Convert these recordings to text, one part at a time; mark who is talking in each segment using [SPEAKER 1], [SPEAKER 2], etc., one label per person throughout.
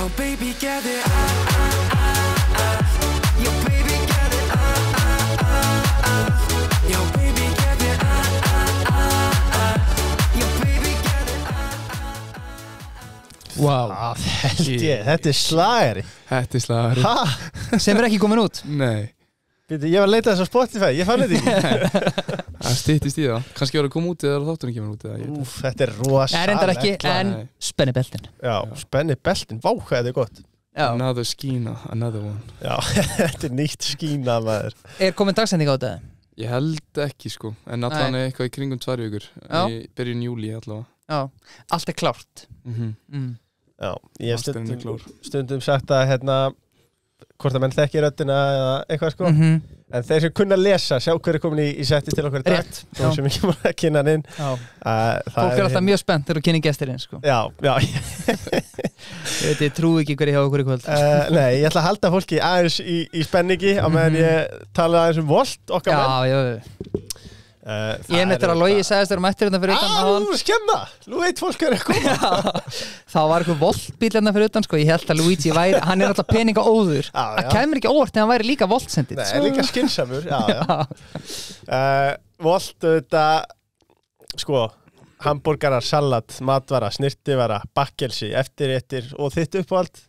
[SPEAKER 1] Yo baby get it Yo baby get it Yo baby get it Yo baby get it
[SPEAKER 2] Wow.
[SPEAKER 3] Þetta slagari.
[SPEAKER 2] Þetta slagari.
[SPEAKER 4] Sem ekki komin út.
[SPEAKER 2] Nei.
[SPEAKER 3] Ég var að leita þess á Spotify, ég fann þetta ekki.
[SPEAKER 2] Það styttist í það. Kannski var að koma út eða þátturinn kemur út eða.
[SPEAKER 3] Úf, þetta rosa.
[SPEAKER 4] Það reyndar ekki, en spenni beltin.
[SPEAKER 3] Já, spenni beltin. Vá, hvað þetta gott.
[SPEAKER 4] Já.
[SPEAKER 2] Another skína, another one.
[SPEAKER 3] Já, þetta nýtt skína, maður.
[SPEAKER 4] Komin dagsending á þetta?
[SPEAKER 2] Ég held ekki, sko. En allan eitthvað í kringum 2 vikur. Í byrjun júlí allavega.
[SPEAKER 4] Já, allt klárt.
[SPEAKER 3] Já, ég hef stundum sagt að hvort að menn þekki röddina eða eitthvað sko en þeir sem kunna lesa, sjá hver komin í setti til okkur dag og sem ekki múið að kynna hann inn
[SPEAKER 4] Fólk alltaf mjög spennt þegar þú kynni gestirinn sko.
[SPEAKER 3] Já
[SPEAKER 4] Ég trúi ekki hverju hjá okkur í kvöld
[SPEAKER 3] Nei, ég ætla að halda fólki aðeins í spenningi á meðan ég tala aðeins Volt, okkar menn
[SPEAKER 4] Já Ég með þegar Logi sagðist þegar mættir hérna fyrir utan
[SPEAKER 3] Nú skemma, nú veit fólk hvað að koma
[SPEAKER 4] Þá var eitthvað Volt-bíl hérna fyrir utan sko. Ég held að Luigi væri, hann alltaf peninga óður Það kemur ekki óvart þegar hann væri líka Volt-sendill
[SPEAKER 3] Nei, líka skynsamur Volt, þetta sko, hambúrgarar, salat, matvara, snirtivara bakkelsi, eftirréttir og þitt uppáhald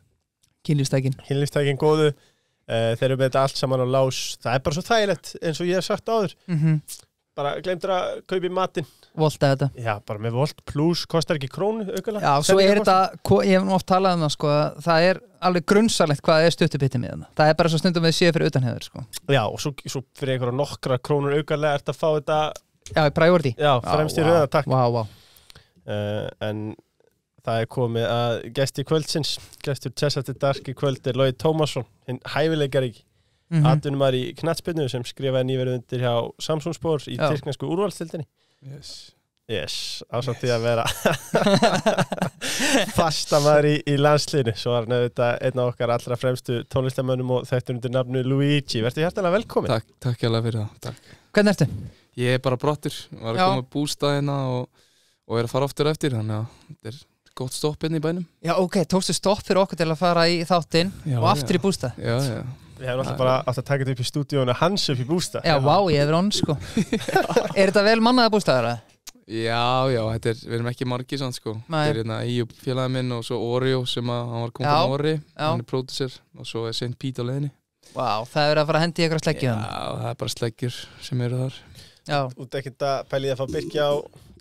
[SPEAKER 3] Kynlífstækin góðu Þeir eru með þetta allt saman á lás Það bara svo þægilegt eins og ég hef sagt áður bara glemdur að kaupa í matinn
[SPEAKER 4] Volt að þetta
[SPEAKER 3] Já, bara með Volt Plus kostar ekki krónu aukalega
[SPEAKER 4] Já, svo þetta, ég hef oft talað það sko, það alveg grunnsalegt hvað stuttupitti með það Það bara svo stundum við séu fyrir utanhefur sko.
[SPEAKER 3] Já, og svo fyrir einhverja nokkra krónur aukalega ert að fá þetta
[SPEAKER 4] Já, í priority
[SPEAKER 3] Já, fremst í röða, takk
[SPEAKER 4] Wow
[SPEAKER 3] En það komið að gesti kvöldsins gestur Tessati Dark í kvöld Logi Tómasson, hinn hæfileikari atvinnumar í knattspyrnu sem skrifaði nýverið undir hjá Samsung-spor í tyrknesku úrvalstildinni Yes, ásamt því að vera fastamæður í landsliðinu Svo var hann auðvitað einn af okkar allra fremstu tónlistarmönnum og þekktur undir nafnu Luigi Vertu hjartanlega velkomin
[SPEAKER 2] Takk hérlega fyrir það Takk.
[SPEAKER 4] Hvernig ertu?
[SPEAKER 2] Ég bara brottur, var að koma bústað hérna og að fara oftur eftir þannig að þetta gott stopp hérna í bænum
[SPEAKER 4] Já, ok, tókstu stopp fyrir okkur til að fara í þáttinn og aftur í bústað
[SPEAKER 2] Já
[SPEAKER 3] Við hefum alltaf bara átt að taka þetta upp í stúdíónu hans upp í bústað
[SPEAKER 4] Já, vá, ég hefur onn sko þetta vel mannaða bústaðara?
[SPEAKER 2] Já, við erum ekki margir sann sko Þetta hérna Íub félagi minn og svo Oreo sem hann var komið á Orri hann pródúser og svo St. Pete á leiðinni
[SPEAKER 4] Vá, það að fara að hendi ykkur að sleggja
[SPEAKER 2] Já, það bara sleggjur sem eru þar
[SPEAKER 3] Þú ert ekkert að pælið að fá Birki á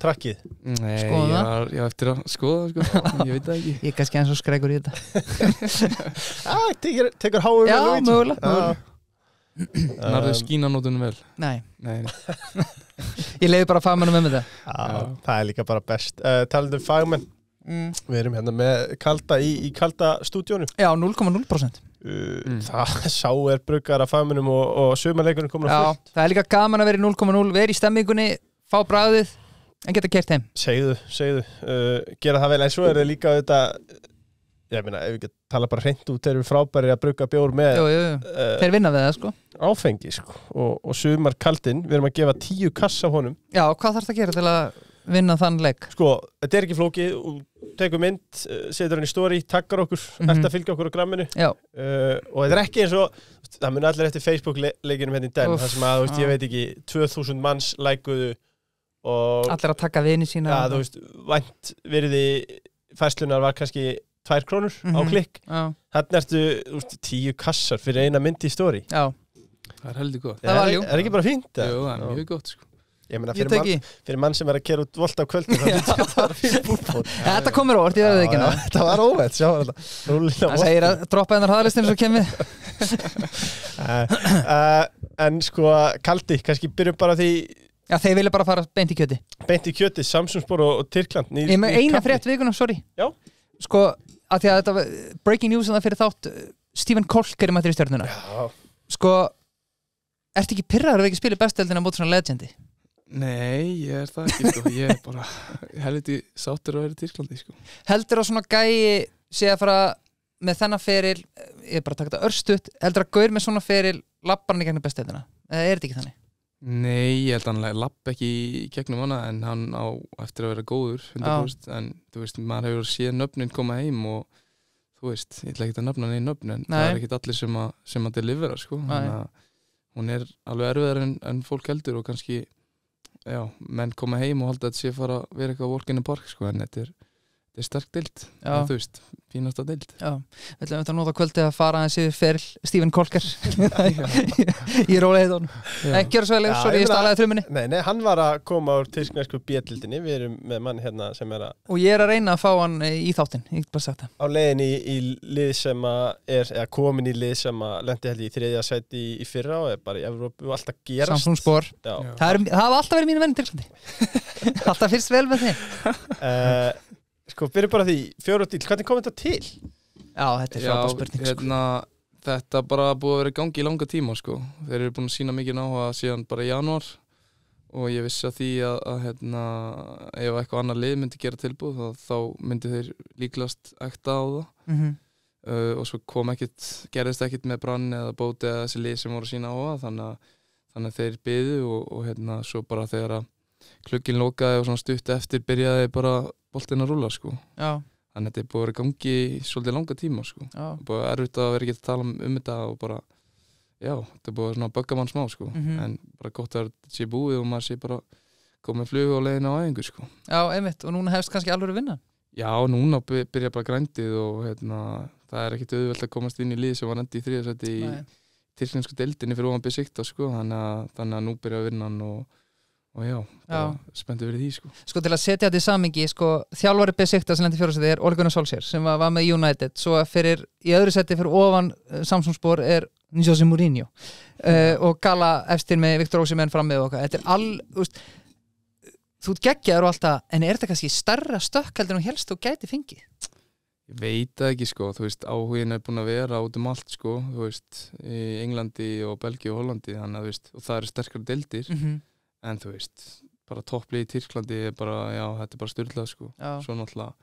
[SPEAKER 3] trakkið?
[SPEAKER 2] Nei, ég var eftir að skoða sko, ég veit það ekki
[SPEAKER 4] Ég kannski eins og skrækur í þetta
[SPEAKER 3] Tekur háum
[SPEAKER 4] Já, mögulega
[SPEAKER 2] Narðu skínanótunum vel?
[SPEAKER 4] Nei Ég leiði bara fagmennum með það
[SPEAKER 3] Það líka bara best Talandi fagmenn Við erum hérna með kalda í kalda stúdíónu
[SPEAKER 4] Já, 0,0%
[SPEAKER 3] Það bruggar af fagmennum og sumarleikurinn komin að fullt
[SPEAKER 4] það líka gaman að vera í 0,0 vera í stemmingunni, fá bragðið en geta kert heim
[SPEAKER 3] Segðu gera það vel, en svo það líka þetta ég meina, ef við ekki tala bara hreint út þeir eru frábæri að brugga bjór með
[SPEAKER 4] þeir vinna við það sko
[SPEAKER 3] áfengi sko og sumarkaldinn, við erum að gefa 10 kassa honum
[SPEAKER 4] Já, hvað þarf það að gera til að vinna þann leik?
[SPEAKER 3] Sko, þetta ekki flókið tekur mynd, setur hann í story, taggar okkur eftir að fylgja okkur á gramminu og þetta ekki eins og það mun allir eftir Facebook-leikinum hérna í den þar sem að, ég veit ekki, 2000 manns lækuðu og
[SPEAKER 4] allir að taka vini sína
[SPEAKER 3] vænt virði færslunar var kannski 2 krónur á klikk þarna ertu 10 kassar fyrir eina mynd í story
[SPEAKER 2] Já, það heldur gott
[SPEAKER 3] Það er ekki bara fínt?
[SPEAKER 2] Jú, það mjög gott sko
[SPEAKER 3] Ég meina, fyrir mann sem að keyra út Volt á kvöldin það var fyrir búrfót
[SPEAKER 4] Þetta komur óvart, ég verði ekki
[SPEAKER 3] Þetta var óvænt, sjá þetta
[SPEAKER 4] Það segir að droppa hennar hraðlistin svo kemur
[SPEAKER 3] En sko, kaldi, kannski byrjum bara því
[SPEAKER 4] Já, þeir vilja bara fara beint í kjöti
[SPEAKER 3] Beint í kjöti, Samsung-spor og Tyrkland
[SPEAKER 4] Ég með eina frétt vikunum, sorry
[SPEAKER 3] Já
[SPEAKER 4] Sko, að því að þetta var breaking news en það fyrir þátt Stephen Kolk mættur í stjörnuna
[SPEAKER 3] Já
[SPEAKER 4] Sko, ertu ekki pirraður að við ekki spila besteldina mót svona legendi?
[SPEAKER 2] Nei, ég það ekki sko. Ég bara helviti sáttur að vera í Tyrklandi sko.
[SPEAKER 4] Heldur að svona gæi sé að fara með þennan feril ég bara taka þetta örstutt heldur að gaur með svona feril lappar hann í gegnum besteldina eða er þetta ekki þannig?
[SPEAKER 2] Nei, ég held að hann lapp ekki í gegnum hana en hann á eftir að vera góður 100% en þú veist, maður hefur séð nöfnin koma heim og þú þú veist, ég ætla ekki að nefna neinn nöfn en það ekkit allir sem að delivera sko, þannig að hún alveg erfiðar en fólk heldur og kannski menn koma heim og halda að þetta sé fara að vera eitthvað walk in the park sko, en þetta er sterk deild, þú veist, fínasta deild. Já,
[SPEAKER 4] við ætlum að nota kvöldið að fara aðeins yfir feril Stephen Colker í róleiðun. Ekki gera svo vel, sorry, ég stalaði þrumunni.
[SPEAKER 3] Nei, hann var að koma úr tyrknesku B-dildinni, við erum með mann hérna sem að...
[SPEAKER 4] Og ég að reyna að fá hann í þáttinn, ég get bara sagt það.
[SPEAKER 3] Á leiðin í lið sem eða komin í lið sem að lendi held í 3. sæti í fyrra og bara í Evrópu og alltaf gerast.
[SPEAKER 4] Samsung Spor. Það hafa alltaf verið mínu venn í Tyrklandi. Alltaf fyrst vel með þeim.
[SPEAKER 3] Sko, byrjum bara því, 4 díl, hvernig kom þetta til?
[SPEAKER 4] Já, þetta er frábær spurning
[SPEAKER 2] sko. Þetta bara búið að vera í gangi í langa tíma sko. Þeir eru búin að sína mikið áhuga síðan bara í janúar og ég vissi að því að ef eitthvað annar lið myndi gera tilbúð þá myndi þeir líklast ekta á það og svo gerðist ekkit með Brann eða Bóti eða þessi lið sem voru að sína áhuga þannig að þeir biðu og svo bara þegar að klukkinn lokaði og svona stutt eftir byrjaði bara boltinn að rúlla sko. Já. Þannig að þetta er búið að vera í gangi í svolítið langa tíma sko. Já. Búið erfitt að vera ekki að tala þetta og bara, þetta er búið að bögga mann smá sko. En bara gott að þetta sé búið og maður sé bara komið flugu á leiðina á æfingu sko.
[SPEAKER 4] Já, einmitt, og núna hefst kannski alveg vinna?
[SPEAKER 2] Já, núna byrja bara grændið og það er ekkit auðvelt að komast inn í lið sem var endi í 3. sæti í tyrknesku deildinni fyrir ofan Besiktas sko. Þannig að nú byrja vinnan og spenntur fyrir því sko.
[SPEAKER 4] Sko til að setja þetta í samhengi sko, þjálfari Besiktas sem lendi 4. sæti er Ole Gunnar Solskjær sem var með United svo í öðru sæti fyrir ofan Samsung Spor er Jose Mourinho og Gala eftir með Viktor Osimhen fram með okkar. Þetta er þú geggjaður og alltaf en er þetta kannski stærra stökk heldur en helst og gæti fengið?
[SPEAKER 2] Ég veit það ekki sko, þú veist, áhugin er búin að vera út allt sko, þú veist, í Englandi og Belgíu og Hollandi þannig að þú veist, og það eru sterkar deildir en þú veist, bara topplið í Tyrklandi er bara, þetta er bara styrlað sko. Svo náttúrulega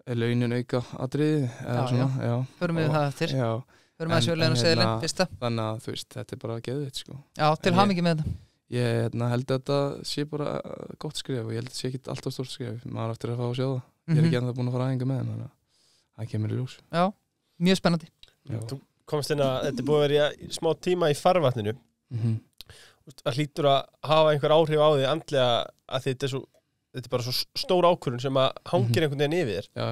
[SPEAKER 2] er launin auka atriði
[SPEAKER 4] Förum við það eftir Förum við að sjöleina og seðilinn fyrsta
[SPEAKER 2] Þannig að þú veist, þetta er bara geðvitt sko.
[SPEAKER 4] Já, til hamingi með þetta
[SPEAKER 2] Ég held að þetta sé bara gott skref og ég held að þetta sé ekki alltaf stórt skref maður eftir að fá að sjá það Ég er ekki ennþá búin að fara aðeinga með þannig að það kemur í ljós
[SPEAKER 4] Já, mjög spennandi
[SPEAKER 3] Þú komst inn að þetta er búið að vera í smá tíma í farvatninu Það hlýtur að hafa einhver áhrif á því andlega að þetta er bara svo stór ákvörðun sem að hangir einhvern veginn yfir þér.
[SPEAKER 2] Já.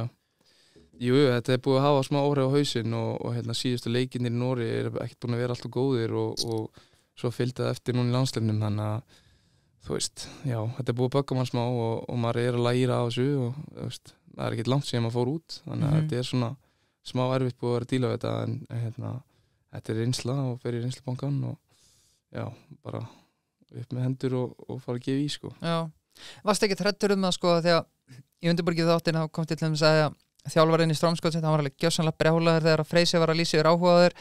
[SPEAKER 2] Jú, þetta er búið að hafa smá áhrif á hausinn og síðustu leikirnir í Noregi er ekkert búin að vera alltaf góðir og svo fylgdi það eftir núna í landsleiknum þannig að þú veist, þetta er búið að bögga mann smá og maður er að læra á þessu og þú veist, það er ekkert langt síðan maður fór út þannig að þetta er svona smá erfitt búið að vera að díla við þetta en þetta er reynsla og fer í reynslubankann og bara upp með hendur og fara að gefa í sko. Já,
[SPEAKER 4] varst ekki hræddur það sko þegar í undirbúrgið þáttin þá kom til að segja þjálfarinn í Strömskotset, hann var alveg gjörsamlega brjálaður þegar að Freysi var að lýsa yfir áhugaður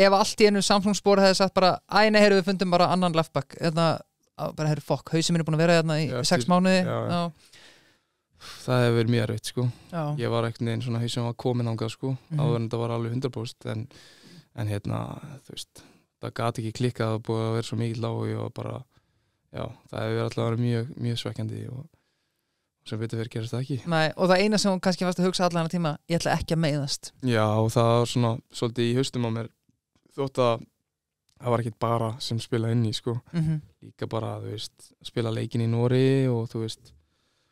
[SPEAKER 4] ef allt í einu Samsung Spor hefði sagt bara, nei, við fundum bara annan leftback bara, fokk, hausinn minn er búin að vera hérna í 6 mánuði
[SPEAKER 2] Það hefur verið mjög erfitt sko. Ég var ekkert neginn svona hausinn var komin þangað sko, áður en þetta var alveg 100% en þú veist það gat ekki klikkað að búið að vera svo mikið lág og bara, það hefur alltaf verið mjög, mjög svekkjandi og sem betur fyrir gerast það ekki.
[SPEAKER 4] Nei, og það eina sem hún kannski varst að hugsa allan tíma, ég ætla ekki að meiðast.
[SPEAKER 2] Já, og það var svona svolítið í haustum á mér þótt að það var ekkert bara sem spila inn í sko, líka bara, þú veist, spila leikin í Noregi og þú veist,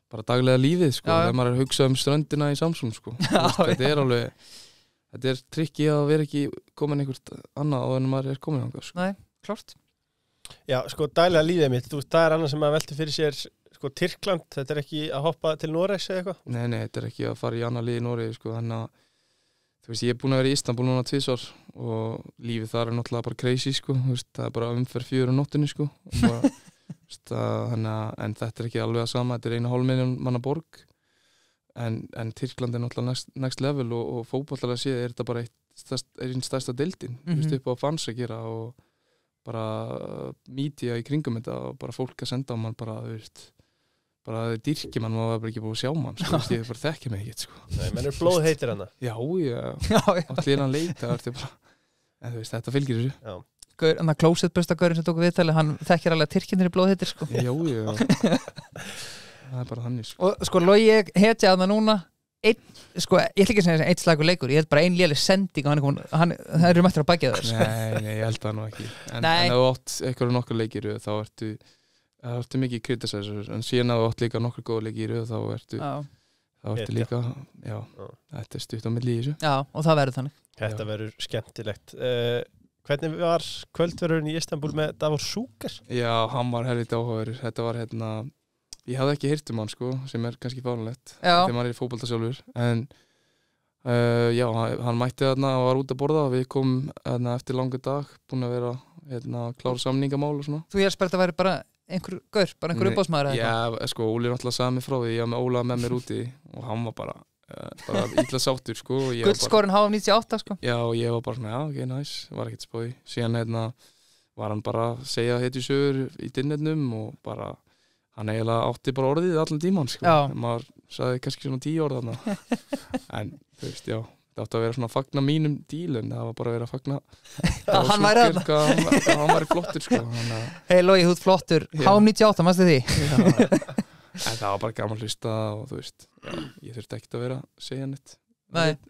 [SPEAKER 2] bara daglega lífið sko, þegar maður er að hugsa ströndina í Samsung sko, þetta er alveg Þetta er trikki að vera ekki komin einhvert annað á en maður er komin ánga. Sko.
[SPEAKER 4] Nei, klart.
[SPEAKER 3] Já, sko, daglega lífið mitt. Þú veist, það er annað sem maður velti fyrir sér, sko, Tyrkland. Þetta er ekki að hoppa til Noregs eða eitthvað?
[SPEAKER 2] Nei, þetta er ekki að fara í annað lið í Noregi, sko. Þannig að, þú veist, ég er búin að vera í Istanbul núna 2 ár og lífið þar er náttúrulega bara crazy, sko. Þú veist, það er bara umferð 4 á nóttunni, sko. Bara, en þetta er ekki alveg að sama. Þetta er 1,5 milljón manna borg. En Tyrkland er náttúrulega next level og fótboltalega séð er þetta bara einn stærsta deildin upp á fans að gera og bara media í kringum þetta og bara fólk að senda á mann bara, þú veist, bara dýrki mann og það var bara ekki búið að sjá mann sko, ég bara þekki mig ekkert sko.
[SPEAKER 3] Nei, menn er blóð heitir hana.
[SPEAKER 2] Já, allir hann leita bara, en þú veist, þetta fylgir þessu.
[SPEAKER 4] Já. Þannig að klósettbörstagörinn sem tók viðtali, hann þekkir alveg að Tyrkinir er blóð heitir sko.
[SPEAKER 2] Já. Það er bara þannig sko.
[SPEAKER 4] Og sko, Logi hetja að það núna sko, ég ætla ekki að segja einn slagur leikur, ég held bara ein léleg sending og það eru mættir að bakja það sko.
[SPEAKER 2] Nei, ég held það nú ekki en
[SPEAKER 4] Nei.
[SPEAKER 2] ef þú átt eitthvað nokkur leikir þá ertu mikið kritisæsur en síðan ef þú átt líka nokkur góð leikir þá ertu líka þetta stutt á milli í þessu
[SPEAKER 4] Já, og það verður þannig
[SPEAKER 3] Þetta verður skemmtilegt Hvernig var kvöldverðurinn í Istanbul með Davor Šuker?
[SPEAKER 2] Já, hann var helviti áhugaverður þetta var ég hafði ekki heyrt hann sko, sem kannski fáránlegt þegar maður fótbolta sjálfur en já, hann mætti þarna og var út að borða og við komum eftir langa dag búin að vera klára samningamál og svona
[SPEAKER 4] Þú helst bara að þetta væri bara einhver gaur, bara einhver uppáðsmaður
[SPEAKER 2] Já, sko, Óli er náttúrulega sagði mig frá því ég var með Óla með mér úti og hann var bara illa sáttur sko
[SPEAKER 4] Gullskórin HM98 sko
[SPEAKER 2] Já, og ég var bara svona, já, ok, nice var ekkert spói, síðan var hann bara að segja hetjusögur í dinnetnum og bara hann eiginlega átti bara orðið allan tíman sko. Maður sagði kannski svona 10 orð þarna en þú veist, já það átti að vera svona að fagna mínum díl en það var bara að vera að fagna
[SPEAKER 4] hann væri þarna
[SPEAKER 2] hann væri flottur sko
[SPEAKER 4] Hei Logi, þú ert flottur, HM98, mannstu því?
[SPEAKER 2] En það var bara gaman að hlusta og þú veist, já, ég þurfti ekkert að vera að segja neitt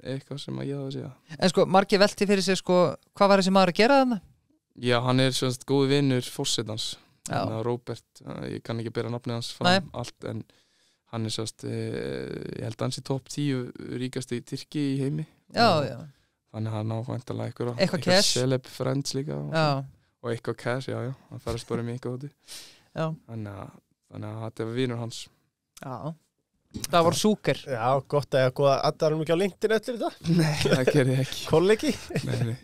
[SPEAKER 2] eitthvað sem ég hafði að segja
[SPEAKER 4] En sko, margir velti fyrir sig sko, hvað var þessi maður að gera þarna?
[SPEAKER 2] Já, hann er svona góði vinnur fórsetans Róbert, ég kann ekki bera nafnið hans fram allt en hann er ég held að hann sé topp 10 ríkasti Tyrki í heimi
[SPEAKER 4] Já.
[SPEAKER 2] Þannig að hann á væntanlega
[SPEAKER 4] eitthvað
[SPEAKER 2] celeb friends líka og eitthvað cash, já, hann fær að spara mig eitthvað þannig að þetta var vinur hans
[SPEAKER 4] Já, það var Šuker
[SPEAKER 3] Já, gott að góða aðdarum ekki á LinkedIn öllir þetta
[SPEAKER 2] Nei, það gerði ég ekki
[SPEAKER 3] Kollegi
[SPEAKER 2] Nei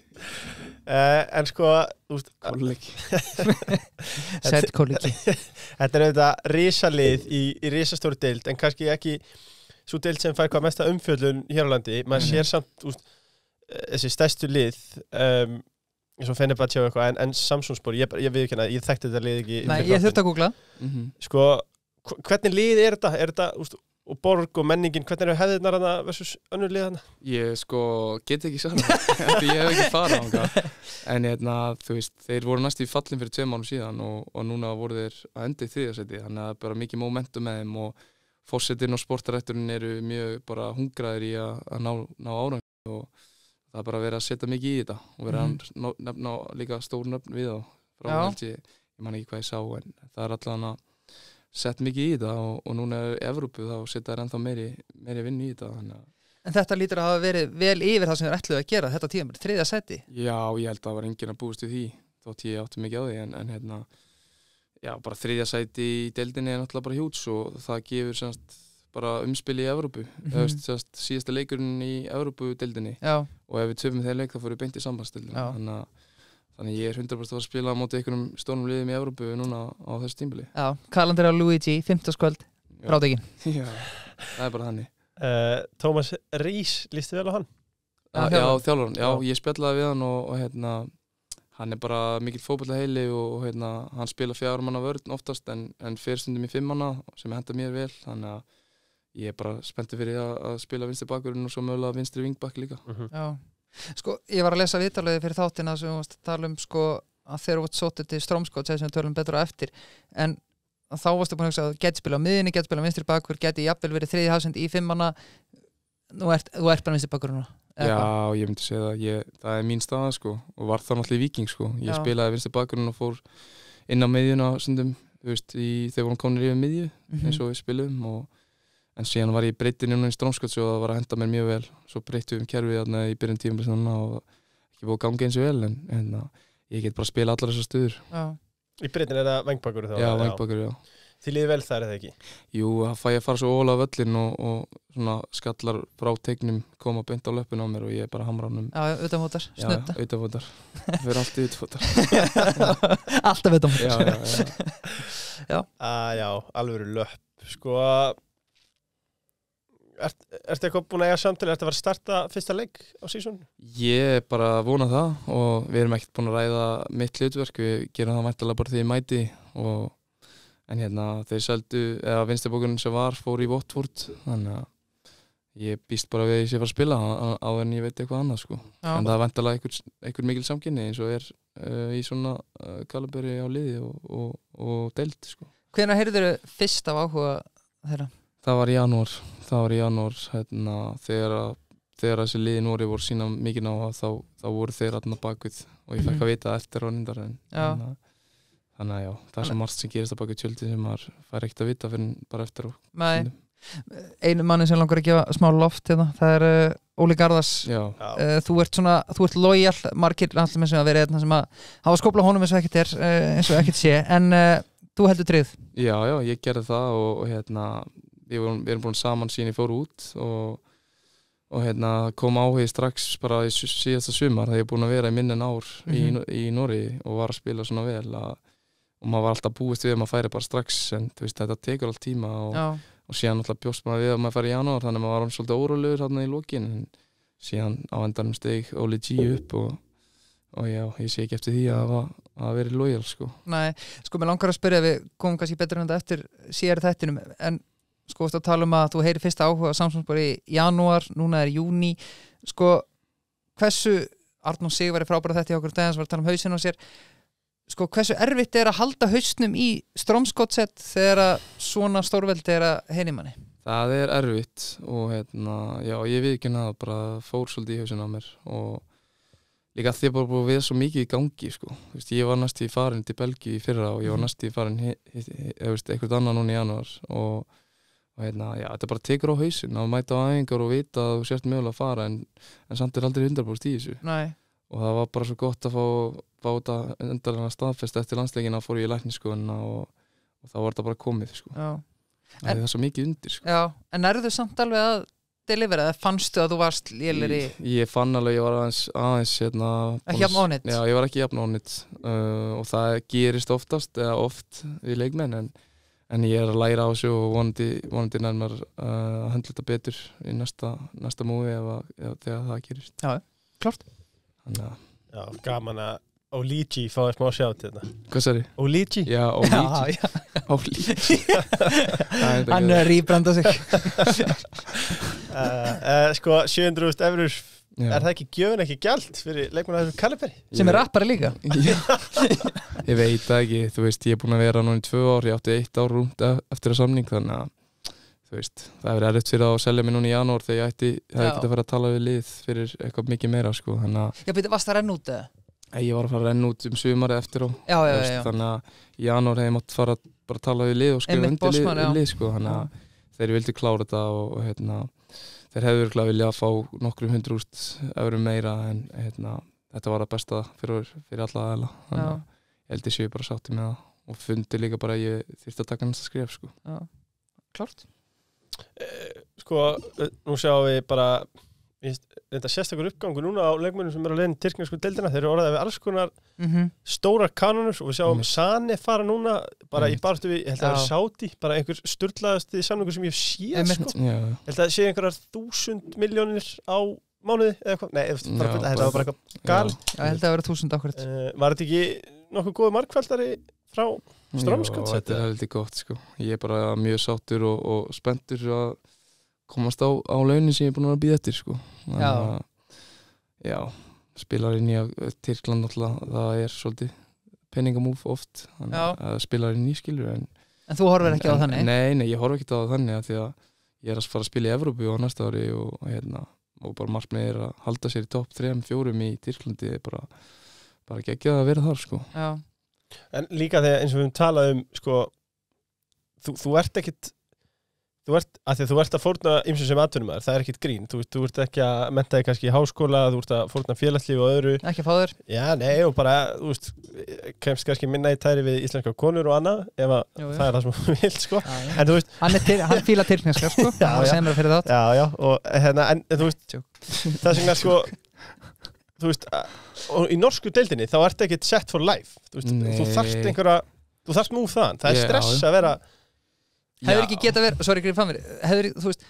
[SPEAKER 3] En sko
[SPEAKER 2] Kollegi
[SPEAKER 4] Sett kollegi
[SPEAKER 3] Þetta auðvitað risalið í risastóri deild en kannski ekki svo deild sem fær hvað mesta umfjöllun hér á landi maður sér samt þessi stærstu lið eins og Fenerbahce og eitthvað en Samsunspor, ég viðurkenna, ég þekkti þetta lið ekki
[SPEAKER 4] Nei, ég þurfti að googla
[SPEAKER 3] Sko, hvernig lið er þetta? Er þetta og borg og menningin, hvernig eru hefðirnar hana versus önnur lið hana?
[SPEAKER 2] Ég sko get ekki sagt því ég hef ekki farað en þú veist, þeir voru næst í fallin fyrir 2 mánuðum síðan og núna voru þeir að enda í 3. sæti þannig að bara mikið momentum með þeim og forsetinn og sportarætturinn eru mjög bara hungraðir í að ná árangur og það er bara verið að setja mikið í þetta og verið að nefna líka stór nöfn við þá frá ég man ekki hvað ég sá en það er allan að sett mikið í þetta og núna er Evrópu þá setja þær ennþá meiri vinnu í þetta
[SPEAKER 4] En þetta lítur að hafa verið vel yfir það sem þeir ætluðu að gera þetta tímabil, 3. sæti
[SPEAKER 2] Já, ég held að það var enginn að búast við því þótt ég átti mikið á því en já, bara 3. sæti í deildinni er náttúrulega bara hjúts og það gefur semst bara umspil í Evrópu síðasta leikurinn í Evrópu-deildinni og ef við töfum þeir leik þá fórum við beint í sambandsdeildina Þannig ég er 100% að spila á móti einhverjum stórum liðum í Evrópu núna á þessu tímbili. Já,
[SPEAKER 4] kalandir á Luigi, 50skvöld, frátekinn.
[SPEAKER 2] Já, það er bara þannig.
[SPEAKER 3] Tómas Rís, lístu vel á hann?
[SPEAKER 2] Já, þjálfarinn. Já, ég spjallaði við hann og hann er bara mikill fótboltaheili og hann spila 4 manna vörn oftast en fer stundum í 5 manna sem henta mér vel. Þannig að ég er bara spenntur fyrir að spila vinstri bakvörðin og svo mögulega vinstri vingbakk líka.
[SPEAKER 4] Já. Sko, ég var að lesa viðtalið fyrir þáttina sem við tala sko að þeir eru sótið til Strömskot sem við tölum betur á eftir en þá varstu búin að hugsa að geti spila á miðinni, geti spila vinstri bakkur, geti jafnvel verið 3. hafsend í 5 manna þú ert bara vinstri bakkur núna
[SPEAKER 2] Já, ég myndi segja það er mín staða sko og var það náttúrulega í Víking sko ég spilaði vinstri bakkurinn og fór inn á miðjuna stundum, þú veist, þegar vorum komnir yfir miðju eins og við spilum en síðan var ég breytið núna í Strömskot og það var að henda mér mjög vel svo breyttum við kerfið þarna í byrjun tímabils og ekki búið að ganga eins og vel en ég get bara að spila allar þessar stöður
[SPEAKER 3] Í breytin er það vangbakkur þá?
[SPEAKER 2] Já, vangbakkur, já
[SPEAKER 3] Þið líði vel þar eða ekki?
[SPEAKER 2] Jú, það fæ ég að fara svo óla á völlin og svona skallar frá teiknum koma beint á löppin á mér og ég er bara hamranum
[SPEAKER 4] Já, utanfótar, snutta
[SPEAKER 2] Já, utanfótar, fyrir alltaf utfótar
[SPEAKER 4] Alltaf utanfótar
[SPEAKER 3] Já, alveg löpp Sko Ertu eitthvað búin að eiga samtali? Ertu að fara að starta fyrsta leik á sísón?
[SPEAKER 2] Ég er bara að vona það og við erum ekkert búin að ræða mitt hlutverk við gerum það væntanlega bara því ég mæti en þeir seldu eða vinstibókurinn sem fór í Watford þannig að ég býst bara við að ég sé fara að spila áður en ég veit eitthvað annað sko en það er væntanlega einhver mikil samkynni eins og í svona kaliberi á liði og deild sko
[SPEAKER 4] Hvenær heyrðirðu fyrst af áhuga þeirra?
[SPEAKER 2] Það var í janúar hérna, þegar þessi liði Nóri voru sína mikið ná þá voru þeir þarna bakvið og ég fekk að vita eftir á reyndar þannig að já, það er svo margt sem gerist að bakvið tjöldi sem maður fær ekkert að vita fyrir bara eftir á.
[SPEAKER 4] Nei, einu manni sem langar að gefa smá loft hérna, það er Óli Garðars. Þú ert lojal, margir allir með sem að vera hérna sem að hafa skópla honum eins og ekkert sé, en þú heldur tryggð? Já,
[SPEAKER 2] ég gerði það og hérna, við erum búin saman síðan ég fór út og hérna kom áhugi strax bara í síðasta sumar þegar ég er búin að vera í minni en ár í Noregi og var að spila svona vel og maður var alltaf búist við að maður færi bara strax en þú veist þetta tekur allt tíma og síðan alltaf bjóst maður við að maður færi í janúar þannig að maður var svolítið órólegur þarna í lokin en síðan á endanum steg Óli G upp og já, ég sé ekki eftir því að vera lojal sko.
[SPEAKER 4] Nei, sko mér langar að spyrja við komum kannski betur en þetta eftir síðar þættinum en sko að tala að þú heyrir fyrsta áhuga Samsons bara í janúar, núna er júní sko, hversu Arnór Sigvar frábæra þetta í okkur dagins var að tala hausinn á sér sko, hversu erfitt er að halda hausnum í Strømsgodset þegar svona stórveldi er að heyri manni?
[SPEAKER 2] Það er erfitt og hérna, já, ég viðurkenni það bara fór svolítið í hausinn á mér og líka því að bara búið við svo mikið í gangi sko, þú veist, ég var næst í farin til Belgíu í fyrra og ég var næst í farin eitthvað annað núna í janúar og hérna, já, þetta bara tekur á hausinn að mæta á æfingar og vita að þú sért mögulega að fara en samt er aldrei 100% í þessu. Nei. Og það var bara svo gott að fá þetta endanlega staðfest eftir landsleikina fór ég í læknisskoðunina og þá var þetta bara komið sko. Já. Það er svo mikið undir sko. Já, en eru þau samt alveg að delivera eða fannstu að þú varst lélegri? Ég fann alveg, ég var aðeins hérna, ekki jafn ónýtt? Já, ég var ekki jafn ónýtt og það gerist oftast eða oft við leikmenn en ég er að læra á þessu og vonandi nærmar að höndla þetta betur í næsta múi þegar það gerist. Já, klart.
[SPEAKER 3] Já, gaman að Oligi fáið smá sjátt hérna.
[SPEAKER 2] Hvað sagði?
[SPEAKER 3] Oligi?
[SPEAKER 2] Já, Oligi. Oligi.
[SPEAKER 4] Hann rýbranda sig.
[SPEAKER 3] Sko, 700.000 eurur. Er það ekki gjöfin ekki gjald fyrir leikmann af þessum kaliberi?
[SPEAKER 4] Sem er rappari líka?
[SPEAKER 2] Ég veit það ekki, þú veist, ég er búin að vera núna í 2 ár, ég átti 1 ár rúmt eftir að samning, þannig að þú veist, það hefur erfitt fyrir að selja mig núna í janúar þegar ég hefði getað að fara að tala við lið fyrir eitthvað mikið meira, sko, þannig að...
[SPEAKER 4] Já, betur, varst það renn út eða?
[SPEAKER 2] Ég var að fara að renn út sumarið eftir og þannig að í janúar hefði ég mátt fara bara að tala við lið og skrifa undir lið, sko, þannig að þeir vildu klára þetta og hérna þeir hefðu virkilega viljað að fá nokkrum 100.000 eurum meira en þetta var það besta fyrir alla aðeila þannig að ég held ég sé bara sátti með það og fundi líka bara að ég þyrfti að taka næsta skref sko.
[SPEAKER 4] Já, klart.
[SPEAKER 3] Sko, nú sjáum við bara þetta sérstakur uppgangur núna á leikmönnum sem eru á leiðin tyrknesku deildina, þeir eru orðaðið við alls konar stórar kanonur og við sjáum Sane fara núna bara í baráttu við, ég held að það er Saudi, bara einhver sturlaðasti samningur sem ég hef séð sko. Ég held að það sé einhverjar 1000 milljónir á mánuði eða eitthvað, nei, þetta var bara eitthvað gal.
[SPEAKER 4] Já, ég held að það vera 1000 akkurat.
[SPEAKER 3] Var þetta ekki nokkuð góð markfældari frá Strømsgodset?
[SPEAKER 2] Þetta er heldur gott sko, ég er bara mjög sáttur og spenntur að komast á launin sem ég er búin að bíða eftir sko. Já, spilar inn í Tyrkland alltaf, það er svolítið peningamúf oft, spilar inn í skilur en
[SPEAKER 4] þú horfir ekki á þannig?
[SPEAKER 2] Nei, ég horf ekki á þannig því að ég er að fara að spila í Evrópu á næsta ári og bara markmið er að halda sér í topp 3-4 í Tyrklandi bara geggjað að vera þar sko.
[SPEAKER 4] Já.
[SPEAKER 3] En líka þegar eins og við höfum talað sko, þú ert ekkit þú ert að fórna ýmsum sem atvinnumæður, það er ekkit grín þú ert ekki að mennta þig kannski í háskóla þú ert að fórna félagslífi og öðru
[SPEAKER 4] ekki að fá þér?
[SPEAKER 3] Já, nei, og bara, þú veist kemst kannski minna í tæri við íslenska konur og annað ef það er það sem þú vilt sko. En þú veist
[SPEAKER 4] hann fílar tyrkneska sko, hann semur fyrir það.
[SPEAKER 3] Já, og en þú veist það sem er sko þú veist, og í norsku deildinni þá ert ekkit set for life þú þarft múf þaðan, það er stress að vera
[SPEAKER 4] hefur ekki getað verið, sorry grið fannverið, þú veist,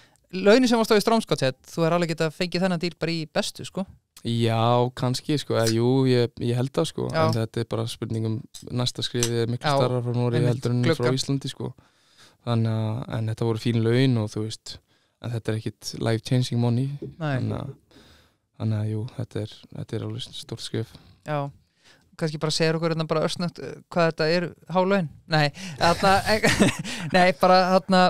[SPEAKER 4] launin sem varst á í Strømsgodset, þú er alveg getað fengið þennan díl bara í bestu, sko?
[SPEAKER 2] Já, kannski, sko, ég held það, sko, en þetta er bara spurningum næsta skrifið er miklu starra frá Noregi heldur en frá Íslandi, sko, þannig að þetta voru fín laun og þú veist, en þetta er ekkit life-changing money, þannig að jú, þetta er alveg stórt skrif.
[SPEAKER 4] Já. Kannski bara segir okkur bara örsnögt hvað þetta er há laun? Nei, bara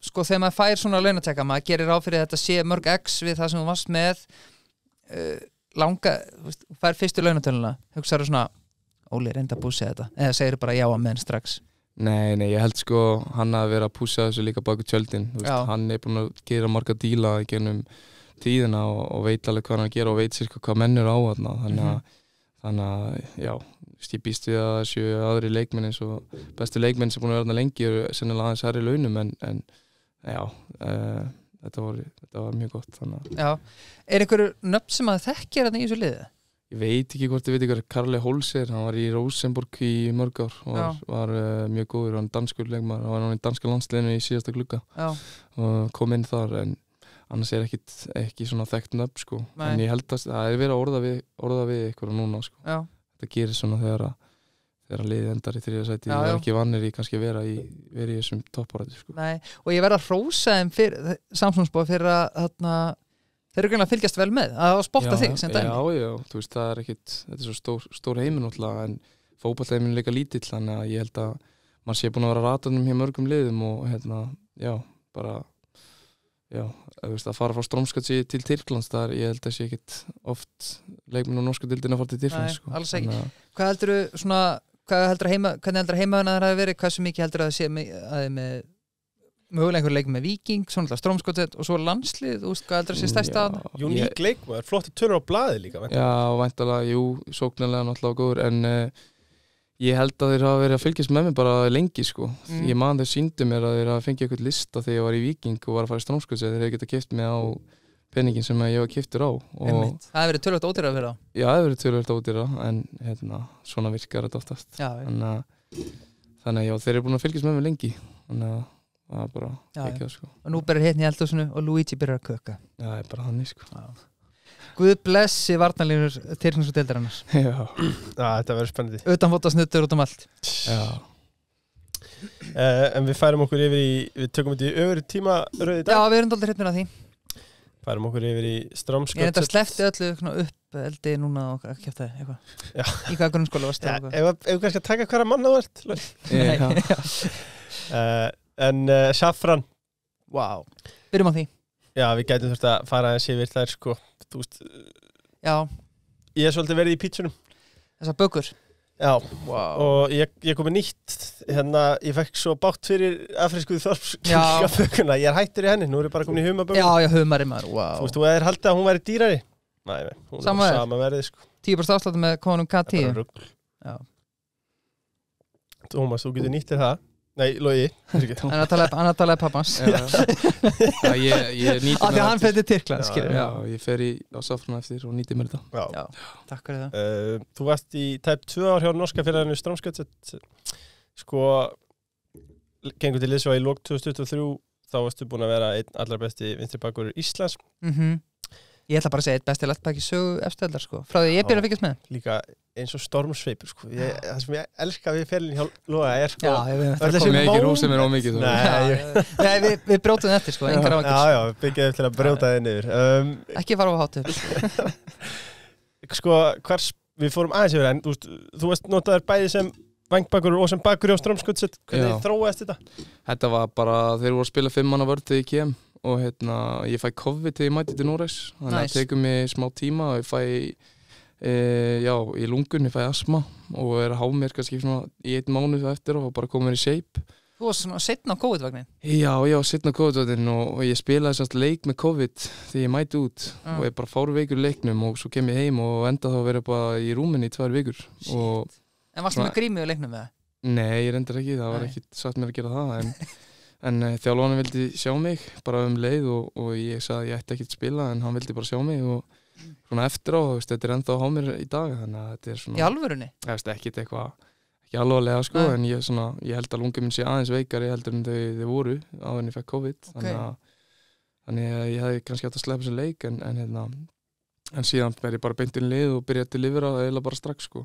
[SPEAKER 4] sko þegar maður fær svona launateka, maður gerir ráð fyrir þetta sé mörg X við það sem þú varst með langa, fær fyrstu launatöluna, hugsaðu svona Óli, reynda að pússa þetta, eða segir bara já að menn strax.
[SPEAKER 2] Nei, ég held sko hann að vera að pússa þessu líka baku tjöldin, hann búinn að gera marga díla í gennum tíðina og veit alveg hvað hann að gera og veit sirka hvað menn eru á þarna, þannig að já, ég býst við að þessu aðri leikmenn eins og bestu leikmenn sem búin að vera þarna lengi eru sennilega aðeins hærri launum en já, þetta var mjög gott þannig.
[SPEAKER 4] Já, einhverju nöfn sem að þekkja þarna í þessu liði?
[SPEAKER 2] Ég veit ekki hvort ég veit ykkur Karli Holser, hann var í Rosenborg í mörg ár og var mjög góður, hann danskur leikmaður, hann var í danska landsliðinu í síðasta glugga og kom inn þar en annars ekki svona þekkt nöfn sko. En ég held að það verið að orða við ykkur núna sko. Þetta gerir svona þegar liðið endar í 3. sæti, það er ekki vannir í kannski vera í þessum topparæti sko.
[SPEAKER 4] Nei, og ég verð að hrósa þeim fyrir Samsungsbóð fyrir að þeir eru greinlega að fylgjast vel með að spotta þig sem dæmi.
[SPEAKER 2] Já, þú veist, það er ekkit, þetta er svo stór heimur náttúrulega en fótboltaheimurinn er líka lítill þannig að ég held að maður sé búin að vera ratanum hjá mörgum liðum og þú veist, að fara frá Stromskatsi til Tyrklands þar, ég held að sé ekkit oft leikmenn á norsku deildinni að fara til Tyrklands sko.
[SPEAKER 4] Nei, alls ekki. Hvernig heldur heimaðuna þær hafi verið, hversu mikið heldur að það sé að með mögulega einhver leik með Víking, svona Stromskottet og svo landslið, þú veist hvað heldur að sé stærsta
[SPEAKER 3] Uník leikmaður, flotti tölur á blaði líka
[SPEAKER 2] Já, væntanlega, sóknarlega náttúrulega góður en ég held að þeir hafa verið að fylgjast með mig bara lengi sko. Ég man þeir sýndu mér að þeir hafa fengið eitthvað lista þegar ég var í Víking og var að fara í Stromskottet, þeir hefði getað keypt mig á peningin sem ég var keyptur á og
[SPEAKER 4] það hefur verið töluvert ódýrara fyrir þá.
[SPEAKER 2] Já, það hefur verið töluvert ódýrara en svona virkar þetta oftast þannig að þeir eru búin að fylgjast með mig lengi þannig að það er bara ekki sko.
[SPEAKER 4] Og nú byrjar hérna í eldhúsinu og Luigi byrjar að köka.
[SPEAKER 2] Já, það er bara þannig sko.
[SPEAKER 4] Guð blessi varnarlínur Tyrklands og deildarinnar.
[SPEAKER 2] Já,
[SPEAKER 3] þetta verður spennandi.
[SPEAKER 4] Utanfótasnuttur út allt.
[SPEAKER 2] Já.
[SPEAKER 3] En við færum okkur yfir við tökum þetta í öfri tíma rauði dag.
[SPEAKER 4] Já, við erum dálítið hrifnir af því.
[SPEAKER 3] Færum okkur yfir í Stromskottet.
[SPEAKER 4] Ég þetta sleppti öllu upp eldi núna og kjafta eitthvað.
[SPEAKER 3] Já.
[SPEAKER 4] Í hvaða grunnskóla varstu?
[SPEAKER 3] Ef kannski að taka hverja mann á En Safran
[SPEAKER 4] Byrjum á því.
[SPEAKER 3] Já, við gætum þurft að fara aðeins yfir þær sko. Þú veist, ég svolítið verið í pítsunum.
[SPEAKER 4] Þessar bökur.
[SPEAKER 3] Já, og ég kom með nýtt ég fekk svo bátt fyrir afriskuði þorpsbökuna. Ég hættur í henni, nú er ég bara komin í humabökuna.
[SPEAKER 4] Já, humari maður,
[SPEAKER 3] Þú veist, þú hefðir haldið að hún væri dýrari. Nei, hún er sama verðið sko.
[SPEAKER 4] 10% afslátt með konum K10.
[SPEAKER 3] Já. Tómas, þú getur nýtt þér það. Nei, Logi.
[SPEAKER 4] Hann talaði pappans.
[SPEAKER 2] Ég nýti
[SPEAKER 4] mér það. Hann fyrir til Tyrkland, skilur.
[SPEAKER 2] Já, ég fer á Safran eftir og nýti mér þetta.
[SPEAKER 4] Já, takk fyrir það.
[SPEAKER 3] Þú varst í tæp 2 ár hjá norska félaginu Stromskottet. Sko, gengur til liðs og í lok 2023, þá varstu búin að vera einn allra besti vinstri bakvörður Íslands.
[SPEAKER 4] Ég ætla bara að segja eitt besti lettbaki sögu efstöldar sko. Frá því ég byrja að fylgjast með.
[SPEAKER 3] Líka eins og stormsveipur sko. Það sem ég elska við félaginu hjá Loga er sko.
[SPEAKER 2] Það kom ekki rús sem er ómikið.
[SPEAKER 4] Nei, við brjótum þetta sko. Engar ákvæmst.
[SPEAKER 3] Já, við byggjaðum til að brjóta þið niður.
[SPEAKER 4] Ekki fara á hátu.
[SPEAKER 3] Sko, við fórum aðeins yfir en þú veist notaður bæði sem vængbakur og sem bakur hjá Stromskottet. Hvernig þróaðist þetta?
[SPEAKER 2] Þetta var bara, þeir voru að spila 5 manna vörð þegar ég kem og ég fæ COVID þegar ég mæti til Noregs þannig að það tekur mig smá tíma og ég fæ í lungun, ég fæ asma og er að há mér kannski svona í 1 mánuð eftir og bara komið mér í shape.
[SPEAKER 4] Þú varst svona setna á COVID-vagnin?
[SPEAKER 2] Já, setna á COVID-vagnin og ég spilaði semst leik með COVID þegar ég mæti út og ég bara fór veikur í leiknum og svo kem ég heim og enda þá að vera bara í rúminni í 2 vikur.
[SPEAKER 4] En varstu með grími á leiknum með það?
[SPEAKER 2] Nei, ég reyndar ekki, það var ekki satt mér að gera það en þjálfarinn vildi sjá mig bara leið og ég sagði að ég ætti ekki að spila en hann vildi bara sjá mig og svona eftir á, þetta er ennþá á mér í dag þannig að þetta er svona...
[SPEAKER 4] Í alvörunni?
[SPEAKER 2] Ekkit eitthvað, ekki alvarlega sko en ég held að lungun minn sé aðeins veikari heldur en þau voru áður en ég fekk COVID þannig að ég hefði kannski átt að sleppa þessu leik en síðan verði ég bara beint inn lið og byrjaði að delivera eiginlega bara strax sko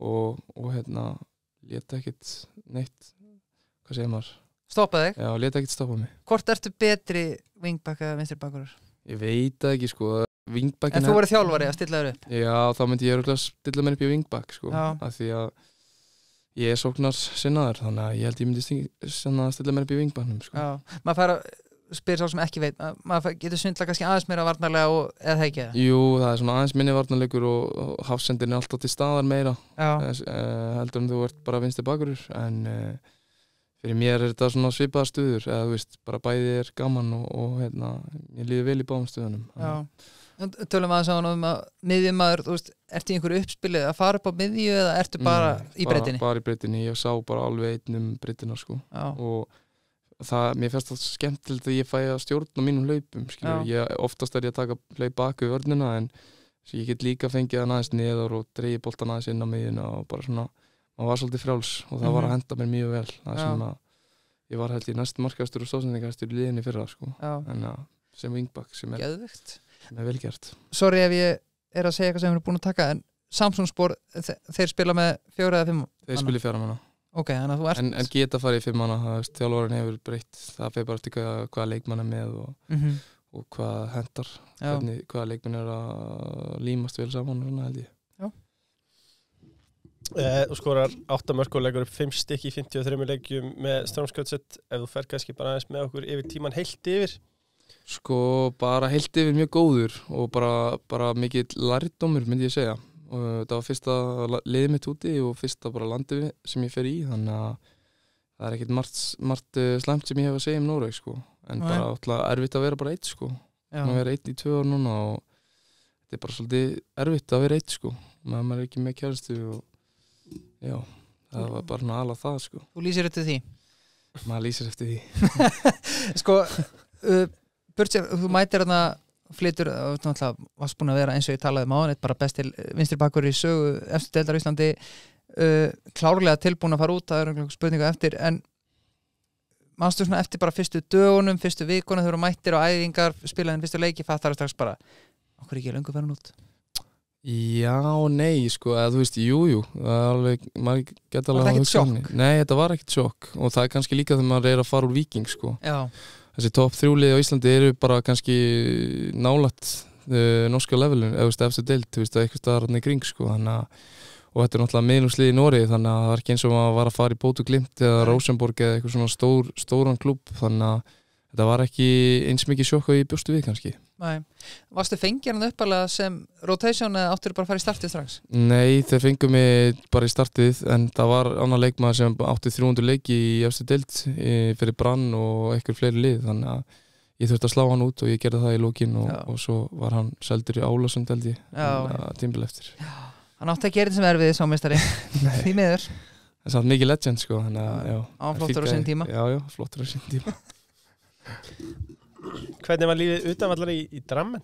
[SPEAKER 2] og lét ekkit neitt, hvað segir maður?
[SPEAKER 4] Stoppaði þig?
[SPEAKER 2] Já, lét ekkert stoppa mig.
[SPEAKER 4] Hvort ertu betri wingback eða vinstri bakvörður?
[SPEAKER 2] Ég veit það ekki sko.
[SPEAKER 4] En þú verið þjálfari að stilla þér upp?
[SPEAKER 2] Já, þá myndi ég örugglega stilla mér upp í wingback sko. Af því að ég sóknar sinnaður, þannig að ég held ég myndi stilla mér upp í vingbannum sko.
[SPEAKER 4] Já, maður fær að spyr sá sem ekki veit, maður getur svindla kannski aðeins meira varnarlega eða það ekki það?
[SPEAKER 2] Jú, það er svona aðeins minni varnarleikur og hafsendin er alltaf til staðar meira heldur en þú ert bara vinstri bakvörður en fyrir mér er þetta svona svipaðar stuður eða þú veist, bara bæði er gaman og hérna, ég líður vel í báðum stuðunum.
[SPEAKER 4] Já, tölum aðeins á hann að miðjumaður, þú veist, ertu í einhverju uppspili að fara upp á miðju eða ertu bara í breytinni?
[SPEAKER 2] Bara í breytinni, ég sá bara alveg einn breytina sko. Og mér finnst það skemmtilegt að ég fæ að stjórna mínum hlaupum, oftast er ég að taka hlaup bak við vörnina en ég get líka fengið hann aðeins niður og dreigi boltan aðeins inn á miðjuna og bara svona, maður var svolítið frjáls og það var að henda mér mjög vel, það sem að ég var held í næst markahæstur og stóðsendingarhæstur í liðinni fyrra sko, en sem wingback sem er vel gert.
[SPEAKER 4] Sorry ef ég er að segja eitthvað sem við erum búin að taka, en Samsung-spor, þeir spila með 4 eða 5?
[SPEAKER 2] Þeir spila í 4 manna.
[SPEAKER 4] Okay, þú ert...
[SPEAKER 2] en geta farið í 5 manna, þjálfarinn hefur breytt, það fer bara eftir hvaða leikmann er með og hvað hendar, hvaða leikmann er að límast vel saman, svona held ég.
[SPEAKER 3] Þú skorar 8 mörk og leggur upp 5 stykki í 53 leikjum með Stormskjöldsett, ef þú fer kannski bara aðeins með okkur yfir tíman heilt yfir?
[SPEAKER 2] Sko, bara heilt yfir mjög góður og bara mikið lærdómur, myndi ég segja. Og það var fyrsta liðið mitt úti og fyrsta bara landið sem ég fer í, þannig að það er ekkert margt slæmt sem ég hef að segja Noreg sko, en bara alltaf erfitt að vera bara eitt sko, að vera eitt í 2 ár núna og þetta er bara svolítið erfitt að vera eitt sko, maður er ekki með kjærstu og já, það var bara alveg það sko.
[SPEAKER 4] Þú lýsir eftir því?
[SPEAKER 2] Maður lýsir eftir því.
[SPEAKER 4] Sko, Burtsér, þú mætir þarna flytur, náttúrulega varst búin að vera eins og ég talaði um áðan, bara best til vinstri bakvörður í sögu eftir deildar á Íslandi, klárlega tilbúin að fara út, það er einhverjum spurningu eftir, en manstu svona eftir bara fyrstu dögunum, fyrstu vikunum, þegar þú mættir á æfingar, spilaðin fyrstu leiki, fattar strax bara, okkur ekki löngu farin út?
[SPEAKER 2] Já, nei, sko, eða þú veist, jú, það er alveg, maður geta alveg...
[SPEAKER 4] Var það ekkert sjokk?
[SPEAKER 2] Nei, þetta var ekkert sjokk og það er kannski líka þegar maður er að fara úr Víking, sko.
[SPEAKER 4] Já.
[SPEAKER 2] Þessi topp 3 lið á Íslandi eru bara kannski nálægt norska levelun, eða eftir deild, þú veist, eitthvað staðar í kring, sko, þannig að, og þetta er náttúrulega miðlungslið í Noregi, þannig að það er ekki eins og maður var að fara í Bótu Glimt eða Rosenborg eða eitthvað svona stóran klúbb, þannig að þetta var ekki eins mikið sjokk og ég bjóstu við kannski.
[SPEAKER 4] Nei. Varstu fengið hann uppalega sem rotation eða áttur bara að fara í startið strax?
[SPEAKER 2] Nei, þeir fengið mig bara í startið en það var annar leikmaður sem átti 300 leiki í eftir deild fyrir Brann og eitthvað fleiri lið, þannig að ég þurfti að slá hann út og ég gerði það í lókin og svo var hann seldur í Álasund held ég, tímbil eftir.
[SPEAKER 4] Já, hann átti að gera þetta sem erfiði sámeistari, því miður.
[SPEAKER 2] Það er samt mikið legend sko, þannig að já.
[SPEAKER 4] Á flottur á sinn tíma.
[SPEAKER 2] Já, flottur á sinn tíma.
[SPEAKER 3] Hvernig var lífið utanvallar í Drammen?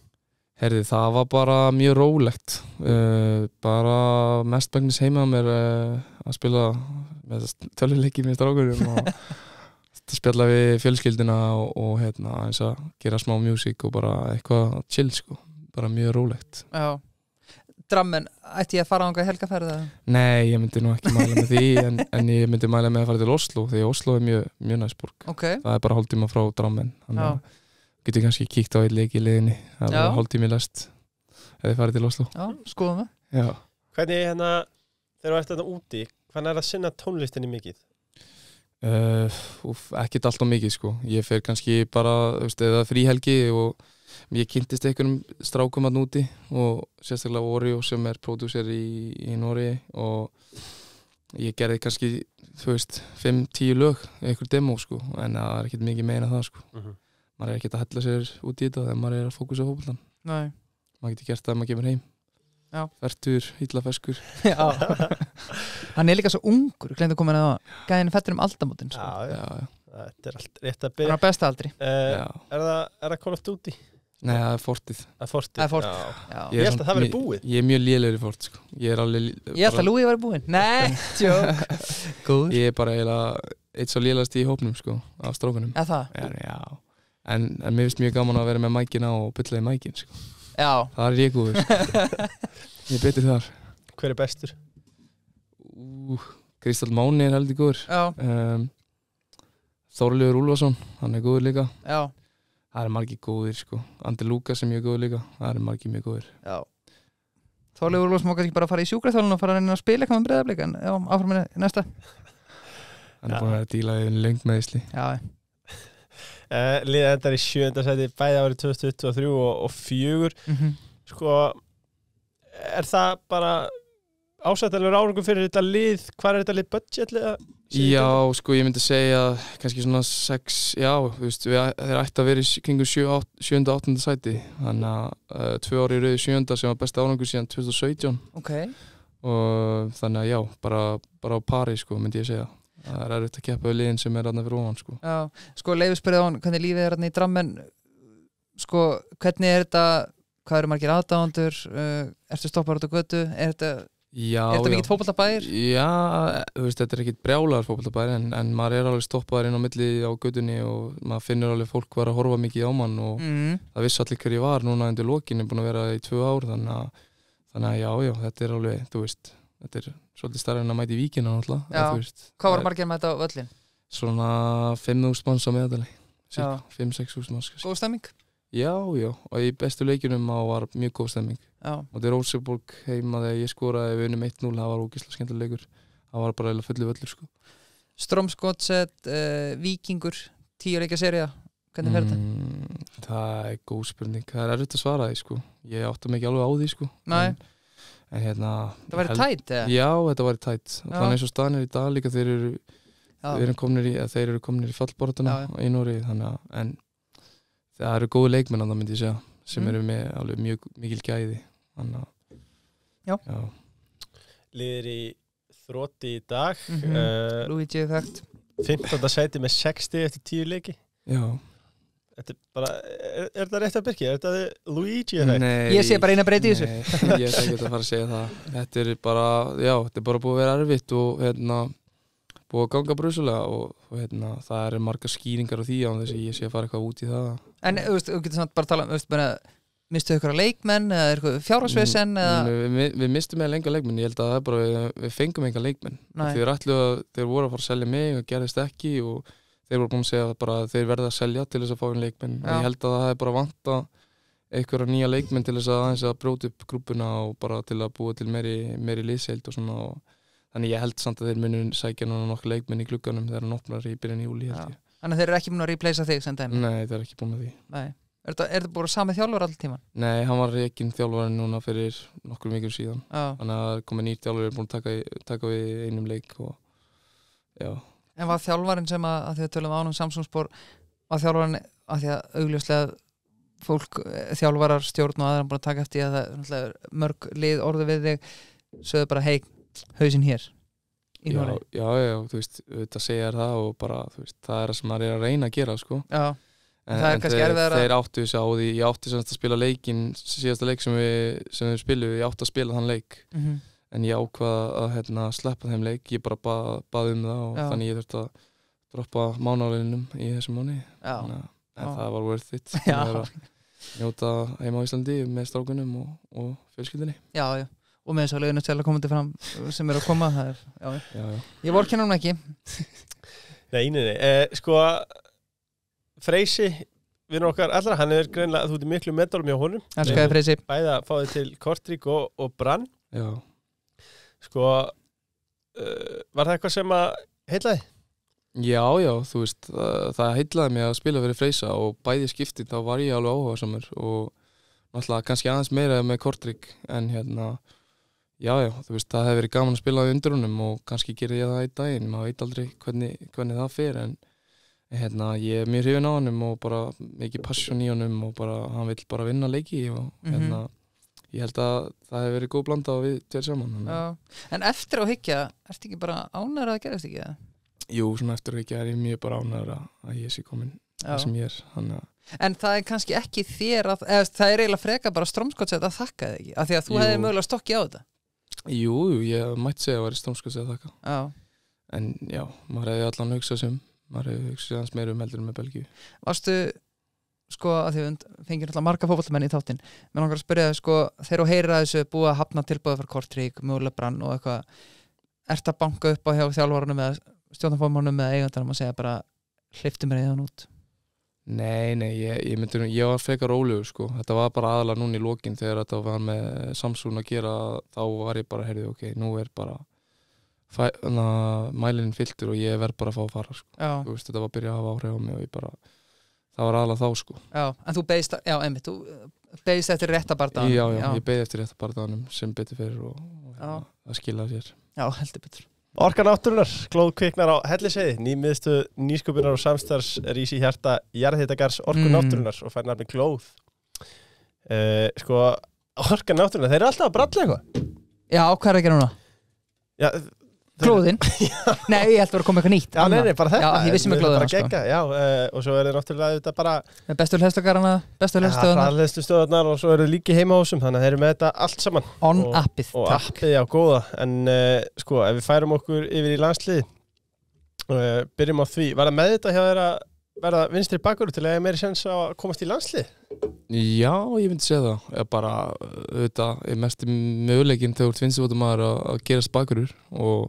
[SPEAKER 2] Herði, það var bara mjög rólegt, bara mestmegnis heima mér að spila með töluleiki með strákurum og spjalla við fjölskyldina og hérna eins að gera smá music og bara eitthvað chill sko, bara mjög rólegt.
[SPEAKER 4] Já. Drammen, ætti ég að fara á einhverja helgaferð?
[SPEAKER 2] Nei, ég myndi nú ekki mæla með því en ég myndi mæla með að fara til Oslo því Oslo er mjög næsborg.
[SPEAKER 4] Okay. Það
[SPEAKER 2] er bara hálftíma frá Drammen, þannig að getur kannski kíkt á eitt leik í liðinni, það er hálftími lest ef þið farið til Oslo.
[SPEAKER 4] Já, skoðum við.
[SPEAKER 2] Já.
[SPEAKER 3] Hvernig þegar þú ert þarna úti, hvernig er að sinna tónlistinni mikið?
[SPEAKER 2] Ekkert allt of mikið sko, ég fer kannski bara, eða fríhelgi og ég kynntist einhverjum strákum að núti og sérstaklega Oreo sem er pródúser í Noregi og ég gerði kannski 5-10 lög, einhver demo sko, en það er ekkert mikið meina það sko. Maður er ekkert að hella sér út í þetta þegar maður er að fókusa á fótboltann.
[SPEAKER 4] Nei.
[SPEAKER 2] Maður getur gert það ef maður kemur heim.
[SPEAKER 4] Já.
[SPEAKER 2] Fertur, illa feskur.
[SPEAKER 4] Já. Hann er líka svo ungur, gleymdi að koma inn á það. Gæðin fættur um aldamótin sko.
[SPEAKER 3] Já. Þetta er allt rétt að byrja.
[SPEAKER 4] Hann er besta aldri.
[SPEAKER 3] Er það Call of Duty?
[SPEAKER 2] Nei, það er Fortið.
[SPEAKER 4] Það er Fortið.
[SPEAKER 3] Já. Ég held að það verið búið.
[SPEAKER 2] Ég er mjög lélegur í Fort sko. Ég
[SPEAKER 4] held að Louis væri búinn. Nei, tjók. Góður.
[SPEAKER 2] Ég er bara eiginlega eitt svo lélegast í hópnum sko, af strákunum.
[SPEAKER 4] Það?
[SPEAKER 2] Já. En mér finnst mjög gaman að vera með mækina og bylla í mækin sko.
[SPEAKER 4] Já.
[SPEAKER 2] Það er ég góður sko. Ég er betur þar.
[SPEAKER 3] Hver er bestur?
[SPEAKER 2] Kristall Máni er heldur góður.
[SPEAKER 4] Já.
[SPEAKER 2] Þorleifur Úlfarsson, hann er góður líka.
[SPEAKER 4] Já.
[SPEAKER 2] Það er margir góðir sko. Andi Lúkas er mjög góður líka. Það er margir mjög góðir.
[SPEAKER 4] Já. Þorleifur Úlfs má kannski bara fara í sjúkraþjálfun og fara að reyna að spila eitthvað með Breiðablik en já, áfram með næsta.
[SPEAKER 2] Hann búin að vera að díla við löng meðisli.
[SPEAKER 4] Já.
[SPEAKER 3] Liðið endar í 7. sæti bæði árið 2023 og 4. Sko, það bara ásættanlegur árangur fyrir þetta lið? Hvað þetta lið budgetlega?
[SPEAKER 2] Já, sko, ég myndi segja kannski svona 6, já, þú veist, þeir ætti að vera í kringum 7. og 8. sæti, þannig að 2 ári í rauði 7. sem var besta árangur síðan 2017.
[SPEAKER 4] Ok.
[SPEAKER 2] Og þannig að já, bara á pari, sko, myndi ég segja. Það er erfitt að keppa við liðin sem er þarna fyrir ofan, sko.
[SPEAKER 4] Já, sko, Leifur spurði á hann hvernig lífið er þarna í Drammen, sko, hvernig er þetta, hvað eru margir aðdáendur, ertu stoppar út á götu, er þetta mikill fótboltabær?
[SPEAKER 2] Já, þú veist, þetta er ekkit brjálaður fótboltabær en maður er alveg stoppaður inn á milli á götunni og maður finnur alveg fólk var að horfa mikið á mann og það vissi allir hver ég var núna undir lokin, búin að vera í 2 ár þannig að já, þetta er alveg, þú veist, þetta er svolítið stærri en að mæti í Víkina náttúrulega.
[SPEAKER 4] Já, hvað var margir með þetta á völlin?
[SPEAKER 2] Svona 5.000 manns á meðaltali, 5-6.000 manns.
[SPEAKER 4] Góð stemming?
[SPEAKER 2] Já, og í bestu leikjunum var mjög góð stemming. Og þetta er Róseborg heima þegar ég skoraði við unnum 1-0, það var ógeðslega skemmtilegur leikur. Það var bara eiginlega fullu völlur, sko.
[SPEAKER 4] Strömsgodset, Víkingur, 10 leikja sería, hvernig fer þetta?
[SPEAKER 2] Það er góð spurning, það er erfitt að svara því, sko. Ég átta mig ekki alveg á því, sko.
[SPEAKER 4] Nei.
[SPEAKER 2] En hérna...
[SPEAKER 4] Það væri tætt, eða?
[SPEAKER 2] Já, þetta væri tætt. Þannig eins og staðan í dag líka, þeir eru komnir í fallbortuna í Noregi, þannig að, en það eru góði leikmenn að það myndi ég segja, sem eru með alveg mjög mikil gæði, þannig að, já.
[SPEAKER 3] Liðir í þroti í dag,
[SPEAKER 4] Luigi effekt.
[SPEAKER 3] 15. sæti með 60 eftir 10 leiki.
[SPEAKER 2] Já.
[SPEAKER 3] Þetta er bara, er þetta rétt að byrja? Er þetta Luigi effekt?
[SPEAKER 2] Nei.
[SPEAKER 4] Ég sé bara eina breyti í þessu.
[SPEAKER 2] Nei, ég er ekki að fara að segja það. Þetta er bara, þetta er bara búið að vera erfitt og búið að ganga brösulega og það eru margar skýringar á því án þess að ég sé að fara eitthvað út í það.
[SPEAKER 4] En, þú getur samt bara að tala mistuðu ykkur leikmenn eða eitthvað fjárhagsvesen eða...
[SPEAKER 2] Við mistum með lenga leikmenn, ég held að það er bara, við fengum enga leikmenn. Þeir voru að fara að selja mig og gerðist ekki og þeir voru búin að segja bara að þeir verða að selja til þess að fá einn leikmenn. Ég held að það er bara vanta einhverja nýja leikmenn til þess að aðeins að brjóta upp grúppuna og bara til að búa til meiri liðsheild og svona. Þannig ég held samt að þeir munu sækja núna nokkuð leikmenn í glugganum þegar hann opnar í byrjun í júlí, held ég.
[SPEAKER 4] Þannig að þeir eru ekki búin að replacea þig sem dæmi?
[SPEAKER 2] Nei, þeir eru ekki búin að því.
[SPEAKER 4] Nei. Er þetta bara sami þjálfur alltaf tíman?
[SPEAKER 2] Nei, hann var rekinn þjálfarinn núna fyrir nokkur vikur síðan. Þannig að það komið nýr þjálfur búin að taka við einum leik og já.
[SPEAKER 4] En var þjálfarinn sem að því að tölum ánum Samsung-spor, var þjálfarinn að því að augljóslega fólk, þjálfarar, stjórn og aðra búin að taka eftir að það er mörg lið orðu við þig, sögðu bara hei, hausinn hér í Noregi.
[SPEAKER 2] Já, þú veist, þetta segja það og bara, þú veist, það er það sem maður er að reyna að gera, sko.
[SPEAKER 4] Já. En það er kannski erfiðar að...
[SPEAKER 2] Þeir áttu þessu á því, ég átti semst að spila leikinn, síðasta leik sem við spilum, ég átti að spila þann leik. En ég ákvað að sleppa þeim leik, ég bara bað það og þannig ég þurfti að droppa mánaðarlauninum í þessum mánuði. En það var worth it. Að njóta heima á Íslandi með strákunum og fjölskyldinni.
[SPEAKER 4] Já. Og með þess að lauginu til að koma til fram sem eru að koma, það er, já. Ég vorkenni hún ekki.
[SPEAKER 3] Nei. Sko, Freysi, vinnur okkar allra, hann er greinilega, þú ert miklu medalum hjá honum.
[SPEAKER 4] Elskaði Freysi.
[SPEAKER 3] Bæði að fá þig til Kortrygg og Brann.
[SPEAKER 2] Já.
[SPEAKER 3] Sko, var það eitthvað sem að heillaði?
[SPEAKER 2] Já, þú veist, það heillaði mig að spila fyrir Freysa og bæði skipti, þá var ég alveg áhugasamur og náttúrulega kannski aðeins meira með Kortrygg en já, þú veist, það hefði verið gaman að spila undir honum og kannski gerði ég það í daginn, maður veit aldrei hvernig það fer en ég er mjög hrifinn á honum og bara mikið passion í honum og bara, hann vill bara vinna leiki og ég held að það hefði verið góð blanda og við tveir saman.
[SPEAKER 4] En eftir á hyggja, ertu ekki bara ánægður að gerast ekki það?
[SPEAKER 2] Jú, svona eftir á hyggja er ég mjög bara ánægður að ég sé komin það sem ég er.
[SPEAKER 4] En það er kannski ekki þér að, það er eiginlega freka bara Strömsgodset að þakka þig ekki, af því að þú hefði mögulega stokkið á þetta.
[SPEAKER 2] Jú, ég mætti segja að vera Strömsgodset að þakka.
[SPEAKER 4] Já.
[SPEAKER 2] En já, maður hefði allan maður hefði hugsað hans meira heldur með Belgíu.
[SPEAKER 4] Varstu, sko, að því við fengir alltaf marga fótboltamenn í þáttinn, mér langar að spyrja þig, sko, þegar þú heyrir að þessu búið að hafna tilboðið fyrir Kortrygg, mögulega Brann og eitthvað, ertu að banka upp á hjá þjálfarunum eða stjórnarformannum eða eigandanum og segja bara hleyptu mér í þann út?
[SPEAKER 2] Nei, ég var frekar rólegur sko. Þetta var bara aðalega núna í lokin þegar þetta var með Samsung að gera, þá var ég bara, heyrðu, ok, nú bara mælinn fylltur og ég verð bara að fá að fara sko. Þú veist, þetta var að byrja að hafa áhrif á mig og ég bara, það var aðalega þá sko.
[SPEAKER 4] Já, en þú beðist, einmitt, þú beðist eftir réttabardaganum.
[SPEAKER 2] Já, ég beði eftir réttabardaganum sem betur fyrir og það skilaði sér.
[SPEAKER 4] Já, heldur betur.
[SPEAKER 3] Orka náttúrunar, glóð kviknar á Hellisheiði, nýmiðstöð nýsköpunar og samstarfs rís í hjarta jarðhitagars Orku náttúrunar og fær nafni glóð. Sko, Orka náttúrunar, þeir eru alltaf að bralla eitthvað.
[SPEAKER 4] Já, hvað er að gera núna?
[SPEAKER 3] Já,
[SPEAKER 4] glóðinn? Nei, ég held að vera að koma eitthvað nýtt.
[SPEAKER 3] Já, nei, bara þetta.
[SPEAKER 4] Já, ég vissi með glóðina,
[SPEAKER 3] sko. Já, og svo er það náttúrulega þetta bara...
[SPEAKER 4] Með bestu hleðslagarana, bestu hleðstöðunar.
[SPEAKER 3] Ja, hleðslustöðunar og svo eru líki heima á þessum, þannig að þeir eru með þetta allt saman.
[SPEAKER 4] On appið,
[SPEAKER 3] og
[SPEAKER 4] takk.
[SPEAKER 3] Appið, já, góða. En sko, ef við færum okkur yfir í landsliði, byrjum á því. Var það með þetta hjá þér að verða vinstri bakvörður til að eiga meiri séns á að komast í landslið?
[SPEAKER 2] Já, ég myndi segja það. Ég bara, auðvitað, er mest möguleikinn þegar þú ert vinstrivotumaður að gerast bakvörður og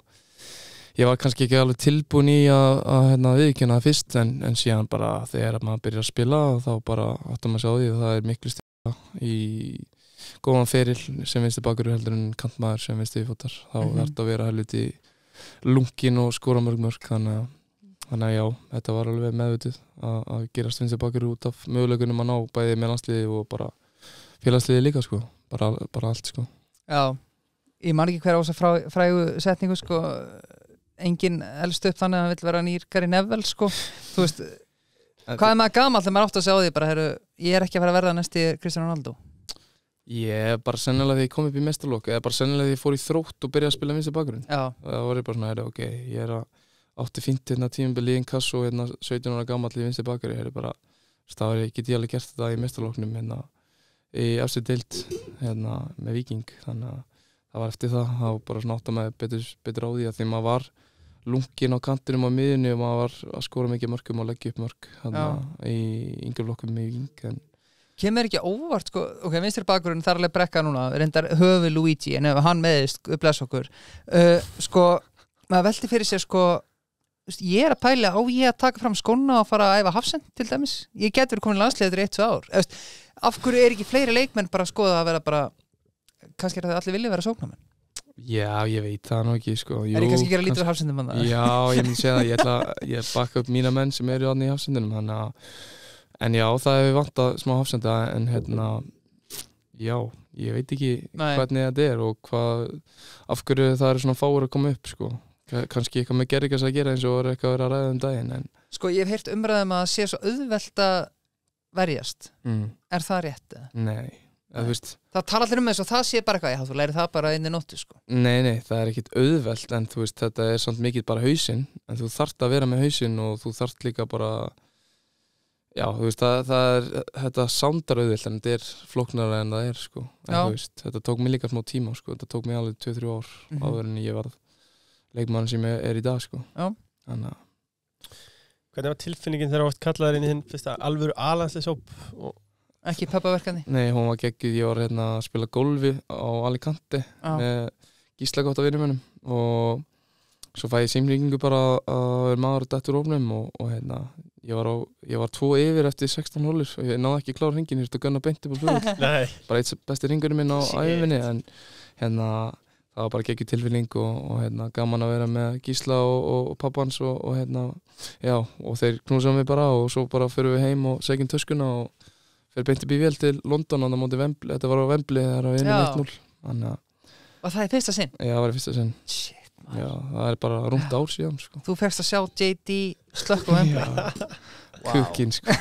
[SPEAKER 2] ég var kannski ekki alveg tilbúin í að viðurkenna það fyrst en síðan bara þegar maður byrjar að spila þá bara áttum að sjá því að það er miklu styrka í góðan feril sem vinstri bakvörður heldur en kantmaður sem vinstri fótar. Þá þarf þetta að vera helviti lungin og skora mörg þannig að já, þetta var alveg meðvitið að gerast vinstri bakvörður út af möguleikunum að ná bæði með landsliði og bara félagsliði líka sko, bara allt sko.
[SPEAKER 4] Já, ég man ekki hver á þessa frægu setningu sko, enginn elst upp þannig að hann vill vera nýr Gary Neville sko, þú veist hvað er maður gamall þegar maður átt að segja á því bara, heru, ég er ekki að fara að verða næsti Cristiano Ronaldo?
[SPEAKER 2] Ég bara sennilega þegar ég kom upp í mestarlok eða bara sennilega þegar ég fór í Þrótt og byrjaði að spila vinstri bakvörðinn. Það var ég bara svona, ok, ég er að átti fínt tímabili í inkasso 17 ára gamall í vinstri bakvörði, það get ég alveg gert þetta í mestarloknum í efstu deild með Víking, þannig að það var eftir það, þá bara svona átta með betur á því að því maður var lungin á kantinum á miðjunni og maður var að skora mikið mörkum og leggja upp mörk í yngri flokkum með Víking.
[SPEAKER 4] Kemur ekki óvart sko, ok, vinstri bakvörðin þar alveg brekka núna, reyndar höfi Luigi en ef hann meðist, bless okkur sko, maður velti fyrir sér sko, ég er að pæla á ég að taka fram skóna og fara að æfa hafsend til dæmis, ég get verið komin í landsliðið eftir 1-2 ár, af hverju er ekki fleiri leikmenn bara að skoða að vera bara kannski er það allir vilja vera sóknarmenn?
[SPEAKER 2] Já, ég veit það nú ekki sko.
[SPEAKER 4] Er ég kannski að gera lítur af hafsendum hann?
[SPEAKER 2] Já, ég myndi segja það, ég bakka upp mína menn sem eru í hafsendunum, en já, það hefur vantað smá hafsenda en já, ég veit ekki hvernig þetta er og af hverju það eru svona fáur að koma upp sko. Kannski eitthvað með gerðigas að gera eins og er eitthvað að vera að ræða daginn en... Sko
[SPEAKER 4] ég hef heyrt umræðum að sé svo auðvelt að verjast Er það rétt?
[SPEAKER 2] Nei, þú veist
[SPEAKER 4] Það tala allir um þess og það sé bara eitthvað, já þú læri það bara einni nóttu sko.
[SPEAKER 2] Nei, það er ekkit auðvelt en þú veist, þetta er samt mikið bara hausinn en þú þarft að vera með hausinn og þú þarft líka bara já, þú veist, það er þetta sándar auðvelt en þetta er flóknara en það er sko. En þú veist, þetta tók mig líka smá tíma sko. Þetta tók mig alveg 2-3 ár áður en ég varð leikmann sem er í dag sko.
[SPEAKER 4] Já.
[SPEAKER 2] Þannig að
[SPEAKER 3] hvernig var tilfinningin þegar þú varst kallaður inn í þinn fyrsta alvöru A-landsliðshóp og...
[SPEAKER 4] Ekki peppaverkandi?
[SPEAKER 2] Nei, hún var geggjuð, ég var að spila golfi á Alicante með Gísla gott af vinum mínum og svo fæ ég símringingu bara að vera maður dettur ofnum og ég var 2 yfir eftir 16 hólur og ég náði ekki að klára hringin, ég gunna beinti på flug bara eitt besti hringurinn minn á æfinni en það var bara geggjur tilfinning og gaman að vera með Gísla og pappans og þeir knúsaði mig bara og svo bara fyrir við heim og segjum töskuna og fyrir beinti bívél til London og það móti Wembley, þetta var á Wembley þegar við vinnum 1-0
[SPEAKER 4] Og það er fyrsta sinn?
[SPEAKER 2] Já, það var fyrsta sinn.
[SPEAKER 4] Shit, man.
[SPEAKER 2] Já, það er bara rúmt ár síðan sko.
[SPEAKER 4] Þú fegst að sjá JD slökk á Wembley?
[SPEAKER 2] Kukkinn sko.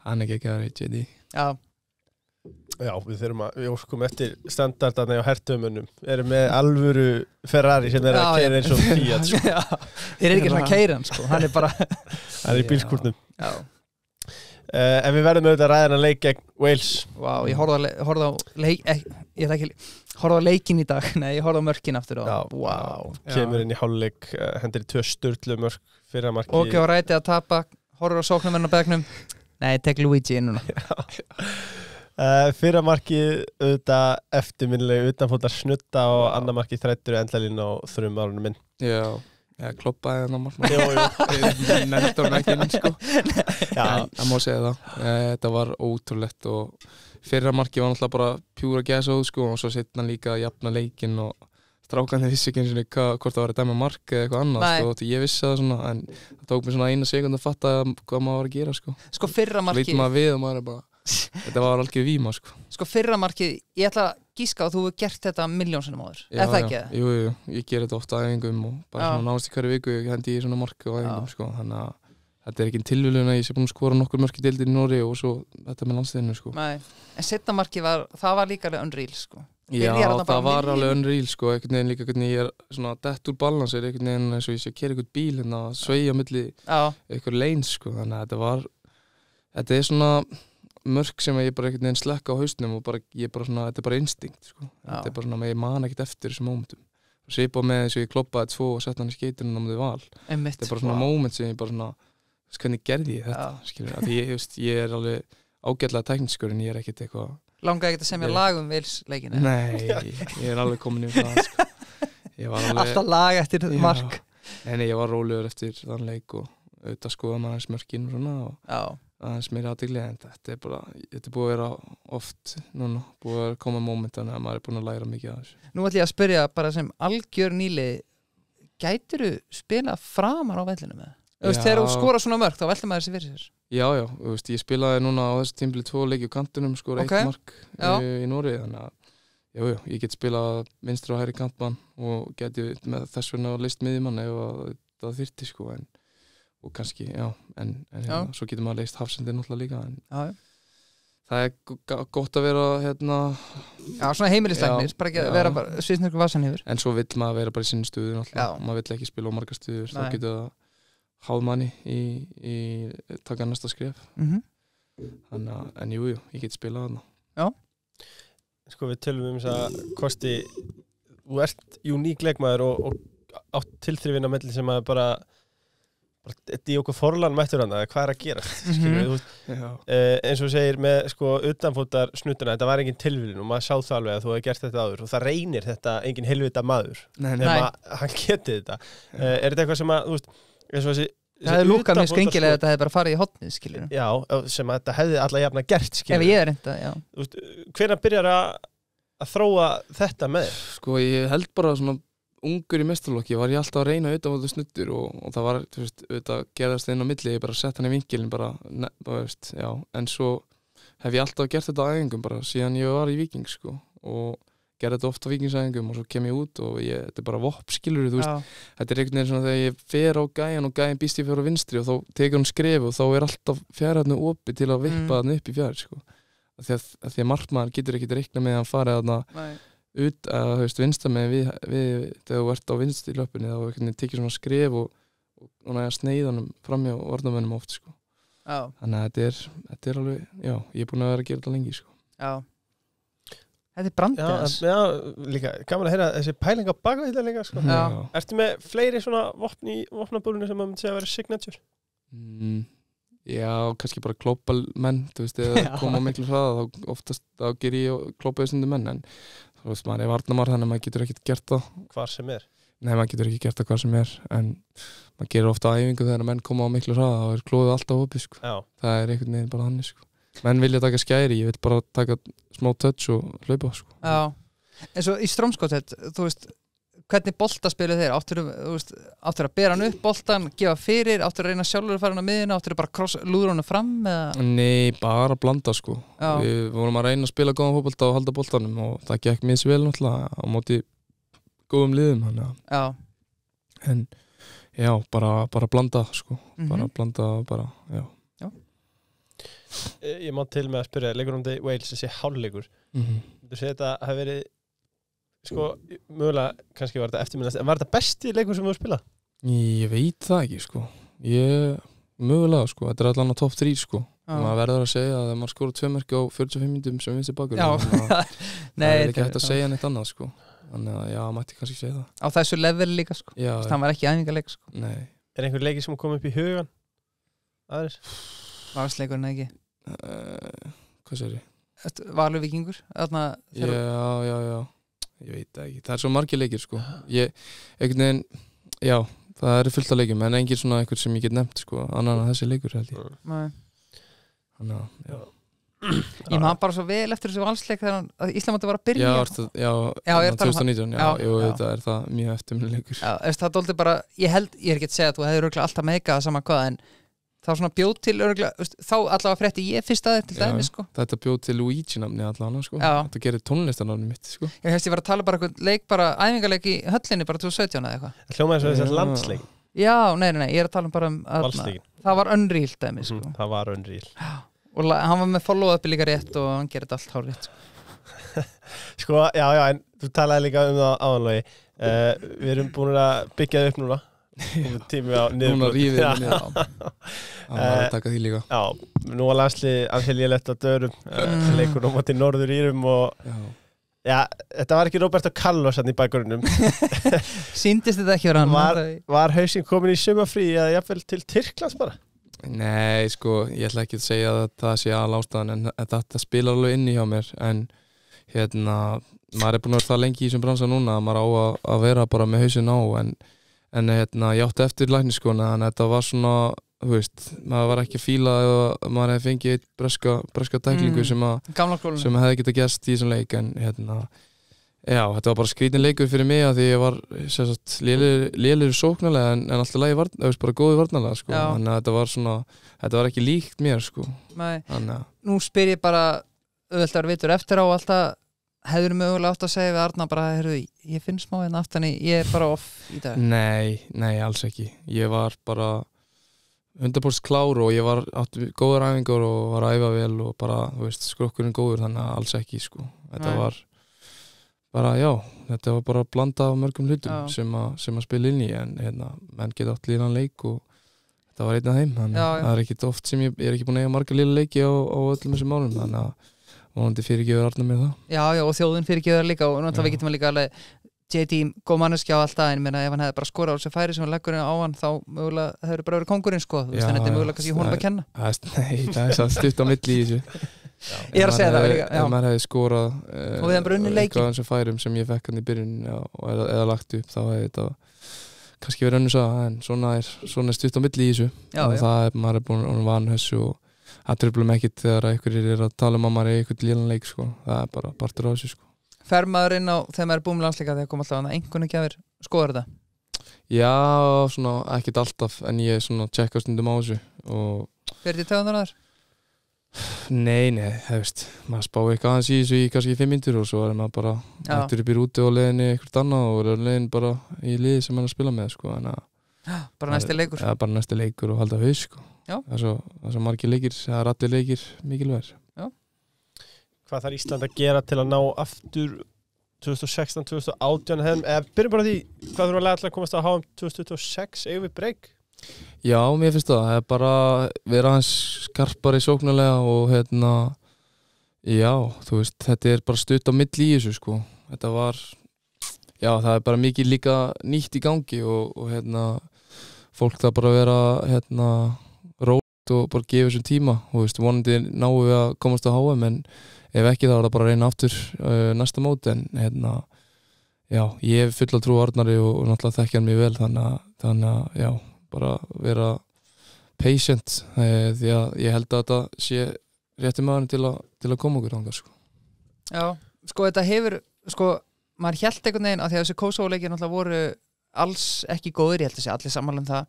[SPEAKER 2] Hann er ekki að vera í JD.
[SPEAKER 3] Já, við óskum eftir standardarna á hertumunum erum með alvöru Ferrari sem að keyra eins og Fiat sko.
[SPEAKER 4] Þeir eru ekki svona keyran sko. Hann er bara
[SPEAKER 3] hann er í bílskúrnum en við verðum auðvitað að ræða hann leik gegn Wales.
[SPEAKER 4] Ég horfði á leikinn í dag. Nei, ég horfði á mörkin aftur
[SPEAKER 3] kemur inn í hálfleik hendur í 2 sturlu mörk fyrra marki
[SPEAKER 4] og á ræti að tapa, horfður á sóknarmenn á bekknum. Nei, tek Luigi inn núna.
[SPEAKER 3] Fyrra markið auðvitað eftirminnileg utanfótar snutta og annar markið þrættur endlalín á 3 árunum minn.
[SPEAKER 2] Já, Ég kloppaði hann á markmann.
[SPEAKER 3] Jú.
[SPEAKER 2] Nefndur hann ekki inn, sko.
[SPEAKER 3] Já.
[SPEAKER 2] En það má segja það. Þetta var ótrúlegt og fyrra markið var náttúrulega bara pjúra gæsahúð, sko, og svo setna líka að jafna leikinn og strákarnir vissi ekki eins og hvort það var að dæma mark eða eitthvað annað,
[SPEAKER 4] Nei.
[SPEAKER 2] sko, og ég vissi það svona, en það tók mér svona 1 sekúnd að fatta hvað maður var að gera, sko.
[SPEAKER 4] Sko fyrra
[SPEAKER 2] Svo lítur
[SPEAKER 4] markið,
[SPEAKER 2] maður við og maður er bara, þetta var algjör víma, sko.
[SPEAKER 4] sko fyrra markið, ég ætla að gíska að þú hefur gert þetta 1.000.000 sinnum áður. Er það ekki það?
[SPEAKER 2] Jú, ég ger þetta ofta á æfingum og bara
[SPEAKER 4] Já.
[SPEAKER 2] svona nánast í hverju viku ég hendi í svona mark á æfingum, sko, þannig að þetta er ekki tilviljun að ég sé búin að skora nokkur mörk í deildinni í Noregi og svo þetta með landsliðinu, sko.
[SPEAKER 4] Nei. En setna markið það var líka alveg unreal, sko.
[SPEAKER 2] Já,
[SPEAKER 4] Byrjar þarna bara
[SPEAKER 2] það var
[SPEAKER 4] miðjum.
[SPEAKER 2] alveg unreal, sko, einhvern veginn líka hvernig ég er svona dett úr balans er einhvern veginn eins og ég sé að kera einhvern bíl hérna að sveigja milli
[SPEAKER 4] Já,
[SPEAKER 2] einhver lanes, sko, þannig að þetta er svona mörk sem ég bara einhvern veginn slekka á hausnum og bara, ég bara svona, þetta er bara instinkt, sko, þetta er bara svona, ég man ekkert eftir þessum momentum og svipað með eins og ég kloppaði 2 og sett hann í skeitunum á mútið Val,
[SPEAKER 4] einmitt.
[SPEAKER 2] þetta er bara svona moment sem ég bara svona, hvernig gerði ég þetta, skilur, að ég, ég er alveg ágætlega teknískur en ég er ekkert eitthvað.
[SPEAKER 4] Langaði ekki að semja lag Wales-leikinu.
[SPEAKER 2] Nei, ég er alveg komin í það, sko. Ég var alveg
[SPEAKER 4] Alltaf lag eftir mark.
[SPEAKER 2] Nei, ég var rólegur eftir þann leik og auðvitað skoða maður aðeins mörkin og svona og
[SPEAKER 4] Já,
[SPEAKER 2] aðeins meira athygli, en þetta er bara, þetta er búið að vera oft núna, búið að koma moment þannig að maður er búin að læra mikið af þessu.
[SPEAKER 4] nú ætlum ég að spyrja bara sem algjör nýli, gætirðu spila framar á vellinu með? Þú veist,
[SPEAKER 2] Já.
[SPEAKER 4] þegar þú skora svona mörk, þá veltum maður þessi fyrir sér.
[SPEAKER 2] Já, þú veist, ég spilaði núna á þessu tímbili 2 leiki á kantinum, skora
[SPEAKER 4] Ok.
[SPEAKER 2] 1 mark
[SPEAKER 4] Já.
[SPEAKER 2] í Noregi, þannig að ég get spilað vinstri og hægri kantmann og geti með þess vegna list miðjumann ef að það þyrfti, sko, og kannski, en hérna, svo getur maður leist hafsendin náttúrulega líka, en
[SPEAKER 4] Já,
[SPEAKER 2] það er gott að vera hérna,
[SPEAKER 4] já, svona heimilisleiknir, bara ekki að
[SPEAKER 2] Já.
[SPEAKER 4] vera bara sviðsnurku vassan yfir.
[SPEAKER 2] en svo vill maður vera bara í sinni stuðu náttúrulega,
[SPEAKER 4] Já.
[SPEAKER 2] maður vill ekki spila á margar stuður, þá
[SPEAKER 4] Nei.
[SPEAKER 2] getur það háð manni í taka næsta skref, þannig að, en jú, ég get spilað þarna.
[SPEAKER 3] Sko við tölum þess að kosti, þú ert uník leikmaður og átt tilþrifin á milli sem að bara Diogo Forlan mættur hann, hvað er að gera? Skilur við,
[SPEAKER 2] Já.
[SPEAKER 3] eins og þú segir með sko utanfótar snutuna, þetta var engin tilviljun og maður sá það alveg að þú hefði gert þetta áður og það reynir þetta engin helvita maður
[SPEAKER 2] Nei.
[SPEAKER 3] nema hann geti þetta. Er þetta eitthvað sem að, þú veist, eins og þessi
[SPEAKER 4] Það hefði lúkað mér
[SPEAKER 3] utanfótar
[SPEAKER 4] skringilega að þetta hefði bara farið í hotnið, skiljur.
[SPEAKER 3] Já, sem að þetta hefði alla jafna gert,
[SPEAKER 4] Ef
[SPEAKER 3] skilur
[SPEAKER 4] ég er reynda, já.
[SPEAKER 3] Hvenær byrjar að þróa þetta með þér?
[SPEAKER 2] Sko, ég held bara svona ungur í mestarlokki var ég alltaf að reyna utanfótar snuttur og það var, þú veist, auðvitað gerðast inn á milli, ég bara sett hann í vinkilin bara, veist, já, en svo hef ég alltaf gert þetta á æfingum bara síðan ég var í Víking, sko, og gerði þetta ofta á Víkingsæfingum og svo kem ég út og þetta er bara vopp, skilur, þú veist, þetta er einhvern veginn svona þegar ég fer á gæjan og gæjan býst ég fyrir á vinstri og þá tekur hann skref og þá er alltaf fjærarnu opið til að vippa hann upp í fjær, sko, af því að markmaður getur ekkert reikna með að hann farið þarna út að, þú veist, vinstra með við þegar þú ert á vinstri í löpunni þá einhvern veginn tekið svona skref og næja sneiðanum framjá orðamönnum oft, sko.
[SPEAKER 4] Já.
[SPEAKER 2] Þannig að þetta er alveg, já, ég er búin að vera að gera þetta lengi, sko.
[SPEAKER 4] Já. Þetta er brandið hans.
[SPEAKER 3] Já, líka, gaman að heyra þessi pæling á baka þetta líka, sko.
[SPEAKER 4] Já.
[SPEAKER 3] Ertu með fleiri svona vopn í vopnabúrinu sem maður myndi segja að vera signature?
[SPEAKER 2] Já, kannski bara global menn, þú veist, eða koma á miklu hraða þá oftast, þá ger ég global stundu menn, en þú veist, maður er varnamar þannig að maður getur ekkert gert það.
[SPEAKER 3] Hvar sem er?
[SPEAKER 2] Nei, maður getur ekki gert það hvað sem er, en maður gerir ofta æfingu þegar menn koma á miklu hraða þá er klóðið alltaf opið, sko.
[SPEAKER 3] Já.
[SPEAKER 2] Það er einhvern veginn bara þannig, sko. Menn vilja taka skæri, ég vil bara taka smá touch og hlaupa, sko.
[SPEAKER 4] Já. En svo í Strömskottet, þú veist, hvernig bolta spiluð þeir? Áttur að bera hann upp boltan, gefa fyrir, áttur að reyna sjálfur að fara hann á miðina, áttur að bara lúður hann fram eða?
[SPEAKER 2] Nei, bara blanda, sko.
[SPEAKER 4] Já.
[SPEAKER 2] Við vorum að reyna að spila góðan fótbolta og halda boltanum og það gekk mjög vel náttúrulega á móti góðum liðum, þannig að.
[SPEAKER 4] Já.
[SPEAKER 2] En já, bara blanda, sko. Bara blanda, bara, já.
[SPEAKER 3] Ég má til með að spyrja, leikur þið Wales þessi hálfleikur. Þú segir þetta hafi verið, sko, mögulega, kannski var þetta eftirminnast, en var þetta besti leikur sem þú spilað?
[SPEAKER 2] Ég veit það ekki, sko. Mögulega, sko. Þetta er allan á topp 3, sko. Maður verður að segja að maður skora 2 mörk á 45 myndum sem vinstri bakur.
[SPEAKER 4] Já.
[SPEAKER 2] Það er ekki hægt að segja neitt annað, sko. Þannig að, já, mætti kannski segja það.
[SPEAKER 4] Á þessu level líka, sko.
[SPEAKER 2] Já.
[SPEAKER 4] Það var ekki æfingarleik, sko.
[SPEAKER 2] Nei.
[SPEAKER 3] Er einhver leiki sem kom upp í hugan? Aðeins?
[SPEAKER 4] Varsleikurinn ekki.
[SPEAKER 2] Hvað segir ég?
[SPEAKER 4] Valur Víkingur?
[SPEAKER 2] Já. Ég veit það ekki. Það er svo margir leikir, sko. Einhvern veginn, já, það eru fullt af leikjum en engin svona einhver sem ég get nefnt sko, annan en þessi leikur held ég.
[SPEAKER 4] Nei.
[SPEAKER 2] Þannig að, já.
[SPEAKER 4] Ég man bara svo vel eftir þessu valsleik þegar Íslamandi var að byrja.
[SPEAKER 2] Já,
[SPEAKER 4] ég er að tala um
[SPEAKER 2] 2019,
[SPEAKER 4] já.
[SPEAKER 2] þetta er það mjög eftirminnilegur.
[SPEAKER 4] Já, það dóldi bara, ég er ekki að segja að þú hefur örugglega alltaf meikað sama hvað, en þá svona bjóð til örugglega, þá allavega frétti ég fyrst að til dæmis, sko.
[SPEAKER 2] Þetta bjóð til Luigi namni allavega, sko.
[SPEAKER 4] Já.
[SPEAKER 2] Þetta gerir tónlistarnamni mitt, sko.
[SPEAKER 4] Ég hefst ég var að tala bara eitthvað leik, bara æfingarleik í höllinni, bara 2017 eða eitthvað.
[SPEAKER 3] Hljómaði eins og þessar landsleik.
[SPEAKER 4] Já, nei, ég er að tala um bara
[SPEAKER 3] Valsleikin.
[SPEAKER 4] það var Unreal dæmis, sko.
[SPEAKER 3] Það var Unreal.
[SPEAKER 4] Og hann var með follow-upi líka rétt og hann gerir þetta allt hár rétt, sko.
[SPEAKER 3] Sko, já, en þú talaði líka um það áðanlegi. Við erum búin að byggja það upp núna. Tími á niður.
[SPEAKER 2] Núna rífið niður. Það var að taka því líka.
[SPEAKER 3] Já, nú var landslið alveg lélegt á dörum. Leikur nú til Norður Írum og já, þetta var ekki Roberto Carlos hann í bakgrunum.
[SPEAKER 4] Sýndist þetta ekki vera hann?
[SPEAKER 3] Var hausinn komin í sumarfrí eða jafnvel til Tyrklands bara?
[SPEAKER 2] Nei, sko, ég ætla ekki að segja að það sé aðalástæðan en þetta spilar alveg inni hjá mér en maður er búin að vera það lengi í þessum bransa núna að maður á að vera bara með hausinn á en ég átti eftir lækniskona en þetta var svona, þú veist, maður var ekki að fíla ef maður hefði fengið eitt breska tæklingu sem hefði getað gerst í þessum leik en já, þetta var bara skrítin leikur fyrir mig að því ég var lélegur sóknarlega en alltaf lagi bara góði varnarlega sko. Þannig að þetta var ekki líkt mér sko.
[SPEAKER 4] Nú spyr ég bara auðvitað vitur eftir á alltaf hefur mögulega átt að segja við Arna bara, heyrðu, ég finn smá hérna aftan ég er bara off í dag.
[SPEAKER 2] Nei, alls ekki. Ég var bara 100% klár og ég átti góðar æfingar og var að æfa vel og bara, þú veist, skrokkurinn góður þannig að alls ekki sko. Þetta var bara, já, þetta var bara blanda af mörgum hlutum sem að spila inn í en menn geta átt lílan leik og þetta var einn af þeim þannig að það er ekkit oft sem ég er ekki búin að eiga marga líla leiki á öllum þessum málum þannig að vonandi fyrirgefur Arnar mér það. Já,
[SPEAKER 4] og þjóðin fyrirgefur líka og náttúrulega við getum líka alveg JD góð manneskja á alltaf en ef hann hefði bara skorað á þessu færi sem hann leggur á hann þá mögulega það hefur bara verið kongurinn sko þú veist en þetta er mögulega kannski honum að kenna.
[SPEAKER 2] Nei, það er svo stutt á milli í þessu.
[SPEAKER 4] Ég er að segja það líka.
[SPEAKER 2] Ef maður hefði skorað
[SPEAKER 4] og við hefum bara unnið leikinn.
[SPEAKER 2] Eitthvað af þessum færum sem ég fekk hann í byrjun eða lagt upp þá hefði þetta kannski verið önnur saga en svona er stutt á milli í þessu. Það maður er búin vanur þessu og það truflar mig ekkert þegar einhverjir er að tala um að maður er eitthvað lélan leik sko. Það er bara partur af þessu sko. Fer
[SPEAKER 4] maður inn á þegar maður er búin með landsleika þegar kom alltaf að einhvern gjafir skoðar þetta?
[SPEAKER 2] Já, svona ekkert alltaf en ég svona tjekka stundum á þessu og
[SPEAKER 4] Fyrir þið töðunar þar?
[SPEAKER 2] Nei, það veist maður spáir eitthvað aðeins í þessu í kannski 5 mínútur og svo er maður bara hættur upp í rúti og leiðinni eitthvað annað og er leiðin bara í liði sem maður að spila með sko.
[SPEAKER 4] Bara næsti leikur?
[SPEAKER 2] Já, bara næsti leikur og halda haus sko. Það er svo margir leikir, það er allir leikir mikilvægir.
[SPEAKER 3] Hvað þarf Ísland að gera til að ná aftur 2016, 2018 byrjum bara því, hvað þurfum að læra til að komast að HM 2026, eigum við breyk?
[SPEAKER 2] Já, mér finnst það er bara vera aðeins skarpari sóknarlega og já, þú veist, þetta er bara stutt á milli í þessu sko, þetta var já, það er bara mikið líka nýtt í gangi og fólk það bara vera rótt og bara gefa þessum tíma og veist, vonandi náum við að komast að HM en ef ekki þá er það bara að reyna aftur næsta móti en já, ég hef full að trú á Arnari og náttúrulega þekkja hann mjög vel þannig að já, bara vera patient því að ég held að þetta sé rétti maðurinn til að koma okkur þangað sko.
[SPEAKER 4] Já, sko þetta hefur sko, maður hélt einhvern veginn að því að þessi Kosovo-leikir náttúrulega voru alls ekki góður, ég held að sé allir sammála um það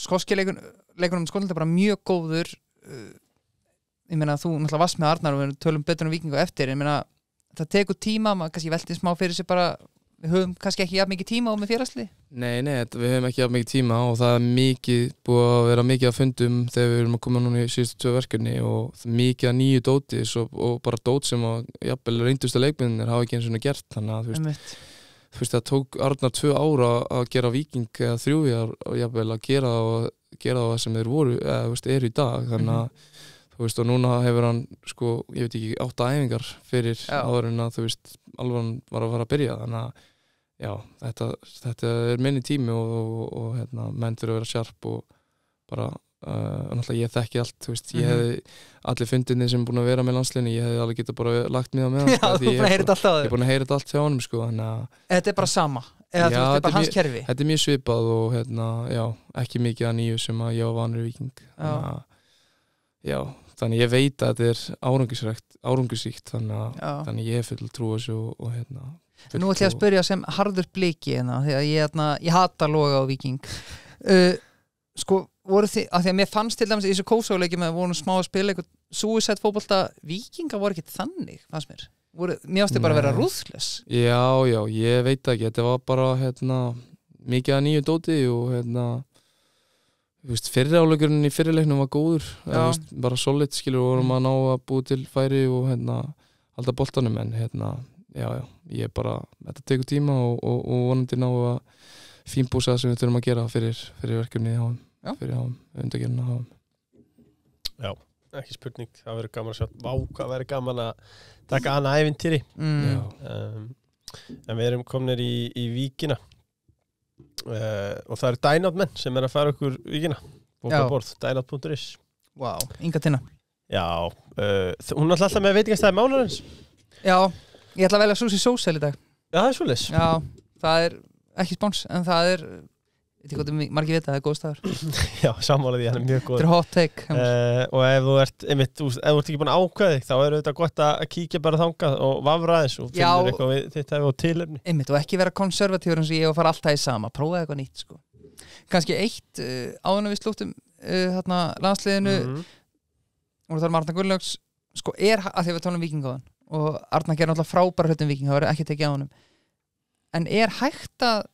[SPEAKER 4] skoski leikunum Skotland er bara mjög góður ég meina þú náttúrulega varst með Arnar og við tölum betur um Víkingu eftir, ég meina það tekur tíma, maður kannski velti smá fyrir sig bara, við höfum kannski ekki jafn mikið tíma á með félagslið?
[SPEAKER 2] Nei, við höfum ekki jafn mikið tíma og það er búið að vera mikið að fundum þegar við erum að koma núna í síðustu 2 verkefni og mikið að nýju dótis og bara dót sem að jafnvel reyndustu leikmennir hafa ekki eins og gert, þannig að þú veist það tók Arnar 2 ára að gera Víking eða 3 ár jafnvel að gera það sem þeir voru, eða eru í dag, þannig að þú veist og núna hefur hann sko, ég veit ekki 8 æfingar fyrir áður en að þú veist alveg hann var að fara að byrja þannig að já, þetta er minni tími og menn þurfa að vera sjarp og bara náttúrulega ég þekki allt, þú veist, ég hefði allir fundinni sem búin að vera með landsliðinu, ég hefði alveg getað bara lagt mig á með hann
[SPEAKER 4] Já, þú búin að heyra þetta alltaf á þér.
[SPEAKER 2] Ég er búin að heyra þetta allt hjá honum sko, þannig að
[SPEAKER 4] Þetta er bara sama, eða þú
[SPEAKER 2] Já,
[SPEAKER 4] veist,
[SPEAKER 2] þetta
[SPEAKER 4] bara
[SPEAKER 2] er
[SPEAKER 4] hans kerfi
[SPEAKER 2] Þetta er mjög svipað og já, ekki mikið að nýju sem að ég var vanur í Víking. Þannig ég veit að þetta er árangursríkt, þannig ég hef full trú á þessu og
[SPEAKER 4] Nú ætlum ég að spyrja sem harður bliki því að ég hata Loga á Víking sko, voru þið, af því að mér fannst til dæmis í þessu Kosovo-leiki með vorum smá að spila eitthvað suicide fótbolta, Víkinga voru ekki þannig, fannst mér mér átti bara að vera ruthless.
[SPEAKER 2] Já, ég veit ekki, þetta var bara mikið að nýju dóti og fyrri áleikurinn í fyrirleiknum var góður, bara solid skilur, vorum að ná að búi til færi og halda boltanum, en ég bara, þetta tekur tíma og vonandi ná að fínbúsa sem við þurfum að gera fyrir verkefni fyrir undagerina
[SPEAKER 3] Já, ekki spurning, það verður gaman að sjá hvað verður gaman að taka annað ævintýri en við erum komnir í Víkina og það eru Dynout-menn sem að fara okkur Víkina bókaborð, dynout.is
[SPEAKER 4] Vá, Inga Tinna
[SPEAKER 3] Já, hún er alltaf með veitingastæði mánarins
[SPEAKER 4] Já, ég ætla að velja Sushi Social í dag
[SPEAKER 3] Já, það er svoleiðis
[SPEAKER 4] Já, það er ekki spons, en það er margir vita, það er góð staður
[SPEAKER 3] Já, sammálaði, hann er mjög góð
[SPEAKER 4] Þetta er hot take
[SPEAKER 3] og ef þú ert ekki búin að ákveða þig, þá er þetta gott að kíkja bara þangað og vafra aðeins og finnir eitthvað við þitt og tilefni
[SPEAKER 4] og ekki vera konservatífur eins og ég og fara alltaf í sama, prófa eitthvað nýtt sko. Kannski eitt áður en við slúttum landsliðinu og það er Arnar Gunnlaugs sko, að því við tala Víkingaðan og Arnar gerir náttúrulega frábæra hlutum Víking, það verður ekki tekið á honum, en er hægt að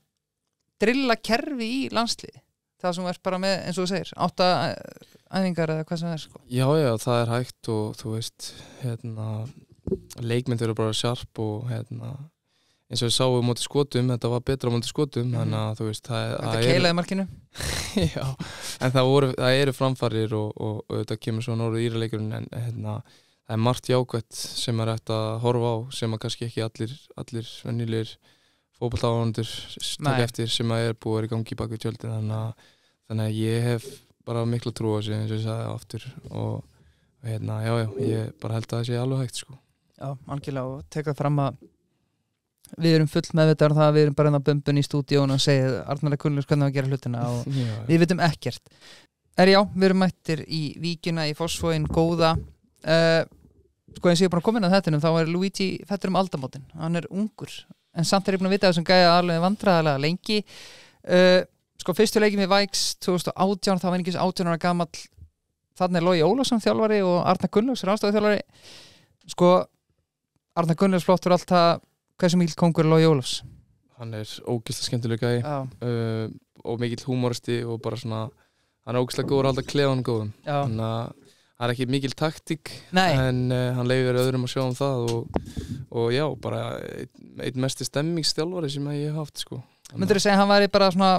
[SPEAKER 4] drilla kerfi í landsliði það sem er bara með, eins og þú segir 8 æfingar eða hvað sem það er sko.
[SPEAKER 2] Já, það er hægt og þú veist leikmynd eru bara sjarp og eins og við sáum móti Skotum, þetta var betra móti Skotum þannig að þú veist
[SPEAKER 4] Þetta keilaði markinu
[SPEAKER 2] Já, en það eru framfarir og þetta kemur svo norður íraleikurinn en það er margt jákvætt sem er hægt að horfa á sem að kannski ekki allir venjulegir fótboltaáhorfendur taka eftir sem að búið að vera í gangi bak við tjöldin þannig að ég hef bara mikla trú á þessu eins og ég sagði aftur og ég bara held að það sé alveg hægt sko.
[SPEAKER 4] Já, algjörlega og teka fram að við erum full meðvitaðar það að við erum bara að bumbun í stúdíón og segja Arnar Gunnlaugs hvernig að gera hlutina og við vitum ekkert við erum mættir í Víkina í Fossvogin góða sko eins og ég er búin að koma inn að þetta þá er Luigi fættur aldamótin, hann er ungur en samt er ég búin að vita þessum gæja alveg vandræðalega lengi sko fyrstu leikið með Vikes 2018 þá var einhvers 18 ára gamall þannig er Logi Ólafsson þjálfari og Arnar Gunnlaugs er aðstofþjálfari sko Arnar Gunnlaugs flottur alltaf hversu mikill kongur er Logi Ólafs
[SPEAKER 2] hann er ógeðslega skemmtileg gæi og mikill húmoristi og bara svona hann er ógeðslega góður að halda klefann góðum þannig að það er ekki mikil taktík en hann leifir öðrum að sjá það og já, bara einn mesti stemmingsþjálfari sem ég hef haft sko.
[SPEAKER 4] Myndirðu segja að hann væri bara svona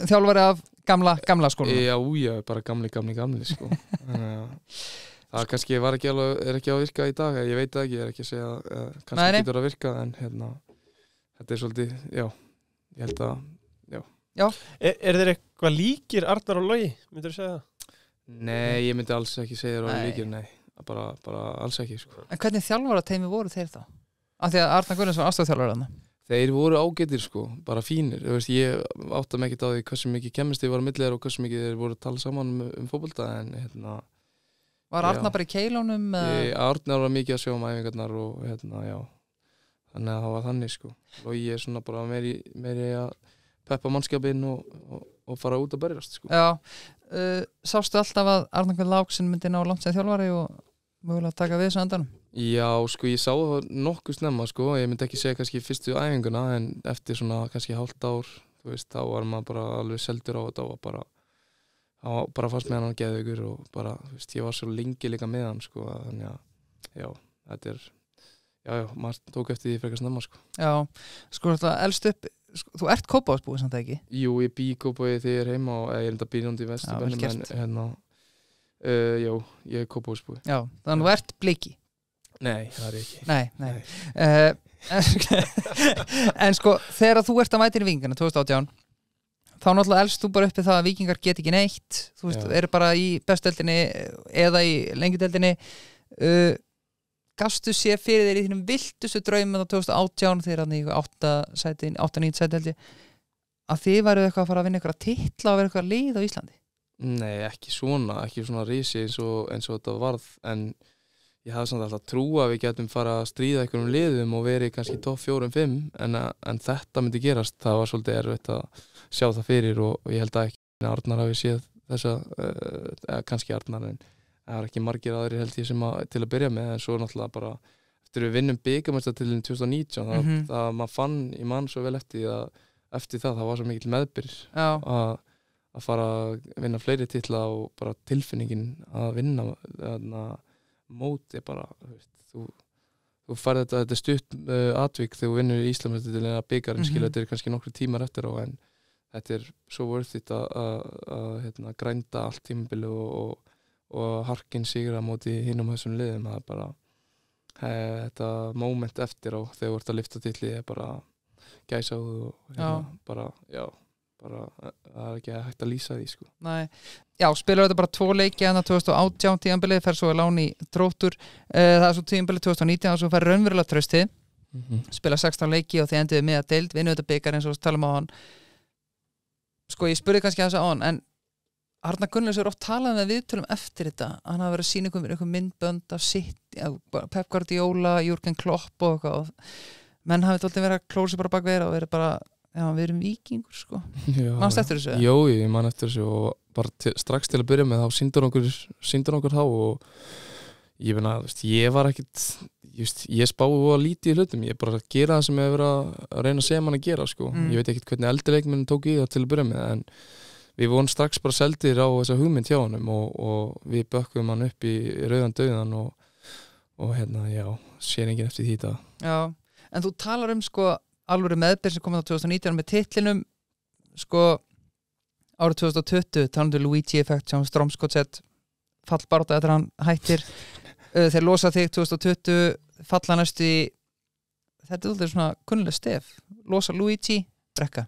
[SPEAKER 4] þjálfari af gamla skólanum?
[SPEAKER 2] Já, bara gamli sko. Það kannski er ekki að virka í dag, ég veit ekki, ég er ekki að segja kannski getur að virka en þetta er svolítið, já, ég held að
[SPEAKER 4] Já.
[SPEAKER 3] Er þeir eitthvað líkir Arnar og Logi, myndirðu segja það?
[SPEAKER 2] Nei, ég myndi alls ekki segja þér að líkir, nei, bara alls ekki sko.
[SPEAKER 4] En hvernig þjálfarateimi voru þeir þá? Af því að Arnar Gunnlaugs var aðstofþjálfari þarna.
[SPEAKER 2] Þeir voru ágætir sko, bara fínir ég átta mig ekkert á því hversu mikið kemistri var á milli þeirra og hversu mikið þeir voru að tala saman fótbolta en
[SPEAKER 4] Var Arnar bara í keilunum?
[SPEAKER 2] Arnar var mikið að sjá æfingarnar og þannig að það var þannig sko og ég er svona bara meiri að peppa mannskapinn og fara út að berjast sko.
[SPEAKER 4] Já, sástu alltaf að Arnar Gunnlaugs myndi ná langt sem þjálfari og mögulega taka við þessu endanum?
[SPEAKER 2] Já, sko, ég sá það nokkuð snemma sko, ég myndi ekki segja kannski fyrstu æfinguna en eftir svona kannski hálft ár þú veist, þá var maður bara alveg seldur á þetta og bara fast með hann geðveikur og bara, þú veist, ég var svo lengi líka með hann sko, þannig að, já, þetta er maður tók eftir því frekar snemma sko.
[SPEAKER 4] Já, sko, þetta elst upp þú ert Kópavogsbúi samt ekki?
[SPEAKER 2] Jú, ég bý í Kópavogi þegar ég er heima og ég er enda býrandi í Vesturbænum en já, ég er Kópavogsbúi. Já,
[SPEAKER 4] þannig að þú ert bliki?
[SPEAKER 2] Nei, það er ekki.
[SPEAKER 4] Nei. En sko, þegar þú ert að mæta í Víkingana 2018 þá náttúrulega elst þú bara uppi það að Víkingar get ekki neitt þú veist, eru bara í bestudeldinni eða í lengjudeldinni gastu sé fyrir þér í þínum viltustu draumum á 2018 þegar hann í 8-9 sæti held ég að þið væruð eitthvað að fara að vinna eitthvað titla og vera eitthvað lið á Íslandi?
[SPEAKER 2] Nei, ekki svona risi eins og þetta varð, en ég hafði samt alltaf trú að við getum fara að stríða einhverjum liðum og verið kannski topp 4-5 en þetta myndi gerast, það var svolítið erfitt að sjá það fyrir og ég held að ekki Arnar hafi séð þessa, kannski Arnar en það var ekki margir aðrir held ég sem til að byrja með, en svo náttúrulega bara eftir við vinnum bikarmeistaratitilinn 2019 það maður ég man svo vel eftir það var svo mikill meðbyr að fara að vinna fleiri titla og bara tilfinningin að vinna móti bara, þú færð þetta stutt atvik þegar þú vinnur í Íslandsmeistaratitilinn eða bikarinn skilja, þetta kannski nokkru tímar eftir á, en þetta svo worth it að grænda allt tímabili og harkinn sigra móti hinum þessum liðum, það bara þetta moment eftir á þegar þú ert að lyfta titli bara gæsáð og bara það er ekki hægt að lýsa því sko.
[SPEAKER 4] Nei, já, spilar þetta bara 2 leiki hana 2018 tímabilið, fer svo að láni í Þróttur, það svo tímabilið 2019 og svo fer raunverulega traustið spila 16 leiki og þið enduðu með að deild vinnu þetta bikar eins og talum á hann sko, ég spurði kannski þess að á hann en Arnar Gunnlaugs oft talað með viðtölum eftir þetta, hann hafa verið að sýna einhver myndbönd af Pep Guardiola, Jürgen Klopp og eitthvað menn hafði alltaf verið að klósa bara bak vera og verið bara við erum víkingur sko. Manstu eftir þessu?
[SPEAKER 2] Jó, ég man eftir þessu og bara strax til að byrja með þá sýndur okkur þá og ég meina, ég var ekkit ég spái og lítið í hlutum, ég bara gera það sem ég verið að reyna að segja mann að gera sko. Ég veit ekkit hvernig eldri leikmenn tók í það til að byrja með en við vorum strax bara seldir á þessa hugmynd hjá honum og við bökkum hann upp í rauðan dauðan og já, sér enginn eftir því það.
[SPEAKER 4] Já, en þú talar sko alvöru meðbyr sem kom á 2019 með titlinum sko árið 2020 talandu Luigi effekt sem Stromskotset fallbarta eftir hann hættir þeir losa þig 2020 falla næstu í þetta er svona kunnuleg stef losa Luigi, brekka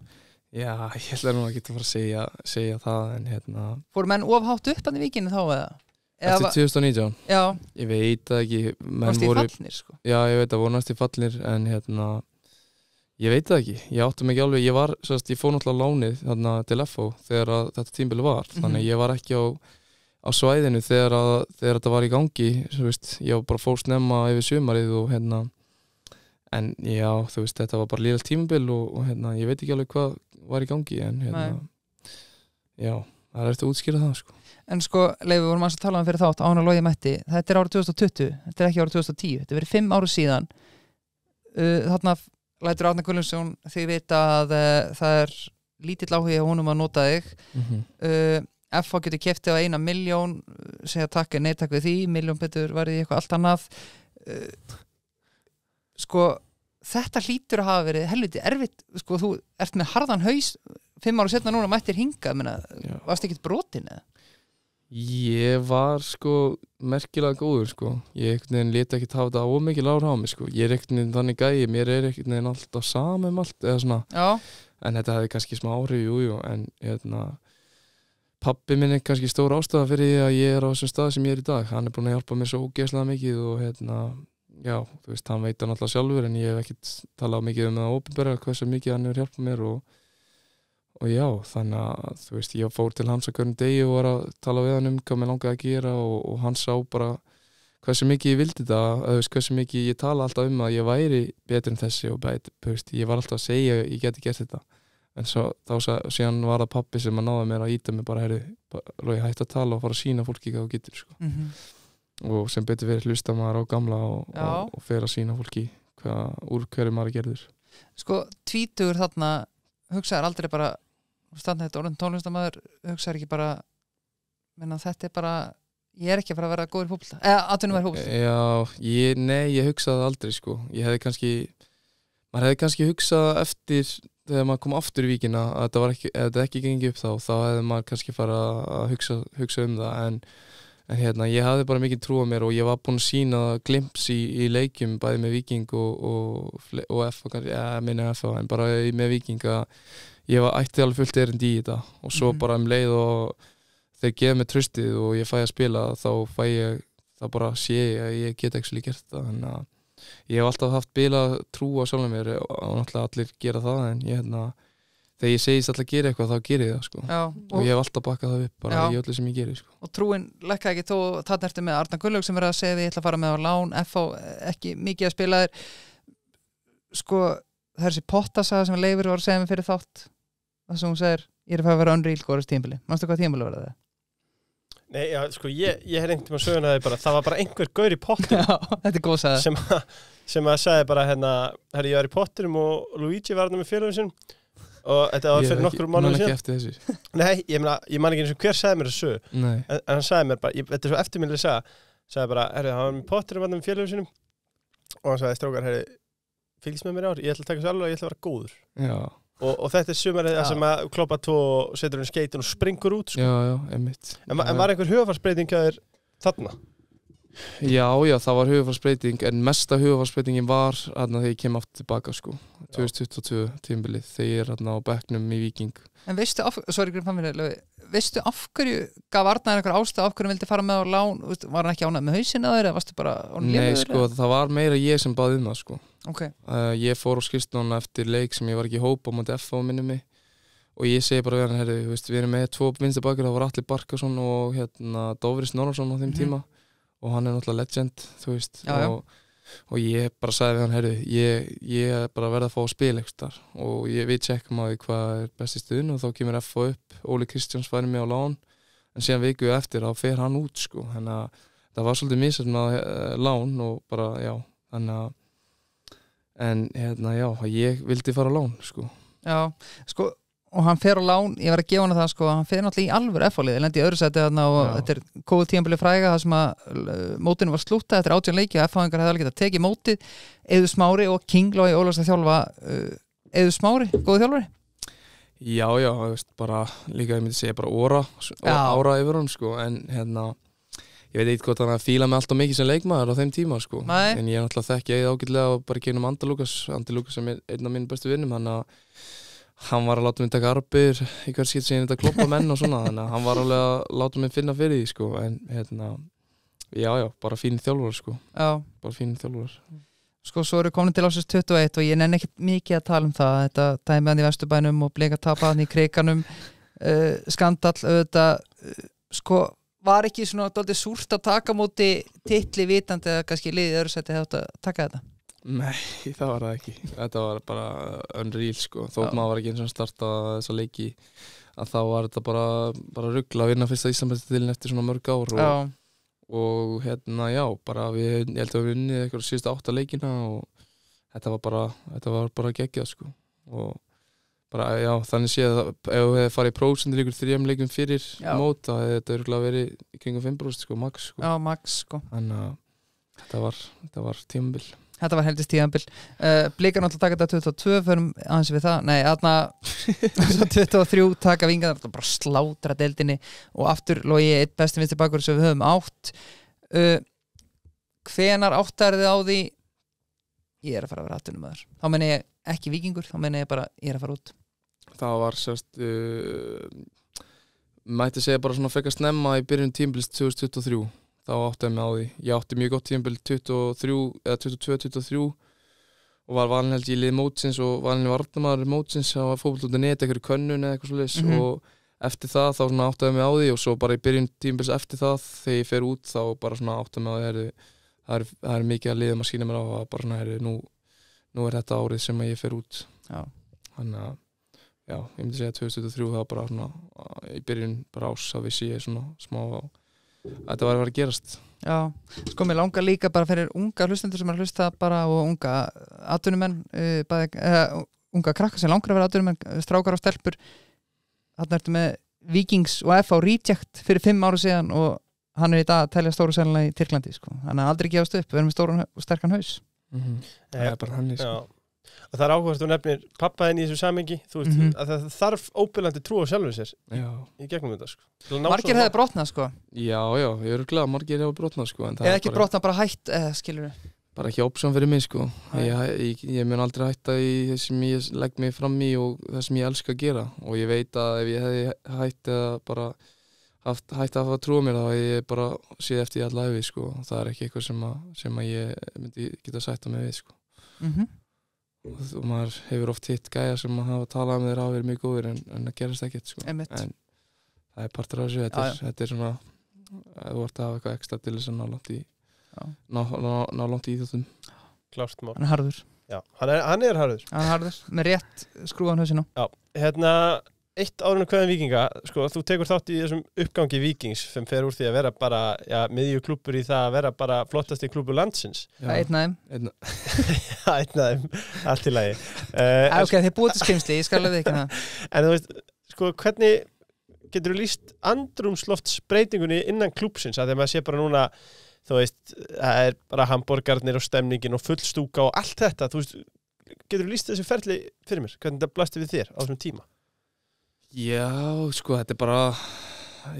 [SPEAKER 2] Já, ég held að nú að geta fara að segja það en
[SPEAKER 4] fóru menn ofhátt upp hann í vikinu þá eða?
[SPEAKER 2] Eftir 2019?
[SPEAKER 4] Já.
[SPEAKER 2] Ég veit að ekki
[SPEAKER 4] Varst í fallnir sko?
[SPEAKER 2] Já, ég veit að voru næst í fallnir en ég veit það ekki, ég áttum ekki alveg ég fór náttúrulega lánið þarna til FH þegar þetta tímabili var þannig ég var ekki á svæðinu þegar þetta var í gangi ég bara fór snemma yfir sumarið og en já, þetta var bara lýralt tímabil og ég veit ekki alveg hvað var í gangi en já, það er eftir að útskýra það sko.
[SPEAKER 4] En sko, Leifur, við vorum að tala fyrir þátt án að Logi mætti, þetta er árið 2020 þetta er ekki árið 2010, þetta er verið 5 ára síðan þarna lætur Arnar Gunnlaugsson þið vita að það er lítill áhugi á honum að nota þig FH getur keypt á 1 milljón segja takk, nei takk við því 1 milljón betur var í eitthvað allt annað sko þetta hlýtur að hafa verið helviti erfitt sko þú ert með harðan haus 5 ára setna núna mættir hingað varst ekkert brotin eða?
[SPEAKER 2] Ég var sko merkilega góður sko ég lét ekki hafa þetta ómikil áhrif á mig sko ég er þannig gæi, mér er alltaf sama allt eða svona en þetta hefði kannski smá áhrif, jú en pabbi minn er kannski stór ástæða fyrir því að ég er á þessum stað sem ég er í dag hann er búin að hjálpa mér svo ógeðslega mikið og já, hann veit það náttúrulega sjálfur en ég hef ekkert talað mikið það opinbera hversu mikið hann hefur hjálpað mér og já, þannig að ég fór til hans að hverjum degi og var að tala við hann hvað mér langaði að gera og hann sá bara hversu mikið ég vildi það hversu mikið ég tala alltaf að ég væri betur en þessi og ég var alltaf að segja ég geti gert þetta en síðan var það pabbi sem að náða mér að íta mig bara Logi hætti að tala og fara að sýna fólki hvað þú getur sko. Og sem betur verið hlusta maður á gamla og fer að sýna fólki úr hverju maður gerður
[SPEAKER 4] Sko, tvítugur þarna hugsaður aldrei bara standið þetta orðin tónlistamæður hugsaður ekki bara þetta er bara ég er ekki að fara að vera góður í fótbolta eða atvinnumaður í fótbolta
[SPEAKER 2] Já, ég hugsaði aldrei sko maður hefði kannski hugsað eftir þegar maður kom aftur í Víkina að þetta ekki gengi upp þá hefði maður kannski fara að hugsa það en ég hafði bara mikið trú á mér og ég var búinn að sýna glimps í leikjum bæði með Víking og F minna F en bara með Víking að ég ætti alveg fullt erindi í þetta og svo bara leið og þeir gefa mig trustið og ég fæ að spila þá fæ ég það bara sé ég að ég get ekki gert það, þannig að ég hef alltaf haft bila trú á sjálfum mér og náttúrulega allir gera það, en ég þegar ég segist alltaf að gera eitthvað þá ger ég það sko.
[SPEAKER 4] Já,
[SPEAKER 2] og ég hef alltaf bakkað það upp bara
[SPEAKER 4] Já.
[SPEAKER 2] í öllu sem ég geri sko.
[SPEAKER 4] og trúin lekka ekki þó þarna ertu með Arnar Gunnlaug sem er að segja ég ætla að fara með á lán, FH ekki mikið að spila þér sko, það er þessi pottasaga sem Leifur var að segja mig fyrir þátt það sem hún segir, ég er að fara að vera unreal góðast tímabili, manstu hvað tímabili var það?
[SPEAKER 3] Nei, já, sko, ég hef einhvern tímann söguna því bara, það var bara einhver gaur í pottum
[SPEAKER 4] Já, þetta er góð saga
[SPEAKER 3] sem að sagði bara, herri, ég var í potturum og Luigi var með félagum sinn og þetta var fyrir nokkur mánuðum
[SPEAKER 2] ég man
[SPEAKER 3] síðan.
[SPEAKER 2] ekki eftir þessu.
[SPEAKER 3] Nei, ég man ekki eins og hver sagði mér þessu,
[SPEAKER 2] Nei.
[SPEAKER 3] en hann sagði mér bara, þetta er svo eftirminnileg sagði bara, herri, hann var með potturum var með félagum sínum og hann sagði, strákar, herri, fylgist með mér ár, ég ætla að taka þessu alveg og ég ætla að vera góður.
[SPEAKER 2] Já.
[SPEAKER 3] Og þetta er sumarið sem að kloppa tvo og setur hún skeitin og springur út sko.
[SPEAKER 2] Já, einmitt.
[SPEAKER 3] En var einhver hugafarsbreyting að þér þarna?
[SPEAKER 2] Já, það var hugafarsbreyting, en mesta hugafarsbreytingin var þegar ég kem aftur tilbaka sko, 2022 tímabilið, þegar ég er á bekknum í Víking.
[SPEAKER 4] En veistu af hverju gaf Arnar einhver ástæð af hverju hann vildi fara með á lán, var hann ekki ánægð með hausinn að þér eða varstu bara
[SPEAKER 2] Nei, sko, það var meira ég sem baði það sko.
[SPEAKER 4] Okay.
[SPEAKER 2] Ég fór á skrifstofuna eftir leik sem ég var ekki í hóp á móti FH minni mig og ég segi bara við hann, herri, við erum með 2 vinstri bakir, það var Atli Barkason og Dófris Norrason á þeim tíma og hann er náttúrulega legend, þú veist, og ég bara sagði við hann, herri, ég bara verða að fá að spila eitthvað og við tjekkum á því hvað er besti stuðin og þá kemur FH upp, Óli Kristjáns færi mig á lán, en síðan viku eftir þá fer hann út, sko, þannig að það var svolítið misjafnað lán og bara, já, þannig að en ég vildi fara á lán, sko. Já,
[SPEAKER 4] sko, og hann fer á lán, ég var að gefa hann það sko, hann fer náttúrulega í alvöru F-liði, lendi í öðru sæti þarna og þetta er góð tímabili fræga það sem að mótinu var slúta eftir 18 leiki og F-ingar hefði alveg getað tekið mótið Eiður Smári og King Lói Ólafs að þjálfa Eiður Smári, góð þjálfari?
[SPEAKER 2] Já, bara líka ég myndi segja bara ára yfir hann sko, en ég veit eitthvað hann að fíla mig alltaf mikið sem leikmaður á þeim tíma sko. En ég náttúrulega þekki Eiður ágætlega og bara gegnum Andi Lúkas sem er einn af mínum bestu vinnum, hann var að láta mig taka arbir í hvers skipt sem ég þetta kloppa menn og svona, þannig að hann var alveg að láta mig finna fyrir því sko, en bara fínir þjálfur sko. Bara fínir þjálfur.
[SPEAKER 4] Sko, svo eru komin til ásins 21 og ég nenni ekkert mikið að tala um það, þetta dæmi hann í Vesturbænum og Blika tapa hann í Krikanum, skandall auðvitað, sko, var ekki svona dálítið súrt að taka móti titli vitandi eða kannski liðið öðru sæti hefði að taka þetta?
[SPEAKER 2] Nei, það var það ekki. Þetta var bara unreal sko. Þótt maður var ekki eins og starta þessa leiki að þá var þetta bara rugl að vinna fyrsta Íslandsmeistaratitilinn eftir svona mörg ár og bara ég held að við unnið eitthvað síðustu 8 leikina og þetta var bara geggjað sko. Og bara, þannig séð að ef við hefði farið í prósendur ykkur 3 leikum fyrir mót, þá hefði þetta örugglega verið í kringum 5% sko, max sko.
[SPEAKER 4] Já, max sko.
[SPEAKER 2] Þannig að þetta var tímabil.
[SPEAKER 4] Þetta var heldist tímabil. Blikar náttúrulega taka þetta 22, förum aðeins við það. Nei, þarna 23 taka Vinga, það var bara slátra deildinni og aftur Logi eitt besti vinstri bakur sem við höfum átt. Hvenar áttar þið á því ég er að fara að vera atvinnumaður? Þá meni ég ekki Víkingur, þá meni ég bara ég er að fara út. Það
[SPEAKER 2] var sérst mætti segja bara svona frekar snemma í byrjun tímabils 2023. Þá átti ég mig á því. Ég átti mjög gott tímabil 22-23 og var valin held í lið mótsins og valin varnarmaður mótsins á fótbolti.net eitthvað í könnun eða eitthvað svoleiðis og eftir það þá svona átti ég mig á því og svo bara í byrjun tímabils eftir það þegar ég fer út þá bara svona átti ég mig á því það er mikið að liðum að sína mér á að bara svona nú er þetta árið sem ég fer út. Þannig að ég myndi segja 2023 það bara svona í byrjun bara ás að vissi ég svona smá á þetta var að vera að gerast. Já, sko mér langar líka bara fyrir unga hlustendur sem er að hlusta bara og unga atvinnumenn, unga krakka sem langar að vera atvinnumenn, strákar og stelpur. Þarna ertu með Víkings og FH Reject fyrir 5 ára síðan og hann er í dag að telja stóru selina í Tyrklandi sko. Hann er aldrei gefast upp, við erum með stóran og sterkan haus. Það er bara hann sko. Og það er áhugavert þú nefnir pappaðinn í þessu samhengi, þú veist, að það þarf óbyrlandi trú á sjálfum sér í gegnum þetta sko. Margir hefði brotnað sko. Já, ég er glað að margir hefði brotnað sko. Eða ekki brotnað bara hætt, skilur við? Bara ekki option fyrir mig sko. Ég mun aldrei hætta í það sem ég legg mig fram í og það sem ég elska að gera og ég veit að ef ég hefði hætt eða bara hætti að fá að trúa mér þá að ég bara séð eftir í alla æfi sko. Það er ekki eitthvað sem að ég myndi geta sætta mig við sko. Og maður hefur oft hitt gæja sem að hafa talað með þeir hafa verið mjög góðir en það gerist ekkert sko. En það er partur af þessu, þetta er svona þú vart að hafa eitthvað ekstra til þess að ná langt í íþjóttum.
[SPEAKER 3] Klárt mál.
[SPEAKER 4] Hann er harður.
[SPEAKER 3] Já, hann er harður.
[SPEAKER 4] Hann er harður, með rétt skrúan hausinn á.
[SPEAKER 3] Já, eitt árinu hverjum Víkinga, sko, þú tekur þátt í þessum uppgangi Víkings sem fer úr því að vera bara, miðjuklúbbur í það að vera bara flottasti klúbbur landsins.
[SPEAKER 4] Einn af þeim.
[SPEAKER 3] Já, einn af þeim, allt í lagi.
[SPEAKER 4] Ok, þið búið til skrimsli, ég skal alveg ekki það.
[SPEAKER 3] En þú veist, sko, hvernig getur þú lýst andrúmsloftsbreytingunni innan klúbbsins, að þegar maður sé bara núna, þú veist, það er bara hamborgarnir og stemningin og full stúka og allt þetta, þú veist, getur þú lýst þessu ferli fyrir mér, hvernig það blasti við þér á þessum tíma?
[SPEAKER 2] Já, sko, þetta er bara,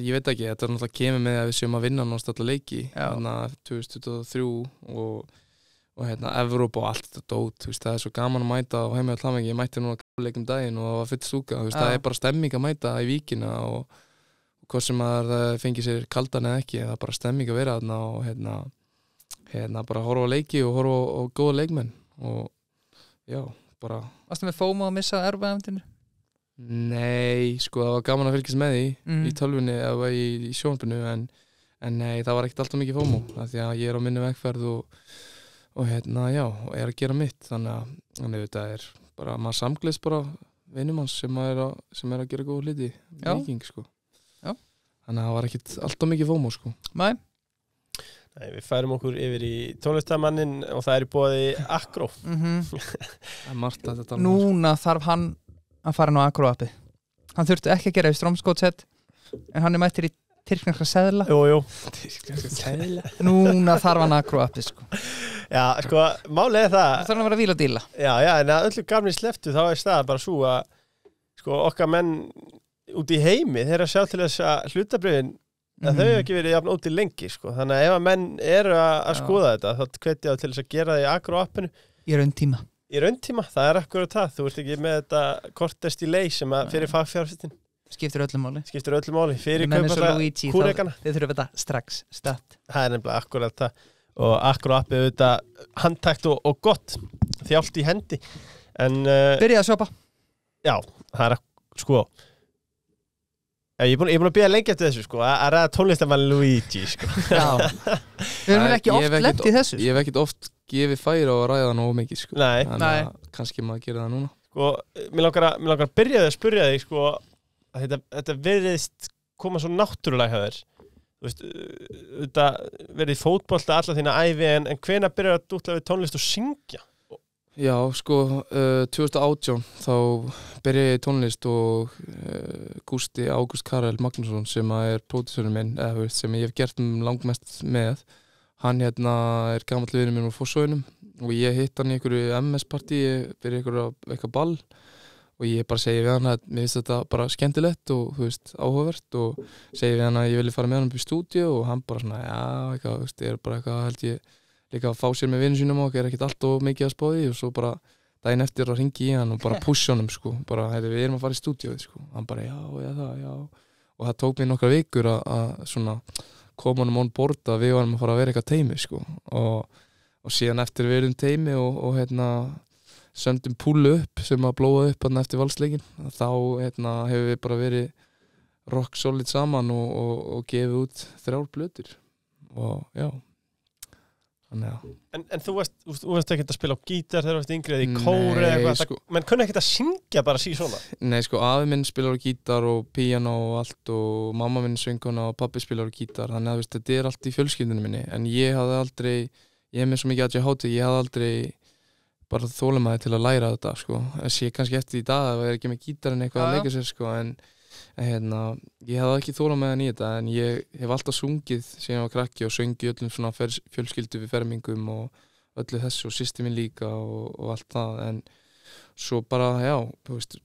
[SPEAKER 2] ég veit ekki, þetta er náttúrulega kemur með að við séum að vinna náttúrulega alla leiki, hérna 2023 og hérna Evrópa og allt þetta dót, þú veist, það er svo gaman að mæta á heima á Hlaðmengi, ég mætti núna leikum daginn og það var full stúka, þú veist, það er bara stemming að mæta í Víkina og hvað sem maður fengi sér kaldan eða ekki, það er bara stemming að vera þarna og hérna bara horfa á leiki og horfa á góða leikmenn og já, bara.
[SPEAKER 4] Varstu með FOMO að missa Evrópaævintýrinu?
[SPEAKER 2] Nei, sko, það var gaman að fylgjast með því í tölvunni eða í sjónvarpinu en nei, það var ekkert alltaf mikið FOMO af því að ég er á minni vegferð og hérna, já, og er að gera mitt þannig þetta er bara, maður samgleðst bara vinum hans sem er að gera góða hluti Víking, sko.
[SPEAKER 4] Já.
[SPEAKER 2] Þannig að það var ekkert alltaf mikið FOMO, sko.
[SPEAKER 4] Nei,
[SPEAKER 3] við færum okkur yfir í tónlistarmannin og það er í boði Acro.
[SPEAKER 2] Það er margt að þetta
[SPEAKER 4] núna þarf hann að fara ná Acro-appið. Hann þurfti ekki að gera í Strömskótsett en hann er mættir í tyrkneska seðla.
[SPEAKER 3] Jú.
[SPEAKER 2] Tyrkneska seðla.
[SPEAKER 4] Núna þarf hann Acro-appið, sko.
[SPEAKER 3] Já, sko, málið er það.
[SPEAKER 4] Það þarf hann að vera víla díla.
[SPEAKER 3] Já, en að öllu gamni sleftu þá er staðan bara svo að sko, okkar menn út í heimi þeir að sjá til þess að hlutabrifin þau hefur ekki verið jafn óti lengi, sko. Þannig að ef að menn eru að skoða þetta þá hvet ég á til þess að gera það í Acro-appinu.
[SPEAKER 4] Í rauntíma.
[SPEAKER 3] Í rauntíma, það er akkurat það. Þú ert ekki með þetta kortest í lei sem að fyrir fagfjárfestin.
[SPEAKER 4] Skiptir öllu máli.
[SPEAKER 3] Fyrir kaupalla kúrekana.
[SPEAKER 4] Þið þurfum þetta strax statt.
[SPEAKER 3] Það er nefnilega akkurat það. Og Acro-appið auðvitað handtækt og gott. Þjált í hendi. En
[SPEAKER 4] byrjaði að shoppa.
[SPEAKER 3] Já, það er sko. Ég er búin að bíða lengi eftir þessu, sko. Að ræða tónlistarmann Luigi, sko.
[SPEAKER 4] Já. Við erum ekki oft lent í þessu.
[SPEAKER 2] Ég hef ekkert oft gefið færi á að ræða nógu mikið, sko.
[SPEAKER 3] Nei.
[SPEAKER 2] Þannig að kannski maður gerir það núna.
[SPEAKER 3] Sko, mér langar að byrja að spyrja þig, sko, að þetta veriðist koma svo náttúrulega hjá þér. Þú veist, þetta verið fótbolta alla þína ævi en hvenær byrjar að dútla við tónlist og syngja?
[SPEAKER 2] Já, sko, 2018 þá byrjaði ég í tónlist og Ágúst Karel Magnússon sem er pródúserinn minn, sem ég hef gert langmest með, hann er gamall vinur minn úr Fossvoginum og ég hitt hann í einhverju MS-partíi fyrir eitthvað ball og ég bara segi við hann að mér finnst þetta bara skemmtilegt og þú veist, áhugavert og segi við hann að ég vilja fara með hann upp í stúdíu og hann bara svona, já, eitthvað, þú veist, ég er bara eitthvað, held ég líka að fá sér með vinnu sínum og er ekkert allt og mikið að spáði og svo bara daginn eftir að ringi í hann og bara push honum, sko, bara, við erum að fara í stúdíóið, sko, hann bara, já og það tók mér nokkra vikur að svona koma honum on board að við varum að fara að vera eitthvað teimi, sko og síðan eftir við erum teimi og sömdum púlu upp sem að blóða upp hann eftir valsleikin þá hefur við bara verið rock solid saman og gefið út 3 plötur og já.
[SPEAKER 3] En þú varst ekki að spila á gítar þegar þú varst yngri eða í kóri eða eitthvað, sko, menn kunni ekki að syngja bara svona? Nei,
[SPEAKER 2] sko, afi minn spilar á gítar og píano og allt og mamma minn sönguna og pappi spilar á gítar þannig að þetta er allt í fjölskyldunum minni en ég hafði aldrei, ég hef með svo mikið ADHD, ég hafði aldrei bara þolinmæði til að læra þetta, sko þess ég kannski eftir í dag að vera ekki með gítarinn eitthvað að leika sér, sko, en ég hafði ekki þolinmæðan í þetta en ég hef alltaf sungið síðan ég var krakki og söngi öllum svona fjölskyldu við fermingum og öllu þessu og systir minn líka og allt það en svo bara, já, þú veist,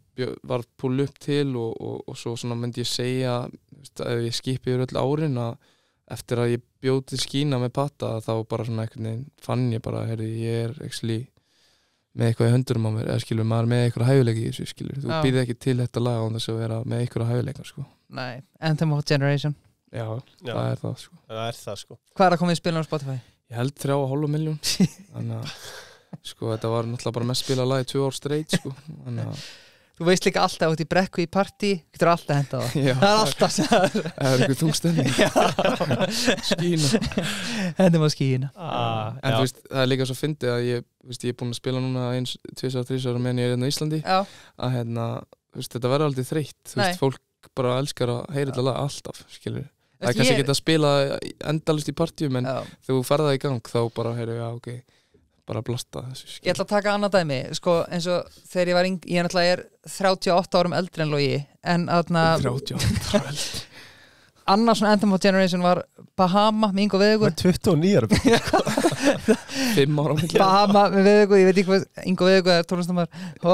[SPEAKER 2] var pull upp til og svo svona myndi ég segja, ef ég skipi yfir öll árin að eftir að ég bjóð til Skína með Patta þá bara svona einhvern veginn fann ég bara, ég er actually með eitthvað í höndurum á mér, eða skilur maður með eitthvað hæfileika í þessu, skilur, þú býrði ekki til þetta lag án þess að vera með eitthvað hæfileika, sko.
[SPEAKER 4] Nei, Anthem of a Generation.
[SPEAKER 2] Já,
[SPEAKER 3] Já.
[SPEAKER 2] það er það sko.
[SPEAKER 3] Það er það sko.
[SPEAKER 4] Hvað er að koma í spilun á Spotify?
[SPEAKER 2] Ég held 3,5 miljón þannig að sko þetta var náttúrulega bara mest spilað lag í 2 ár straight sko þannig að
[SPEAKER 4] Þú veist líka alltaf út í brekku í partí, getur alltaf henda það.
[SPEAKER 2] já,
[SPEAKER 4] Það er alltaf sem það er.
[SPEAKER 2] það er eitthvað þungstemning skína
[SPEAKER 4] Hendum á skíina.
[SPEAKER 2] en þú veist, það er líka svo fyndið að ég er búinn að spila núna 1, 2, 3 ára meðan ég er hérna á Íslandi
[SPEAKER 4] Já,
[SPEAKER 2] að hérna, þú veist, þetta verður aldrei þreytt þú
[SPEAKER 4] Nei.
[SPEAKER 2] veist, fólk bara elskar að heyra þetta lag alltaf, skilur það er
[SPEAKER 4] Veist,
[SPEAKER 2] kannski
[SPEAKER 4] ég-
[SPEAKER 2] ekki að spila endalist í partíum en
[SPEAKER 4] já.
[SPEAKER 2] þegar þú ferð það í gang þá bara heyrðu, já, ok bara blasta þessu,
[SPEAKER 4] Ég
[SPEAKER 2] skilur
[SPEAKER 4] ætla að taka annað dæmi, sko, eins og þegar ég var ég náttúrulega er 38 árum eldri en Logi, en þarna
[SPEAKER 2] 38 ára eldri.
[SPEAKER 4] annars svona Anthem of Generation var Bahama með Ingo
[SPEAKER 3] Það
[SPEAKER 4] Veðugur.
[SPEAKER 3] er 29 ára.
[SPEAKER 2] 5 ára á milli.
[SPEAKER 4] Bahama með Veðugur, ég veit ekki hvað Ingo Veðugur er tónlistamæður og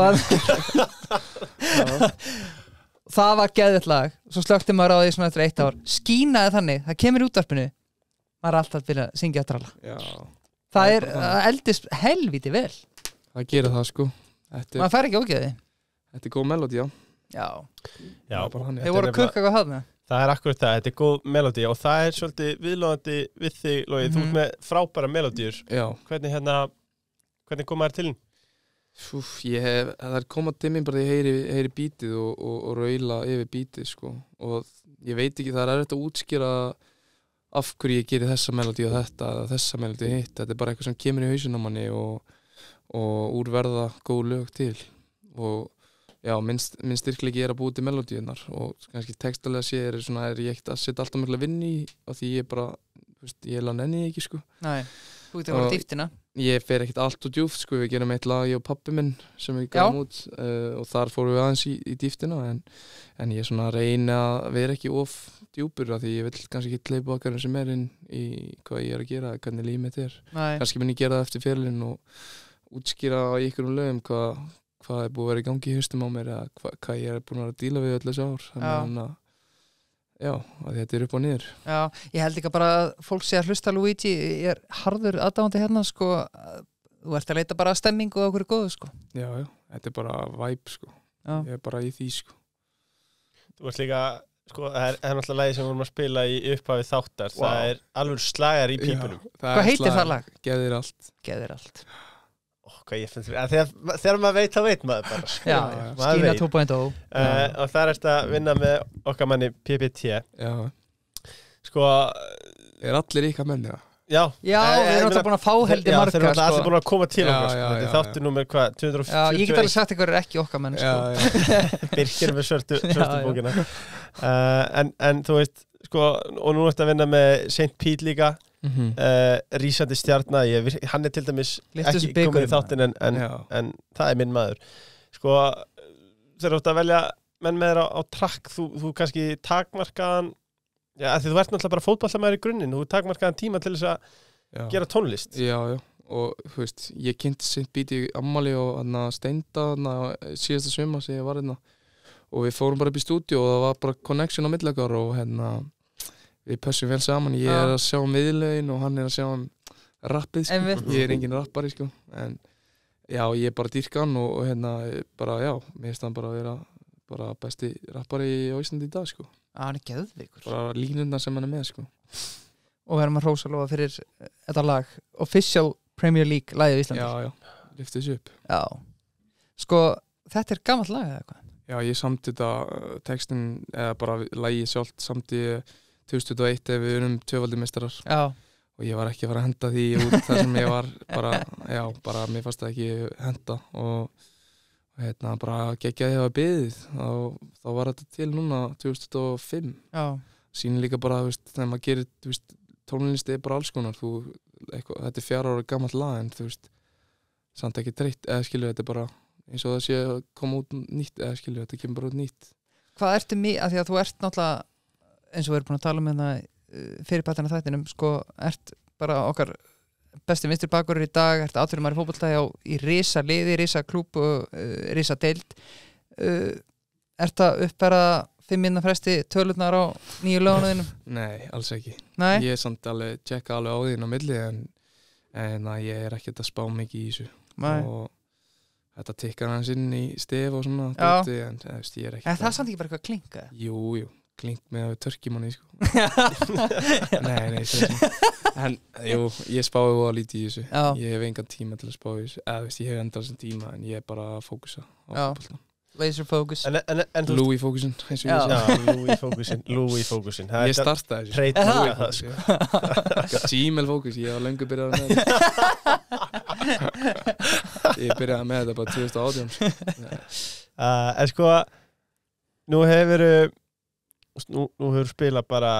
[SPEAKER 4] það var geðvitt lag, svo slökti maður á því svona eftir 1 ár, skínaði þannig, það kemur í útvarpinu, maður er alltaf að byrja að syngja að tralla.
[SPEAKER 2] Já,
[SPEAKER 4] Það
[SPEAKER 2] Það er
[SPEAKER 4] er,
[SPEAKER 2] bara
[SPEAKER 4] það eldist helvíti vel,
[SPEAKER 2] það gerir það sko þetta
[SPEAKER 4] maður fær ekki ógeði.
[SPEAKER 2] er góð melodi, já
[SPEAKER 4] Já,
[SPEAKER 3] Já,
[SPEAKER 2] Það er bara þannig.
[SPEAKER 4] þeir voru að kukka eitthvað hafna.
[SPEAKER 3] það er akkurat það, þetta er góð melodi og það er svolítið viðlóðandi við þig, Logi, þú ert með frábæra melodíur.
[SPEAKER 2] Já,
[SPEAKER 3] Hvernig kom maður til þín?
[SPEAKER 2] það er komað til mín bara því ég heyri bítið og raula yfir bítið sko og ég veit ekki, það er erfitt að útskýra af hverju ég gerir þessa melodi og þetta eða þessa melodi og hitt, þetta er bara eitthvað sem kemur í hausinn á manni og úr verða góð lög til og já, minn styrkleiki er að búa til melodíunar og kannski textalega sér er ég ekkert að setja alltaf mikla vinn í af því ég bara, þú veist, ég nenni því ekki sko
[SPEAKER 4] Nei, þú getur að vera
[SPEAKER 2] Og-
[SPEAKER 4] dýftina.
[SPEAKER 2] Ég fer ekkert allt og djúft sko, við gerum eitt lag ég og pappi minn sem við gafum út og þar fórum við aðeins í dýftina en ég svona reyni að vera ekki of djúpur af því ég vil kannski ekki hleypa okkar sem er inn í hvað ég er að gera, hvernig líf mitt er
[SPEAKER 4] Nei,
[SPEAKER 2] kannski mun ég gera það eftir fyrirlin og útskýra í ykkurum lögum hvað er búið að vera í gangi í haustum á mér eða hvað ég er búin að vera að díla við öll þessi ár þannig að já, að þetta er upp og niður
[SPEAKER 4] já, ég held líka bara að fólk sé að hlusta Luigi, ég er harður aðdáandi hérna, sko, þú ert að leita bara að stemmingu og okkur er góðu, sko.
[SPEAKER 2] já, þetta er bara vibe sko
[SPEAKER 4] Já,
[SPEAKER 2] ég er bara í því sko
[SPEAKER 3] Þú ert líka, sko, það er náttúrulega lagi sem við vorum að spila í upphafi þáttar. Það er alveg slagar í pípunum.
[SPEAKER 4] Hvað heitir það lag?
[SPEAKER 2] Geðir allt
[SPEAKER 4] Geðir allt.
[SPEAKER 3] Hvað ég finn því, þegar maður veit, þá veit maður bara. sko.
[SPEAKER 4] Já,
[SPEAKER 3] maður
[SPEAKER 4] Skína
[SPEAKER 3] veit.
[SPEAKER 4] 2.0.
[SPEAKER 3] Og það er að vinna með okkar manni PPT.
[SPEAKER 2] Já,
[SPEAKER 3] Sko,
[SPEAKER 2] er allir ykkar menni það?
[SPEAKER 3] já.
[SPEAKER 4] Já, við erum alltaf búin að fá heldur
[SPEAKER 3] Já,
[SPEAKER 4] marga,
[SPEAKER 3] þeir eru alltaf allir
[SPEAKER 4] sko.
[SPEAKER 3] búin að koma til
[SPEAKER 2] Já,
[SPEAKER 3] okkar, sko.
[SPEAKER 2] já,
[SPEAKER 3] Þetta er
[SPEAKER 2] já,
[SPEAKER 3] þáttur númer, hvað, 241.
[SPEAKER 4] Já, ég get alveg sagt ykkur er ekki okkar menn, sko.
[SPEAKER 2] Já,
[SPEAKER 3] Birkir með svörtu
[SPEAKER 4] Já, já.
[SPEAKER 3] bókina. En þú veist, sko, og nú ertu að vinna með St. Pete líka, rísandi stjarna, hann er til dæmis
[SPEAKER 4] Lyftu
[SPEAKER 3] ekki
[SPEAKER 4] þessu bikurum.
[SPEAKER 3] komin í þáttin en það er minn maður. Sko, þegar þú ert að velja menn með þér á track, þú kannski takmarkaðan, já, af því þú ert náttúrulega bara fótbollamæður í grunninn, þú takmarkaðan tíma til þess að gera tónlist.
[SPEAKER 2] Já, og þú veist, ég kynnti St. Pete í ammali og Steinda síðasta sumar sem ég var hérna og við fórum bara upp í stúdíu og það var bara connection á milli okkar og við pössum vel saman, ég er að sjá um viðlögin og hann er að sjá um rappið sko.
[SPEAKER 4] Einmitt.
[SPEAKER 2] Ég er engin rappari sko en já, ég er bara dýrka hann og bara já, mér finnst hann bara að vera bara besti rappari á Íslandi í dag sko
[SPEAKER 4] Hann er geðveikur.
[SPEAKER 2] bara línundar sem hann er með sko
[SPEAKER 4] Og við erum að hrósa lofa fyrir þetta lag, Official Premier League lagið í Íslandi.
[SPEAKER 2] Já, lyfti þessu upp
[SPEAKER 4] Já. Sko, þetta er gammalt lag eða eitthvað?
[SPEAKER 2] Já, ég samti þetta textin eða bara lagið sjálft samti 2001 ef við erum tvöfaldir meistarar
[SPEAKER 4] Já.
[SPEAKER 2] og ég var ekki að fara að henda því út þar sem ég var bara mér fannst það ekki henda og bara geggjaði að hafa beðið þá var þetta til núna 2005
[SPEAKER 4] Já.
[SPEAKER 2] sýnir líka bara, þú veist, þegar maður gerir þú veist, tónlisti er bara alls konar þetta er 4 ára gammalt lag en þú veist, samt ekki þreytt eða skilur þetta er bara eins og það sé að koma út nýtt eða skilur þetta kemur bara út nýtt
[SPEAKER 4] Hvað ertu af því að þú ert náttúrulega eins og við erum búin að tala um hérna fyrirpartina þættinum, sko, ert bara okkar besti vinstri bakurur í dag, ert átverjumar í fótbolta í risa liði, risa klúb og risa deild ert að uppbera 5 minna fresti tölurnar á nýju lögunum þínum?
[SPEAKER 2] Nei, alls ekki
[SPEAKER 4] Nei?
[SPEAKER 2] Ég er samt alveg, tjekka alveg á því inn á milli en að ég er ekkert að spá mikið í þessu
[SPEAKER 4] Nei.
[SPEAKER 2] og þetta tikkar hans inn í stef og svona
[SPEAKER 4] Já.
[SPEAKER 2] dóti, en þú veist, ég er
[SPEAKER 4] En
[SPEAKER 2] ekkert
[SPEAKER 4] það er samt ekki bara eitthvað klinka?
[SPEAKER 2] Jú, klink með að við törkjumanni sko. Nei, en jú, ég spái og lítið í þessu.
[SPEAKER 4] Já.
[SPEAKER 2] Ég hef engan tíma til að spá í þessu, eða veist, ég hef endað þessum tíma en ég er bara að fókusa á
[SPEAKER 4] Já.
[SPEAKER 2] fótbolta.
[SPEAKER 4] Laser focus.
[SPEAKER 3] En þú
[SPEAKER 2] Louis fókusin, eins og
[SPEAKER 4] Já.
[SPEAKER 2] ég
[SPEAKER 3] Já, Louis fókusin
[SPEAKER 2] segi. Ég startaði þessu.
[SPEAKER 3] Hreit
[SPEAKER 4] Aha.
[SPEAKER 3] Louis það sko.
[SPEAKER 2] Gmail fókus, ég var löngu byrjað með þetta. Ég byrjaði með þetta bara 2018 sko.
[SPEAKER 3] En sko nú hefur spilað bara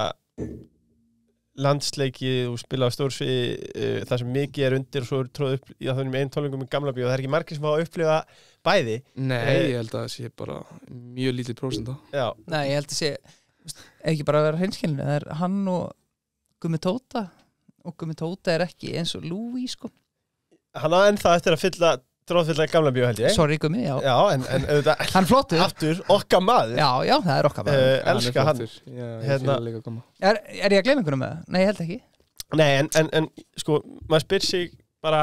[SPEAKER 3] landsleiki og spilað á stórsviði það sem mikið er undir og svo er tróð upp í þannum einn tónleikum í Gamla Bíó og það er ekki margir sem hafa að upplifa bæði.
[SPEAKER 2] Nei, ég held að það sé bara mjög lítið prósent á.
[SPEAKER 3] Já,
[SPEAKER 4] Nei, ég held að sé ekki bara að vera hreinskilin, það er hann og Gummi Tóta og Gummi Tóta er ekki eins og Louis sko.
[SPEAKER 3] hann á ennþá eftir að tróðfylla Gamla Bíó held ég.
[SPEAKER 4] Sorry Gummi, já.
[SPEAKER 3] Já, en auðvitað
[SPEAKER 4] Hann flottur.
[SPEAKER 3] aftur okkar maður.
[SPEAKER 4] Já, það er okkar bara.
[SPEAKER 3] Elska hann.
[SPEAKER 2] Já, ég
[SPEAKER 3] Hérna-
[SPEAKER 2] fíla líka að koma.
[SPEAKER 4] Er ég að gleyma einhvern með það? Nei, ég held ekki.
[SPEAKER 3] Nei, en sko, maður spyr sig bara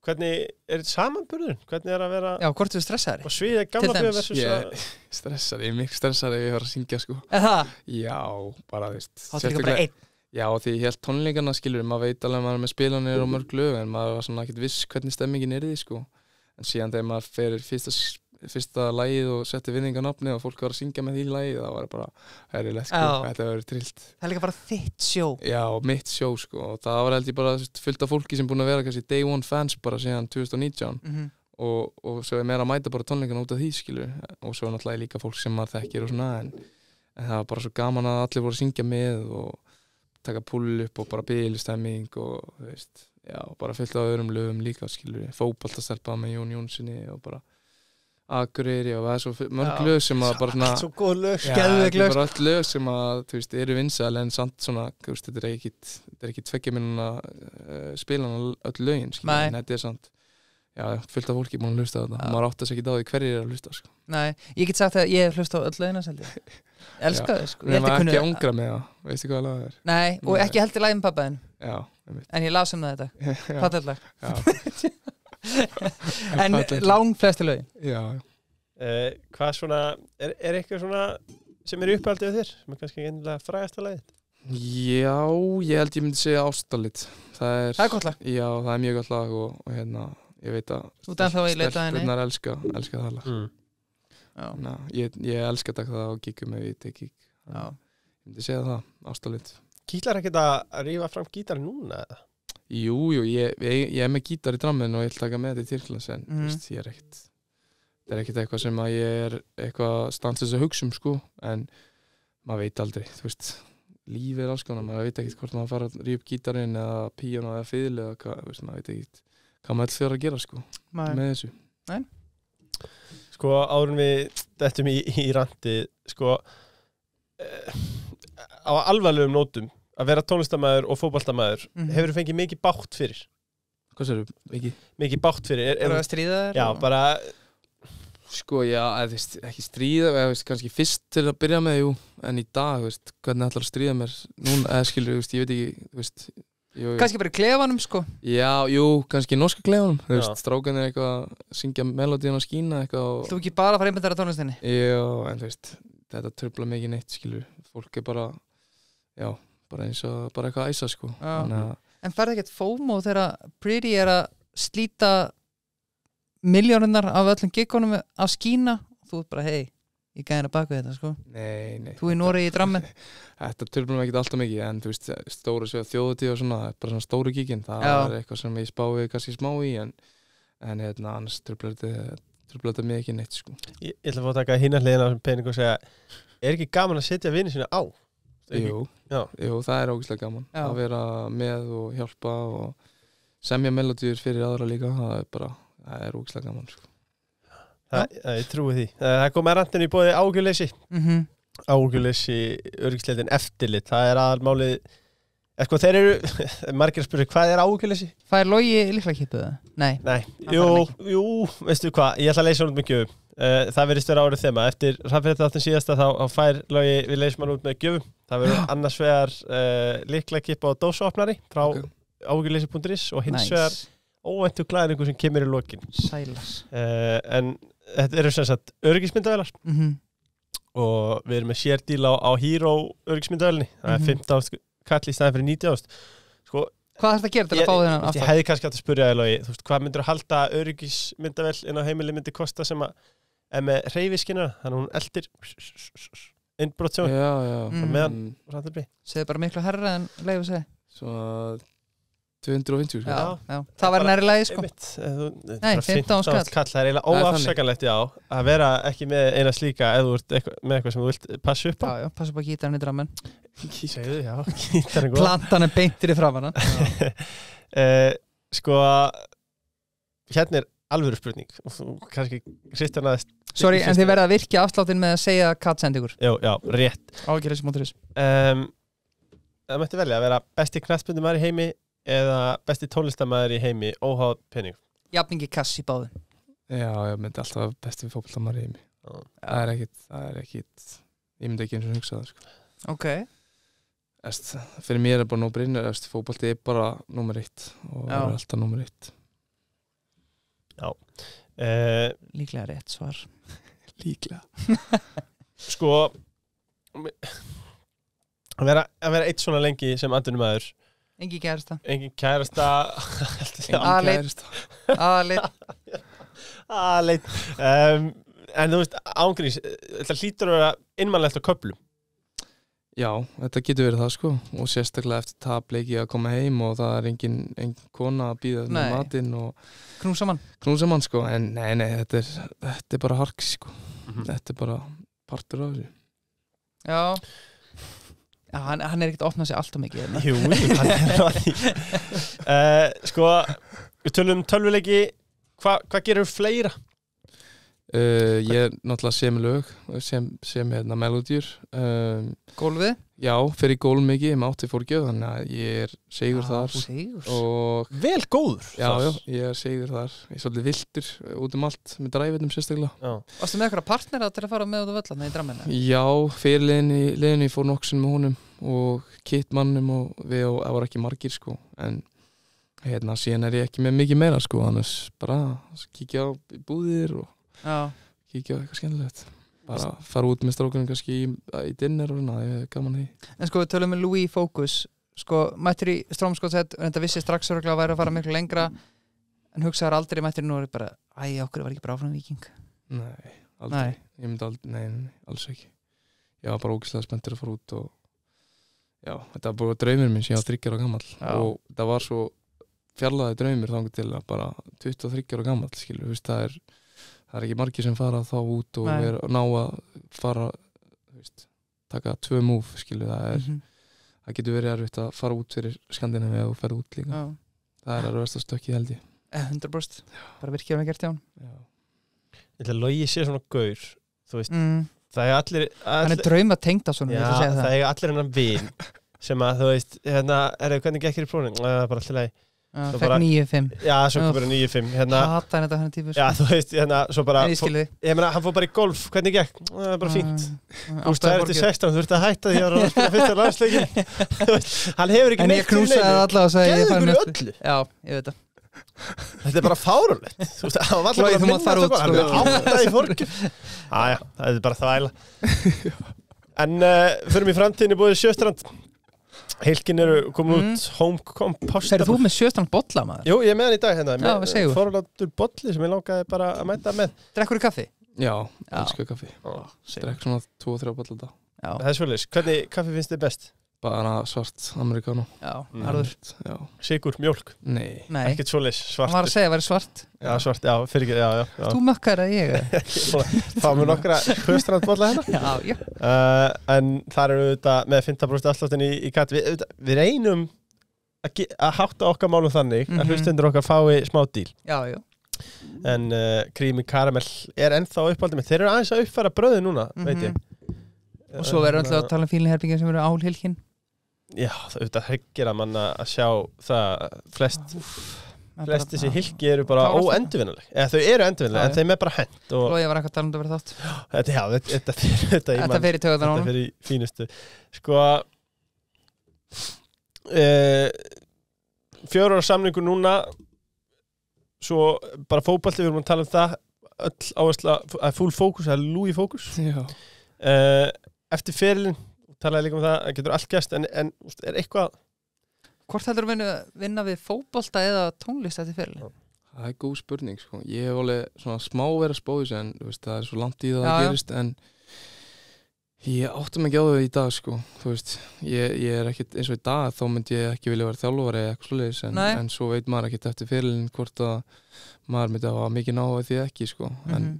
[SPEAKER 3] hvernig er samanburðurinn? Hvernig er að vera
[SPEAKER 4] Já, hvort þú stressaðir?
[SPEAKER 3] á sviði Gamla
[SPEAKER 4] Til
[SPEAKER 3] Bíó
[SPEAKER 4] dæmis.
[SPEAKER 3] versus
[SPEAKER 2] Ég stressar, ég er mikið stressar ef ég var að syngja sko.
[SPEAKER 4] Það?
[SPEAKER 2] Já, bara þú veist.
[SPEAKER 4] Þá er líka bara einn.
[SPEAKER 2] Já, því ég held tónleikana skilur, maður veit alveg að maður er með spilanir og mörg lög en maður var svona ekkert viss hvernig stemmingin er í því sko. En síðan þegar maður fer fyrsta lagið og setti vinninganafni og fólk var að syngja með því lagið, það var bara herrilegt sko,
[SPEAKER 4] Já.
[SPEAKER 2] þetta verður trillt.
[SPEAKER 4] Það er líka bara þitt sjó.
[SPEAKER 2] Já, mitt sjó sko, og það var held ég bara fullt af fólki sem búin að vera kannski day one fans bara síðan 2019 og svo er meira að mæta bara tónleikana út af því skilur, og svo er náttúrulega líka fólk sem maður þekkir og svona, en það var bara svo gaman að allir voru að syngja með og taka pull upp og bara bílustemming og þú veist, já, bara fullt af öðrum lögum líka skilur, fótboltastelpa með Jón Jónssoni og bara Akureyri og það er svo mörg lög sem að bara svona
[SPEAKER 3] allt svo góð lög.
[SPEAKER 2] Já,
[SPEAKER 4] Geðveik
[SPEAKER 2] þetta
[SPEAKER 4] lög.
[SPEAKER 2] er bara allt lög sem að, þú veist, eru vinsæl en samt svona, þú veist, þetta er ekki 2 mínúna spilan öll lögin, skilur,
[SPEAKER 4] Nei.
[SPEAKER 2] en þetta er samt, já, fullt af fólki búin að hlusta á þetta og maður átti þess ekki á því hverjir er að hlusta, sko.
[SPEAKER 4] Nei, ég get sagt að ég hef hlust á öll lögina seldi. Elska þau, sko. Ég
[SPEAKER 2] Nefnum
[SPEAKER 4] held
[SPEAKER 2] ekki
[SPEAKER 4] ég
[SPEAKER 2] að
[SPEAKER 4] kunni
[SPEAKER 2] ungra með það, veistu hvað lag það er?
[SPEAKER 4] Nei, og
[SPEAKER 2] Nei.
[SPEAKER 4] ekki heldur lagið með pappaðin.
[SPEAKER 2] Já, einmitt.
[SPEAKER 4] En ég las það þetta.
[SPEAKER 2] Já,
[SPEAKER 4] Fallegt lag.
[SPEAKER 2] já,
[SPEAKER 4] En
[SPEAKER 2] Fallegt lag.
[SPEAKER 4] lang flesti lögin.
[SPEAKER 2] já.
[SPEAKER 3] Hvað svona, er eitthvað svona sem er uppáldið þér? Sem er kannski einlega frægasta lagið?
[SPEAKER 2] Já, ég held ég myndi segja Ástalit. Það
[SPEAKER 4] Það er gott lag.
[SPEAKER 2] Já, það er mjög gott lag og hérna, ég veit að
[SPEAKER 4] Þú ert ennþá í leitaðinni.
[SPEAKER 2] stelpurnar elska það lag.
[SPEAKER 4] Já.
[SPEAKER 2] Ná, ég elska takk það og gíkum ef ég tek gík.
[SPEAKER 4] Já.
[SPEAKER 2] Ég myndi segja það, Ástalit.
[SPEAKER 3] Gítar ekkert að rífa fram gítar núna eða?
[SPEAKER 2] Jú, ég er með gítar í dramminu og ég ætla að taka með þetta í Tyrklands en
[SPEAKER 4] Mhm.
[SPEAKER 2] veist, ég er ekkert það er ekkert eitthvað sem að ég er eitthvað stansins að hugsa sko, en maður veit aldrei, þú veist lífið er alls konar, maður veit ekkert hvort maður fara að rífa upp gítarinn eða píano eða fiðlu eða hvað, veist, maður veit ekkert hvað maður ætla að gera sko,
[SPEAKER 4] Nei.
[SPEAKER 2] með þessu.
[SPEAKER 3] Sko árum við dettum í randi sko á alvarlegum nótum að vera tónlistarmaður og fótboltamaður hefur fengið mikið bátt fyrir.
[SPEAKER 2] Hvað sér þú, Viki?
[SPEAKER 3] Mikið bátt fyrir.
[SPEAKER 4] Bara að stríða þér.
[SPEAKER 3] Já,
[SPEAKER 4] og-
[SPEAKER 3] bara
[SPEAKER 2] Sko, já, eða, veist, ekki stríða, eða, veist, kannski fyrst til að byrja með, jú, en í dag, veist, hvernig ætlar að stríða mér núna, eða skilur, veist, ég veit ekki, veist,
[SPEAKER 4] Kannski bara í klefanum, sko.
[SPEAKER 2] Já, jú, kannski í norska klefanum, þú
[SPEAKER 3] Já.
[SPEAKER 2] veist, strákan er eitthvað að syngja melodíun og skína eitthvað og,
[SPEAKER 4] Þú ekki bara að fara einbæntara tónlistinni.
[SPEAKER 2] já, en þú veist, þetta tröfla mikið neitt, skilur, fólk er bara, já, bara eins og, bara eitthvað að æsa, sko,
[SPEAKER 4] Já.
[SPEAKER 2] þannig að,
[SPEAKER 4] En ferði ekkert FOMO þegar Pretty er að slíta miljónunnar af öllum gigunum að skína og þú er bara, hei, ég gæði hérna bak við þetta, sko.
[SPEAKER 2] nei,
[SPEAKER 4] Þú í Noregi í drammen.
[SPEAKER 2] þetta tröfla mikið alltaf mikið, en þú veist, stóru svega þjóðutíð og svona, bara svona stóru kíkin, það
[SPEAKER 4] Já.
[SPEAKER 2] er eitthvað sem ég spái kannski smá í, en hérna, annars tröfla þetta mikið ekki neitt, sko.
[SPEAKER 3] ég ætla að fá að taka hinna hliðina á þessum pening og segja er ekki gaman að setja vini sína á?
[SPEAKER 2] Jú,
[SPEAKER 3] Já.
[SPEAKER 2] jú, það er ógeðslega gaman
[SPEAKER 4] Já.
[SPEAKER 2] að vera með og hjálpa og semja melodíur fyrir aðra líka, það er ógeðslega gaman, sko.
[SPEAKER 3] Ég trúi því. Það kom að randin í bóði ágjuleysi. Ágjuleysi, öryggisleitin eftirlit. Það er aðalmálið. Sko, þeir eru, margir að spyrja, hvað er ágjuleysi?
[SPEAKER 4] Fær Logi líkla kipuð það? Nei.
[SPEAKER 3] Nei,
[SPEAKER 4] Það þarf
[SPEAKER 3] jú, veistu hvað, ég ætla að leysa hún út með gjöfum. Það verðist vera árið þema. Eftir rafnfréttaþáttinn síðasta þá fær Logi, við leysum hann út með gjöfum. Það verður annars vegar líkla kipa á dósaopnari frá
[SPEAKER 2] Ok.
[SPEAKER 3] ágjuleysi.is og hins
[SPEAKER 4] Nice.
[SPEAKER 3] vegar óvæntu klæðningu sem kemur í lokin.
[SPEAKER 4] Sælas.
[SPEAKER 3] En þetta eru sem sagt öryggismyndavélar og við erum með sérdíl á Hero öryggismyndavélinni, það er 15.000 kall í staðin fyrir 90.000 sko,
[SPEAKER 4] Hvað þarf það að gera til að fá þennan
[SPEAKER 3] ég
[SPEAKER 4] afslátt?
[SPEAKER 3] hefði kannski átt að spyrja þér, Logi, þú veist, hvað myndir að halda öryggismyndavél inn á heimili myndi kosta sem að er með hreyfiskinnara, þannig að hún eldir innbrottsjóð
[SPEAKER 2] Já,
[SPEAKER 3] meðan rættabli.
[SPEAKER 4] Segðu bara miklu herra en leifu segi.
[SPEAKER 2] Svo 250 sko.
[SPEAKER 4] Já. Það var næri lagi sko. Nei, 15 skall.
[SPEAKER 3] Það er eiginlega
[SPEAKER 2] Það er
[SPEAKER 3] óafsakanlegt, já, að vera ekki með eina slíka ef þú ert með eitthvað sem þú vilt passa upp á.
[SPEAKER 4] Já, passa upp á gítarinn í drammen.
[SPEAKER 3] Segðu, já, gítarinn góð.
[SPEAKER 4] Plantan er beintir í framan hann.
[SPEAKER 3] Sko, hérna er alvöru spurning og þú kannski hristir hana
[SPEAKER 4] Sorry, en þið verða að virkja afsláttin með að segja hvað sendi ykkur.
[SPEAKER 3] Já, rétt.
[SPEAKER 4] Ágjörðis.
[SPEAKER 3] Það mætti velja að vera besti knattspyrnumaður í heimi eða besti tónlistarmaður í heimi óháð penning.
[SPEAKER 4] Jafningi kass í báðu.
[SPEAKER 2] Já, ég myndi alltaf besti fótboltamaður í heimi. Það er ekkit ég myndi ekki eins og hugsa það sko.
[SPEAKER 4] Ok.
[SPEAKER 2] Fyrir mér er bara no-brainer, fótbolti er bara númer 1 og er alltaf númer 1.
[SPEAKER 3] Já.
[SPEAKER 4] Líklega rétt svar.
[SPEAKER 2] Líklega.
[SPEAKER 3] Sko að vera eitt svona lengi sem atvinnumaður.
[SPEAKER 4] Engin kærasta.
[SPEAKER 3] Aðleit. En þú veist, ángríns, þetta hlýtur að vera innmannlegt á köflum.
[SPEAKER 2] Já, þetta getur verið það sko og sérstaklega eftir tapleiki að koma heim og það er engin kona að bíða með matinn og knúsamann sko, en nei, þetta er bara hark sko. Þetta er bara partur af þessu.
[SPEAKER 4] Já, hann er ekkert að opna sig alltaf mikið.
[SPEAKER 3] Jú, hann er að því. Sko, við tölum tölvuleiki, hvað gerir fleira?
[SPEAKER 2] Ég náttúrulega sem lög, sem melodíur.
[SPEAKER 4] Gólfið?
[SPEAKER 2] Já, fer í gólf mikið, ég mátti fórgjöf, þannig að ég er sigur þar. Og
[SPEAKER 3] vel góður.
[SPEAKER 2] Já, ég er sigur þar. Ég er svolítið viltur út allt, með dræfitum sérstaklega.
[SPEAKER 4] Varstu með eitthvað partnera til að fara með út á völlarna í dramminu?
[SPEAKER 2] Já, fyrir liðinni fór nokksun með honum og Kittmannum og það var ekki margir sko, en síðan er ég ekki með mikið meira sko, annars bara kíkja á búðir og kíkja á eitthvað skemmtilegt. Bara fara út með strákunum kannski í dinner og svona, ég er gaman því. En
[SPEAKER 4] sko við tölum með Louis Focus, sko mættir í Strómskótsett, en þetta vissi strax örgulega að væri að fara miklu lengra, en hugsaðar aldrei mættir nú og bara, okkur var ekki bara áfram Víking.
[SPEAKER 2] Nei, aldrei. Ég myndi aldrei, nei, alls ekki. Ég var bara ógeðslega spenntur að fara út og já, þetta var bara draumur minn sem ég var 3 ára gamall og það var svo fjarlæði draumur þangað til að bara 23 ára gamall, skilur, það er ekki margir sem fara þá út og ná að fara, taka 2 move, skilur, það getur verið erfitt að fara út fyrir Skandinavíu og fara út líka. Það er erfiðasta stökkið held ég.
[SPEAKER 4] 100%, bara virkið að gert hjá hann.
[SPEAKER 3] Ég ætla að Logi sé svona gaur, þú veist, það er allir
[SPEAKER 4] hann er drauma tengd á svona,
[SPEAKER 3] já, það er allir hennar vin sem að, þú veist, hvernig gekkir í prófning? Það er bara allir leið.
[SPEAKER 4] Fekk 9-5.
[SPEAKER 3] Já, svo bara 9-5.
[SPEAKER 4] Hata þetta hann típur.
[SPEAKER 3] Já, þú veist, svo bara
[SPEAKER 4] En ég skil þig.
[SPEAKER 3] Ég meina, hann fór bara í golf, hvernig gekk? Það er bara fínt. Þú veist, það er eftir 16, þú ert að hætta því að spila fyrsta landsleikin. Hann hefur ekki
[SPEAKER 4] neitt. En ég knúsaði allavega og sagði
[SPEAKER 3] Geðu ykkur í öllu.
[SPEAKER 4] Já, ég veit það.
[SPEAKER 3] Þetta er bara fáránlegt. Þú veist, það var alltaf
[SPEAKER 4] bara að minna þetta.
[SPEAKER 3] Hann er áttað í fórgjöf. Æja, það er bara þvæla. En förum í framtíðinni búið Sjöstrand. Hilkin eru komin út home compostable.
[SPEAKER 4] Þú með Sjöstrand bolla maður?
[SPEAKER 3] Jú, ég er með hann í dag hérna.
[SPEAKER 4] Já, við segjum.
[SPEAKER 3] Forlátur bolli sem ég langaði bara að mæta með.
[SPEAKER 4] Drekkur kaffi?
[SPEAKER 2] Já, elskar kaffi. Drekk svona 2-3 bolla dag.
[SPEAKER 3] Það er svolítið. Hvernig kaffi finnst þið best?
[SPEAKER 2] Bara svart, americano.
[SPEAKER 4] Já, harður.
[SPEAKER 3] Sigur, mjólk?
[SPEAKER 2] Nei.
[SPEAKER 3] Ekkert svolítið, svart.
[SPEAKER 4] Það var að segja að vera svart.
[SPEAKER 3] Já, svart, já, fyrir ekki, já.
[SPEAKER 4] Þú mökkar að ég.
[SPEAKER 3] Fáum við nokkra Sjöstrandbolla hérna.
[SPEAKER 4] Já.
[SPEAKER 3] En þar eru við með 15% afsláttin í katt. Við reynum að hátta okkar málum þannig að hlustendur okkar fái smá díl.
[SPEAKER 4] Já.
[SPEAKER 3] En Creamy Caramel er ennþá uppáldið með. Þeir eru aðeins að uppfæra brauðið núna, veit ég.
[SPEAKER 4] Og svo verður alltaf að tala um fílinherbyggja sem eru álhilkin.
[SPEAKER 3] Já, það hryggir að manna að sjá það flest þessi hilki eru bara óendurvinnuleg. Eða þau eru endurvinnuleg, en þeim er bara hent.
[SPEAKER 4] Logi var eitthvað talandi að vera þátt.
[SPEAKER 3] Þetta fer
[SPEAKER 4] í taugarnar á honum.
[SPEAKER 3] Þetta fer í fínustu. Sko 4 ára samningu núna, svo bara fótbolti, við erum að tala um það, öll áhersla, full fókus, það er Louis Focus.
[SPEAKER 2] Já.
[SPEAKER 3] Eftir ferilinn, talaði líka um það getur allt gæst, en er eitthvað
[SPEAKER 4] Hvort heldur vinna við fótbolta eða tónlist eftir ferilinn?
[SPEAKER 2] Það góð spurning sko. Ég hef alveg svona smá verið að spá þessu en þú veist, það svo langt í það að gerist en ég áttum ekki á þau í dag sko. Þú veist, ég er ekkit eins og í dag þá myndi ég ekki vilja vera þjálfari eða eitthvað svoleiðis en svo veit maður ekkit eftir ferilinn hvort að maður myndi hafa mikið náhuga því ekki sko. En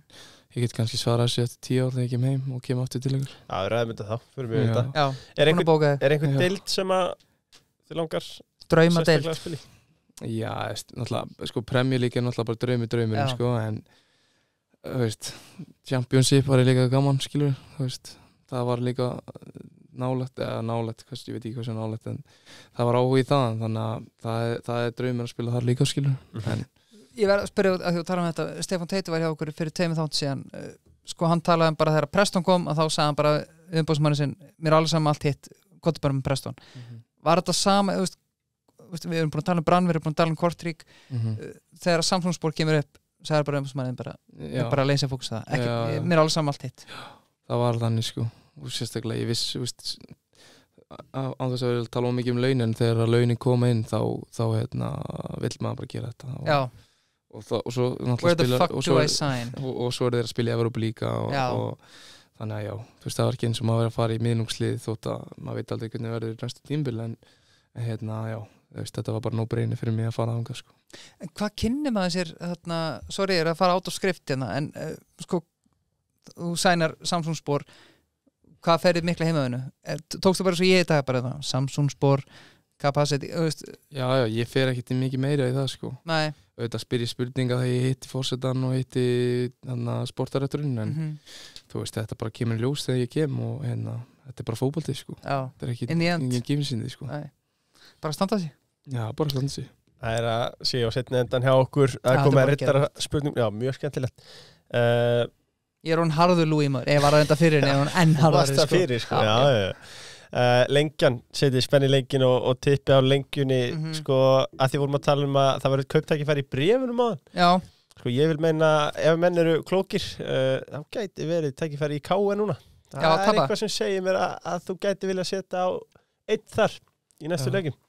[SPEAKER 2] ég get kannski svarað sér eftir 10 ár þegar ég kem heim og kem aftur til ykkur.
[SPEAKER 3] Já, við ræðum þetta þá, fyrir mjög þetta.
[SPEAKER 4] Já,
[SPEAKER 3] Er einhvern deild sem að þið langar
[SPEAKER 4] draumadeild
[SPEAKER 3] að spila í?
[SPEAKER 2] Já, náttúrulega, sko, Premier League er náttúrulega bara draumurinn, sko, en, þú veist, Championship var líka gaman, skilur, þú veist, það var líka nálægt, ég veit ekki hvað sem nálægt, en það var áhuga í það, þannig að það er draumur að spila þar líka, skilur, en
[SPEAKER 4] Ég verð að spyrja að þú tala um þetta Stefán Teiti var hjá okkur fyrir 2 þátt síðan sko hann talaði bara þegar Preston kom að þá sagði hann bara umbóðsmanni sinn mér er alveg saman allt hitt, gott bara með Preston Var þetta sama, við erum búin að tala um Brann, við erum búin að tala um Kortrík þegar Samsung-spor kemur upp sagði bara umbóðsmanni bara að leysa fókus það, mér er alveg saman allt hitt
[SPEAKER 2] Það var þannig sko og sérstaklega ég viss án þess að við tala mikið launin en þegar launin koma inn þá vill maður bara gera þetta
[SPEAKER 4] Já
[SPEAKER 2] og svo
[SPEAKER 4] Where the fuck do I sign?
[SPEAKER 2] Og svo þeir að spila í Evrópu líka og þannig að já, þú veist það var ekki eins og maður verið að fara í miðlungslið þótt að maður veit aldrei hvernig verður næstu tímabil en já, þetta var bara no-brainer fyrir mig að fara þangað sko.
[SPEAKER 4] En hvað kynni maður sér sorry, ég er að fara át á skrift en sko þú sænar Samsung-spor hvað ferðið mikla heimaðinu? Tókstu bara svo ég í dag bara það, Samsung-spor capacity,
[SPEAKER 2] Já, ég fer ekkert mikið meira í það sko.
[SPEAKER 4] Nei
[SPEAKER 2] auðvitað spyr ég spurninga þegar ég hitti forsetan og hitti sportarætturinn en þú veist, þetta bara kemur í ljós þegar ég kem og þetta er bara fótbolti sko. Þetta er ekki engin gífinsindi sko.
[SPEAKER 4] Bara standa sig
[SPEAKER 2] Já, bara standa sig
[SPEAKER 3] Það er að sé á setni endan hjá okkur að koma að rittara spurning Já, mjög skemmtilegt
[SPEAKER 4] Ég er hún harður Lúi maður, ég var að enda fyrir en enn harður
[SPEAKER 3] sko. Fyrir, sko. Já. Lengjan, setið spenni lengin og tippi á lengjunni sko, að því vorum að tala um að það var kauptækifæri í bréfunum á
[SPEAKER 4] það
[SPEAKER 3] sko, ég vil meina, ef menn eru klókir þá gæti verið tækifæri í KU núna það er eitthvað sem segir mér að þú gæti vilja setja á einn þar í næstu leikjum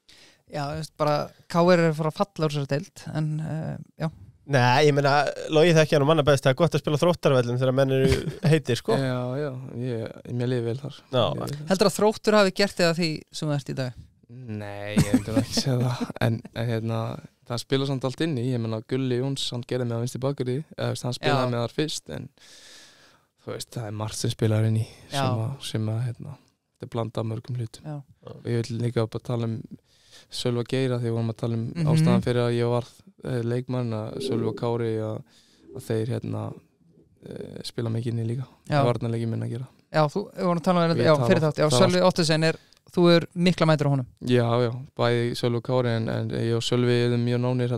[SPEAKER 4] Já, bara KU er að fara að falla úr þessari deild en já
[SPEAKER 3] Nei, ég meina, Logi þekki hann manna best það er gott að spila Þróttarvellum þegar menn eru heitir, sko
[SPEAKER 2] Já, mér liði vel þar
[SPEAKER 4] Heldur að Þróttur hafi gert þig að því sem það ert í dag?
[SPEAKER 2] Nei, ég hefði ekki segja það en það spila samt allt inni ég meina, Gulli Jóns, hann gerði með að vinst í bakari hann spilaði með þar fyrst en þú veist, það er margt sem spilaði inn í sem að þetta er blanda mörgum hlutum og ég vil líka bara tala um Sölva Geira því við vorum að tala um ástæðan fyrir að ég var leikmann að Sölva Kári að þeir spila mikið inni líka það var þarna leikið minn að gera
[SPEAKER 4] Já, þú vorum að tala um fyrir þátt Sölvi Ottesen þú er mikla mætur á honum
[SPEAKER 2] Já, bæði Sölva Kári en ég og Sölvi erum mjög nánir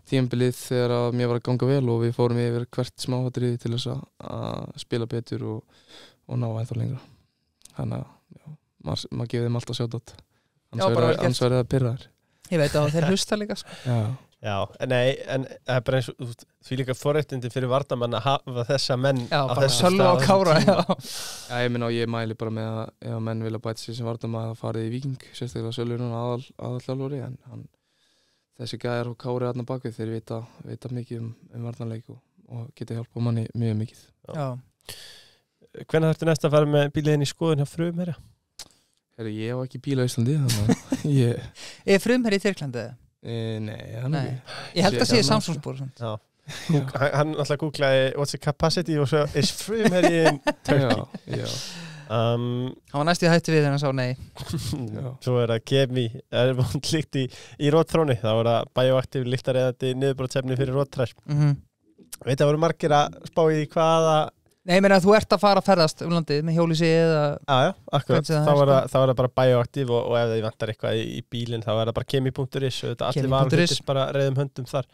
[SPEAKER 2] tímabilið þegar að mér var að ganga vel og við fórum yfir hvert smáhatriði til þess að spila betur og ná ennþá lengra þannig að maður gefið þeim alltaf sjátt annars verður það pyrraðar
[SPEAKER 4] Ég veit að þeir hlusta líka sko.
[SPEAKER 3] Já, nei, en það er bara eins og því líka forréttindi fyrir varnarmann að hafa þessa menn
[SPEAKER 4] á þessum stað og Kára
[SPEAKER 2] Já, ég minna og ég mæli bara með að ef menn vilja bæta sér sem varnarmann að farið í Víking sérstaklega Sölvi núna aðalþjálfari en þessi gæjar og Kári aðna bakvið þeir vita mikið um varnarleik og geta hjálpa manni mjög mikið
[SPEAKER 3] Hvenær þarftu næst að fara með bíliðin í skoðun hjá Frumherja?
[SPEAKER 2] Ég hef ekki bíl á Íslandi þannig
[SPEAKER 4] Er Frumherji í Tyrklandi?
[SPEAKER 2] Nei, hann ekki
[SPEAKER 4] Ég held að sé Samsung-spor
[SPEAKER 3] Hann alltaf googlaði what's the capacity og svo is Frumherji in Turkey
[SPEAKER 4] Hann var næst í hættu við þegar hann sá nei
[SPEAKER 3] Svo er það Kemi er vond líkt í rótþróni þá er það bioaktiv líktareðandi niðurbrotsefni fyrir róttræð Veit það voru margir að spá í hvaða
[SPEAKER 4] Nei, ég meina að þú ert að fara að ferðast um landið með hjólísi eða
[SPEAKER 3] Já, akkurat, þá er það bara bioaktiv og ef þið vantar eitthvað í bílinn þá er það bara kemi.is og þetta allir varumhundir bara reiðum höndum þar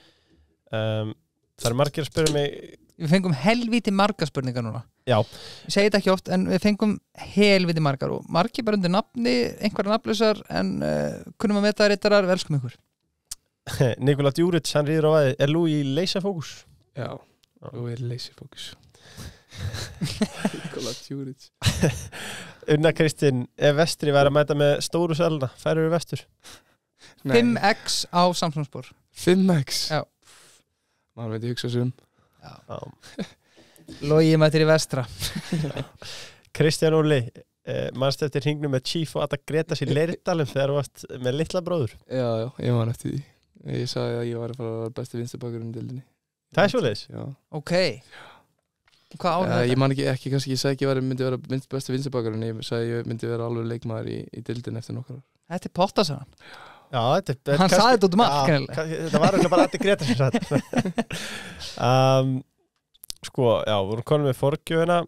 [SPEAKER 3] Það er margir að spyrja mig
[SPEAKER 4] Við fengum helvíti margar spurningar núna
[SPEAKER 3] Já
[SPEAKER 4] Ég segi þetta ekki oft en við fengum helvíti margar og margir bara undir nafni, einhverja nafnlausar en kunnum að meta rittarar, velskum ykkur
[SPEAKER 3] Nikola Djuric, hann ríður á aðeins Er Lúi í leysafókus?
[SPEAKER 2] Já, Lúi er leysafókus Nikola Djuric.
[SPEAKER 3] Unna Kristín, ef Vestri væri að mæta með stóru sæluna, færur við Vestur?
[SPEAKER 4] 5x á Samsungspor
[SPEAKER 2] 5x?
[SPEAKER 4] Já.
[SPEAKER 2] Maður veit ég hugsa sér
[SPEAKER 4] Logi mættir í vestra
[SPEAKER 3] Kristján Óli, manstu eftir hringnum með Chief og Adda Gretas í Leirdalum þegar þú varst með litla bróður?
[SPEAKER 2] Já, ég var eftir því. Ég sagði að ég var að fara að vera besti vinstri-bakkurinn í deildinni.
[SPEAKER 3] Það svoleiðis?
[SPEAKER 2] Já.
[SPEAKER 4] Ok. Hvað áður
[SPEAKER 2] Ég
[SPEAKER 4] þetta?
[SPEAKER 2] man ekki kannski, ég sagði ekki að ég myndi vera besti vinstri-bakkurinn, ég sagði ég myndi vera alveg leikmaður í deildinni eftir nokkar ár.
[SPEAKER 4] Þetta er potta, sagði hann.
[SPEAKER 3] Já, þetta
[SPEAKER 4] Hann sagði þetta út um allt,
[SPEAKER 3] Já,
[SPEAKER 4] greinilega.
[SPEAKER 3] þetta var ekki bara Addi Gretas sem satt. Sko, já, við vorum konum með forgjöfina,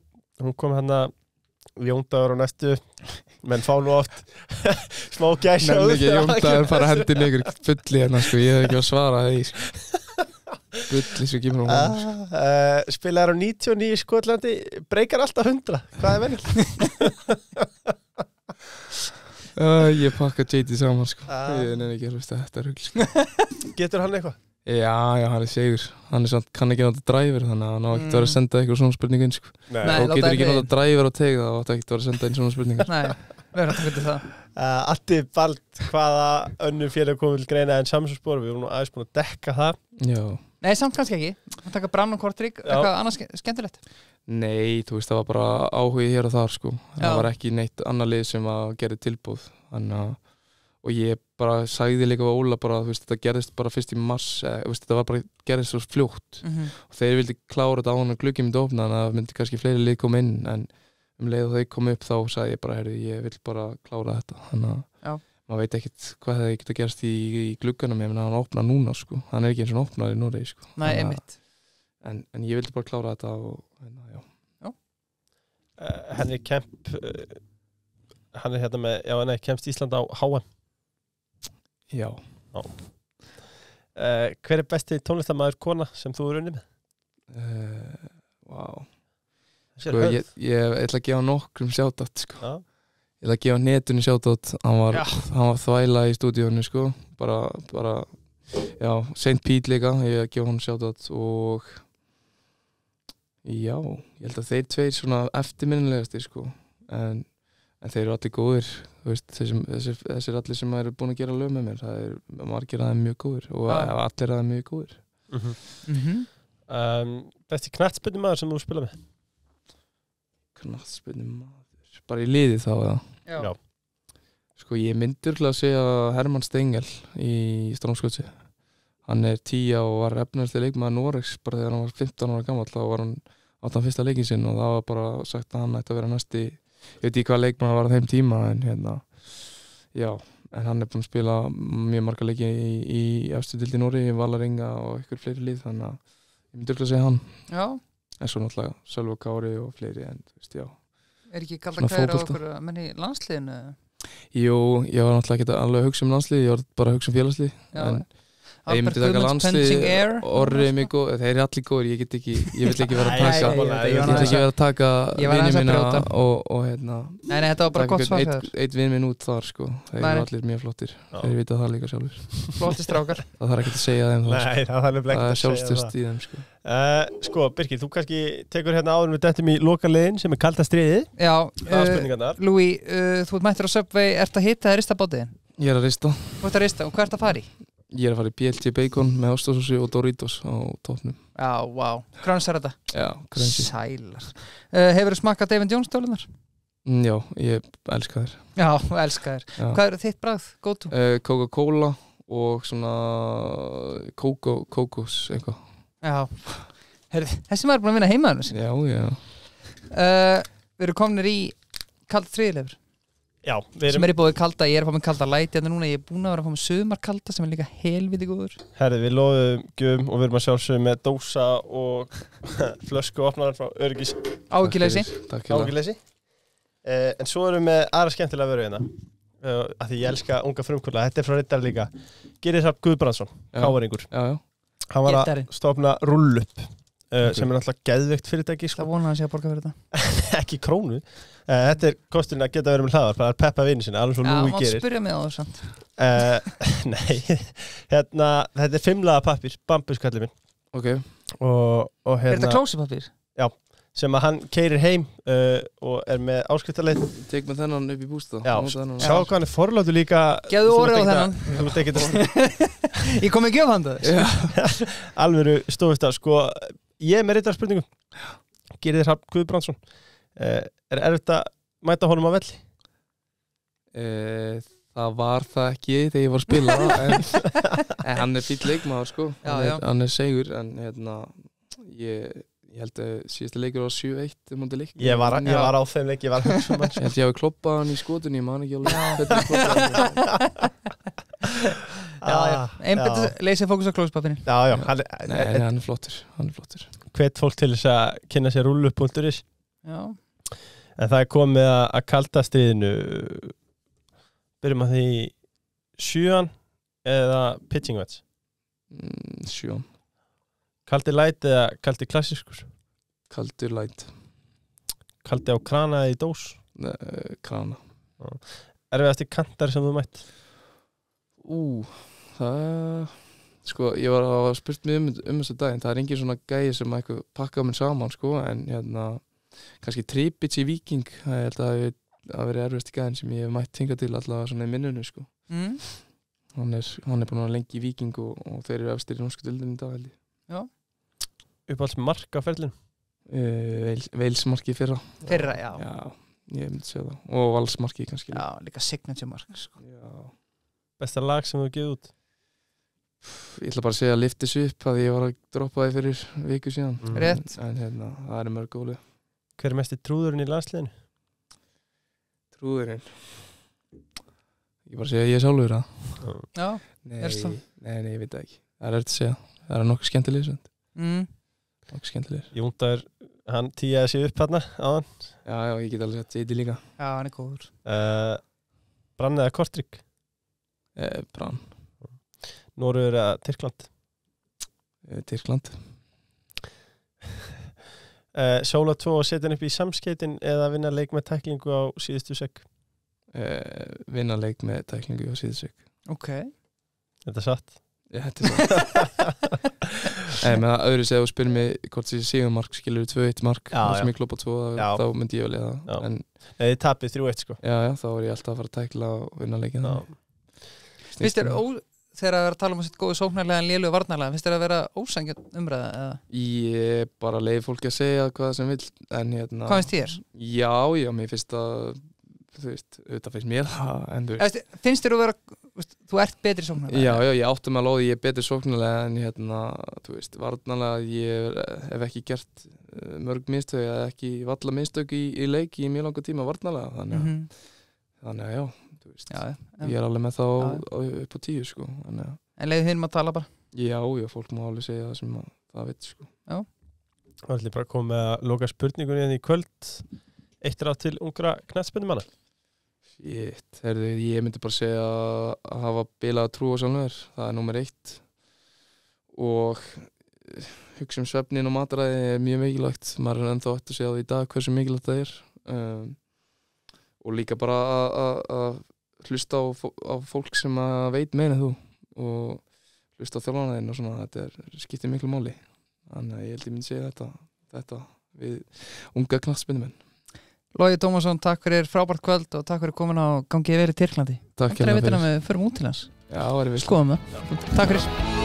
[SPEAKER 3] hún kom hann að Jóndagur á næstu, menn fá nú oft smá gæsa
[SPEAKER 2] Nefn ekki Jóndagur fara hendin ykkur fulli hérna sko, ég hef ekki að svara því sko. Fulli sem kemur á honum sko.
[SPEAKER 3] Spilaðar á 99 í Skotlandi, breykar alltaf 100, hvað er venjul?
[SPEAKER 2] Ég pakka JD saman sko, ég nefn ekki að hlusta þetta rugl sko.
[SPEAKER 3] Getur hann eitthvað?
[SPEAKER 2] Já, hann er segur, hann er samt, kann ekki nátt driver, þannig að hann á ekkert að vera að senda eitthvað svona spurningu inn sko.
[SPEAKER 4] Nei,
[SPEAKER 2] Og
[SPEAKER 4] láta
[SPEAKER 2] getur ekki
[SPEAKER 4] ekki-
[SPEAKER 2] nátt driver á teg, þá áttu ekkert að vera að senda inn svona spurningar.
[SPEAKER 4] Nei, við erum að taka til það.
[SPEAKER 3] Addi Bald, hvaða önnur félag komið til greina en Samsungspor, við vorum nú aðeins búin að dekka það.
[SPEAKER 2] Já.
[SPEAKER 4] Nei, samt kannski ekki. Að taka Brann og Kortrík, eitthvað annað skemmtilegt.
[SPEAKER 2] Nei, þú veist, það var bara áhugi hér og þar sko.
[SPEAKER 4] Já.
[SPEAKER 2] Það var ekki neitt annar lið sem að gera tilbúð. Og ég bara sagði líka við Óla bara, þú veist, þetta gerðist bara fyrst í mars, þú veist, þetta var bara gerðist svo fljótt. Og þeir vildi klára þetta á hann og gluggi myndi opna, þannig að myndi kannski fleiri lið koma inn, en leið og þau kom upp þá sagði ég bara, ég vil bara klára þetta. Þannig að maður veit ekkert hvað það geta gerst í glugganum, ég meina hann opna núna sko, hann er ekki eins og opnaður í Noregi sko.
[SPEAKER 4] Nei, einmitt.
[SPEAKER 2] En ég vildi bara klára þetta og já.
[SPEAKER 3] Henry Kemp, hann er hérna með, kemst Ísland á HM.
[SPEAKER 2] Já.
[SPEAKER 3] Hver er besti tónlistarmaður kona sem þú er unni með?
[SPEAKER 2] Vá. Sko, ég ætla að gefa nokkrum shoutout sko. Ég ætla að gefa Netinu shoutout, hann var þvæla í stúdíónu sko, bara já, Saint Pete líka, ég ætla að gefa hann shoutout og já, ég held að þeir tveir svona eftirminnilegastir sko, en þeir eru allir góðir, þú veist, þessir allir sem eru búin að gera lög með mér, það er margir að það er mjög góðir og allir að það er mjög góðir.
[SPEAKER 3] Besti knattspyrnumaður sem þú spila með?
[SPEAKER 2] Knattspyrnumaður, bara í liði þá eða?
[SPEAKER 3] Já. Sko,
[SPEAKER 2] ég myndi örugglega að segja Hermann Stengel í Strömsgodsi. Hann er 10 og var efnilegasti leikmaður Noregs bara þegar hann var 15 ára gamall, þá var átt hann fyrsta leikinn sinn og það var bara sagt að hann ætti að vera næsti, ég veit ekki hvað leikmann var á þeim tíma, en en hann er búinn að spila mjög marga leiki í efstu deildinni í Noregi, Valarenga og ykkur fleiri lið, þannig að ég myndi örugglega að segja hann.
[SPEAKER 4] Já.
[SPEAKER 2] En svo náttúrulega Sölvi Kári og fleiri, en þú veist, já.
[SPEAKER 4] Er ekki kalda kæra á okkur menn í landsliðinu?
[SPEAKER 2] Jú, ég var náttúrulega ekki alveg að hugsa llandslið, ég var bara að hugsa félagslið, en ég myndi taka landslið, Orri er mjög góð, þeir eru allir góður, ég vil ekki vera að taka vini mína og
[SPEAKER 4] Nei, þetta var bara gott svar fyrir
[SPEAKER 2] eitt vin minn út þar sko, þeir eru allir mjög flottir, þeir vita það líka sjálfur.
[SPEAKER 4] Flottir strákar.
[SPEAKER 2] Það þarf ekki að segja þeim það.
[SPEAKER 3] Nei, það
[SPEAKER 2] er sjálfstyrst í þeim sko.
[SPEAKER 3] Sko, Birkir, þú kannski tekur hérna áður með dettum í lokaliðin sem er kalda stríðið.
[SPEAKER 4] Já,
[SPEAKER 3] Louis,
[SPEAKER 4] þú ert mættur á Subway, ert að hitta eða rista bátiðin?
[SPEAKER 2] Ég er að rista.
[SPEAKER 4] Þú ert að rista, og hvað ert að fara í?
[SPEAKER 2] Ég er að fara í BLT Bacon með ostasósu og Doritos á tópnum.
[SPEAKER 4] Já, vá. Krans er þetta?
[SPEAKER 2] Já, crunchy.
[SPEAKER 4] Sælar. Hefurðu smakkað David Jones stólunar?
[SPEAKER 2] Já, ég elska þér.
[SPEAKER 4] Já, elska þér. Hvað er þitt bragð? Go to?
[SPEAKER 2] Coca-Cola og svona kókos eitthvað.
[SPEAKER 4] Já. Heyrðu, þessi maður er búin að vinna heimaðurinn sinni.
[SPEAKER 2] Já.
[SPEAKER 4] Við erum komnir í kalda þriðilegur.
[SPEAKER 3] Já,
[SPEAKER 4] sem er í bóði kalda, ég er að fá mig kalda light hérna núna, ég er búin að vera að fá mig sumar kalda sem er líka helviti góður.
[SPEAKER 3] Herði, við loðum gjöfum og við erum að sjálfsögum með dósa og flösku opnarar frá Öryggis.
[SPEAKER 4] Áhyggjuleysi.
[SPEAKER 3] Áhyggjuleysi. En svo erum við með aðra skemmtilega vöru hérna, af því ég elska unga frumkvöla, þetta er frá Riddar líka. Gyrðir Hrafn Guðbrandsson, káeringur. Hann var að stofna Rullup, sem er náttúrulega geðveikt fyrirtæki sko.
[SPEAKER 4] Það vona að sé að borga fyrir þetta.
[SPEAKER 3] Ekki krónu. Þetta er kosturinn að geta verið með hlaðvarp, það er peppa vini sinna, alveg svo Louis gerir.
[SPEAKER 4] Já, spyrja mig á það samt.
[SPEAKER 3] Nei, þetta er 5 laga pappír, bambuskallið minn.
[SPEAKER 2] Ok.
[SPEAKER 3] Og
[SPEAKER 4] Er þetta klósipapír?
[SPEAKER 3] Já, sem að hann keirir heim og er með áskriftarleið.
[SPEAKER 2] Tek með þennan upp í bústa.
[SPEAKER 3] Já,
[SPEAKER 2] Nota þennan.
[SPEAKER 3] sjá hvað hann er forlátu líka.
[SPEAKER 4] Gefðu
[SPEAKER 3] Þú
[SPEAKER 4] orðið á
[SPEAKER 3] ert
[SPEAKER 4] þennan.
[SPEAKER 3] ekkert að- Þú ert ekkert að
[SPEAKER 4] Ég kom ekki upp handa þess
[SPEAKER 3] alvöru stofist að sko, ég er með reyndar spurningu. Gyrðir Hrafn Guðbrandsson. Er erfitt að mæta honum á velli?
[SPEAKER 2] Það var það ekki þegar ég var að spila en hann er fýll leikmaður sko.
[SPEAKER 4] Já.
[SPEAKER 2] Hann er segur en ég held að síðasta leikur var 7-1 mútið leik.
[SPEAKER 3] Ég var á þeim leik, ég var að hugsa um hann.
[SPEAKER 2] Ég held ég hafi kloppað hann í skotunni, ég man ekki alveg hvernig kloppaði hann.
[SPEAKER 4] Einbætt leysið fókus á klóspappinu
[SPEAKER 3] Já, hann
[SPEAKER 2] Nei, hann er flottur.
[SPEAKER 3] hvet fólk til þess að kynna sér rullu.is.
[SPEAKER 4] Já,
[SPEAKER 3] En það er komið að kalda stríðinu. Byrjum að því 7 eða pitching wedge.
[SPEAKER 2] 7.
[SPEAKER 3] Kaldi light eða kaldi klassískur?
[SPEAKER 2] Kaldur light.
[SPEAKER 3] Kaldi á krana eða í dós?
[SPEAKER 2] Krana.
[SPEAKER 3] Erfiðasti kantar sem þú mætt?
[SPEAKER 2] Það sko, ég var að spurt mig um þessu daginn. Það er engin svona gæi sem eitthvað pakkaði mér saman sko, en kannski Tripic í Víking, það held að vera erfiðasti gæðin sem ég hef mætt hingað til allavega svona í minnunu sko. Hann er búinn að vera lengi í Víking og þeir eru efstir í norsku deildinni í dag held ég.
[SPEAKER 3] Uppáhalds mark á ferlinu?
[SPEAKER 2] Veilsmarki fyrra.
[SPEAKER 4] já.
[SPEAKER 2] Já, ég myndi segja það. Og Valsmarki kannski.
[SPEAKER 4] Já, líka signature mark sko.
[SPEAKER 2] Já.
[SPEAKER 3] Besta lag sem þú gefið út?
[SPEAKER 2] Ég ætla bara að segja að Lift This Up að ég var að droppa því fyrir viku síðan.
[SPEAKER 4] Rétt.
[SPEAKER 2] En það er mörg góðlega.
[SPEAKER 3] Hver er mesti trúðurinn í landsliðinu?
[SPEAKER 2] Trúðurinn. Ég bara segja að ég er sjálfur það.
[SPEAKER 4] Já,
[SPEAKER 2] Nei,
[SPEAKER 4] erst það?
[SPEAKER 2] nei, ég veit það ekki. Það er eftir að segja. Það er nokkuð skemmtilegir. Nokkuð skemmtilegir.
[SPEAKER 3] Jóndar, hann tíaði sig upp hérna áðan.
[SPEAKER 2] Já, ég get alveg sett J.D. líka.
[SPEAKER 4] Já, hann er góður
[SPEAKER 3] Brann eða Kortrygg?
[SPEAKER 2] Brann.
[SPEAKER 3] Noregur eða Tyrkland?
[SPEAKER 2] Tyrkland.
[SPEAKER 3] Sóla 2 og setja hann upp í samskeytin eða vinna leik með tæklingu á síðustu sek?
[SPEAKER 2] Vinna leik með tæklingu á síðustu sek.
[SPEAKER 4] Ok
[SPEAKER 3] Þetta er satt?
[SPEAKER 2] Þetta er satt. Með það öðru segja og spyrir mig hvort þessi sigurmark skilur 2-1 mark sem ég kloppa 2 þá myndi ég vel eða það. En
[SPEAKER 3] þið tapið 3-1 sko.
[SPEAKER 2] Já, þá er ég alltaf að fara að tækla og vinna leikin.
[SPEAKER 4] Finnst þér þegar að vera að tala um að setja góðu sóknarlega en lélugu varnarlega, finnst þér að vera ósangjarn umræða eða?
[SPEAKER 2] Ég bara leiði fólki að segja hvað sem vill en
[SPEAKER 4] Hvað finnst þér?
[SPEAKER 2] Já, mér finnst að þú veist, auðvitað finnst mér það en þú veist.
[SPEAKER 4] Finnst þér að vera, þú ert betri sóknarlega?
[SPEAKER 2] Já, ég átti mig að lóði, ég er betri sóknarlega en þú veist, varnarlega ég hef ekki gert mörg mistök eða ekki valla mistök í leik í mjög langa tíma varnarlega þannig að já, þú veist, ég er alveg með þá upp á 10 sko.
[SPEAKER 4] En leiði þinn að tala bara? Já,
[SPEAKER 2] fólk má alveg segja það sem það veit sko.
[SPEAKER 4] Já.
[SPEAKER 3] Það ætlum bara að koma með að loka spurningunni í kvöld. Eitt ráð til ungra knattspyrnumanna?
[SPEAKER 2] Shit, ég myndi bara segja að hafa bilað trú á sjálfur, það er númer 1 og hugsa um svefnin og mataræði er mjög mikilvægt, maður er ennþá eftir að segja það í dag hversu mikilvægt það er og líka bara að hlusta á fólk sem veit meina þú og hlusta á þjálfarana og svona, þetta skiptir miklu máli, þannig að ég held ég myndi segja þetta við unga knattspyrnumenn.
[SPEAKER 4] Logi Tómasson, takk fyrir frábært kvöld og takk fyrir komin á Gangi vel í Tyrklandi.
[SPEAKER 2] Takk fyrir.
[SPEAKER 4] Við förum út til hans.
[SPEAKER 2] Já, það er við.
[SPEAKER 4] Skoðum það. Takk fyrir.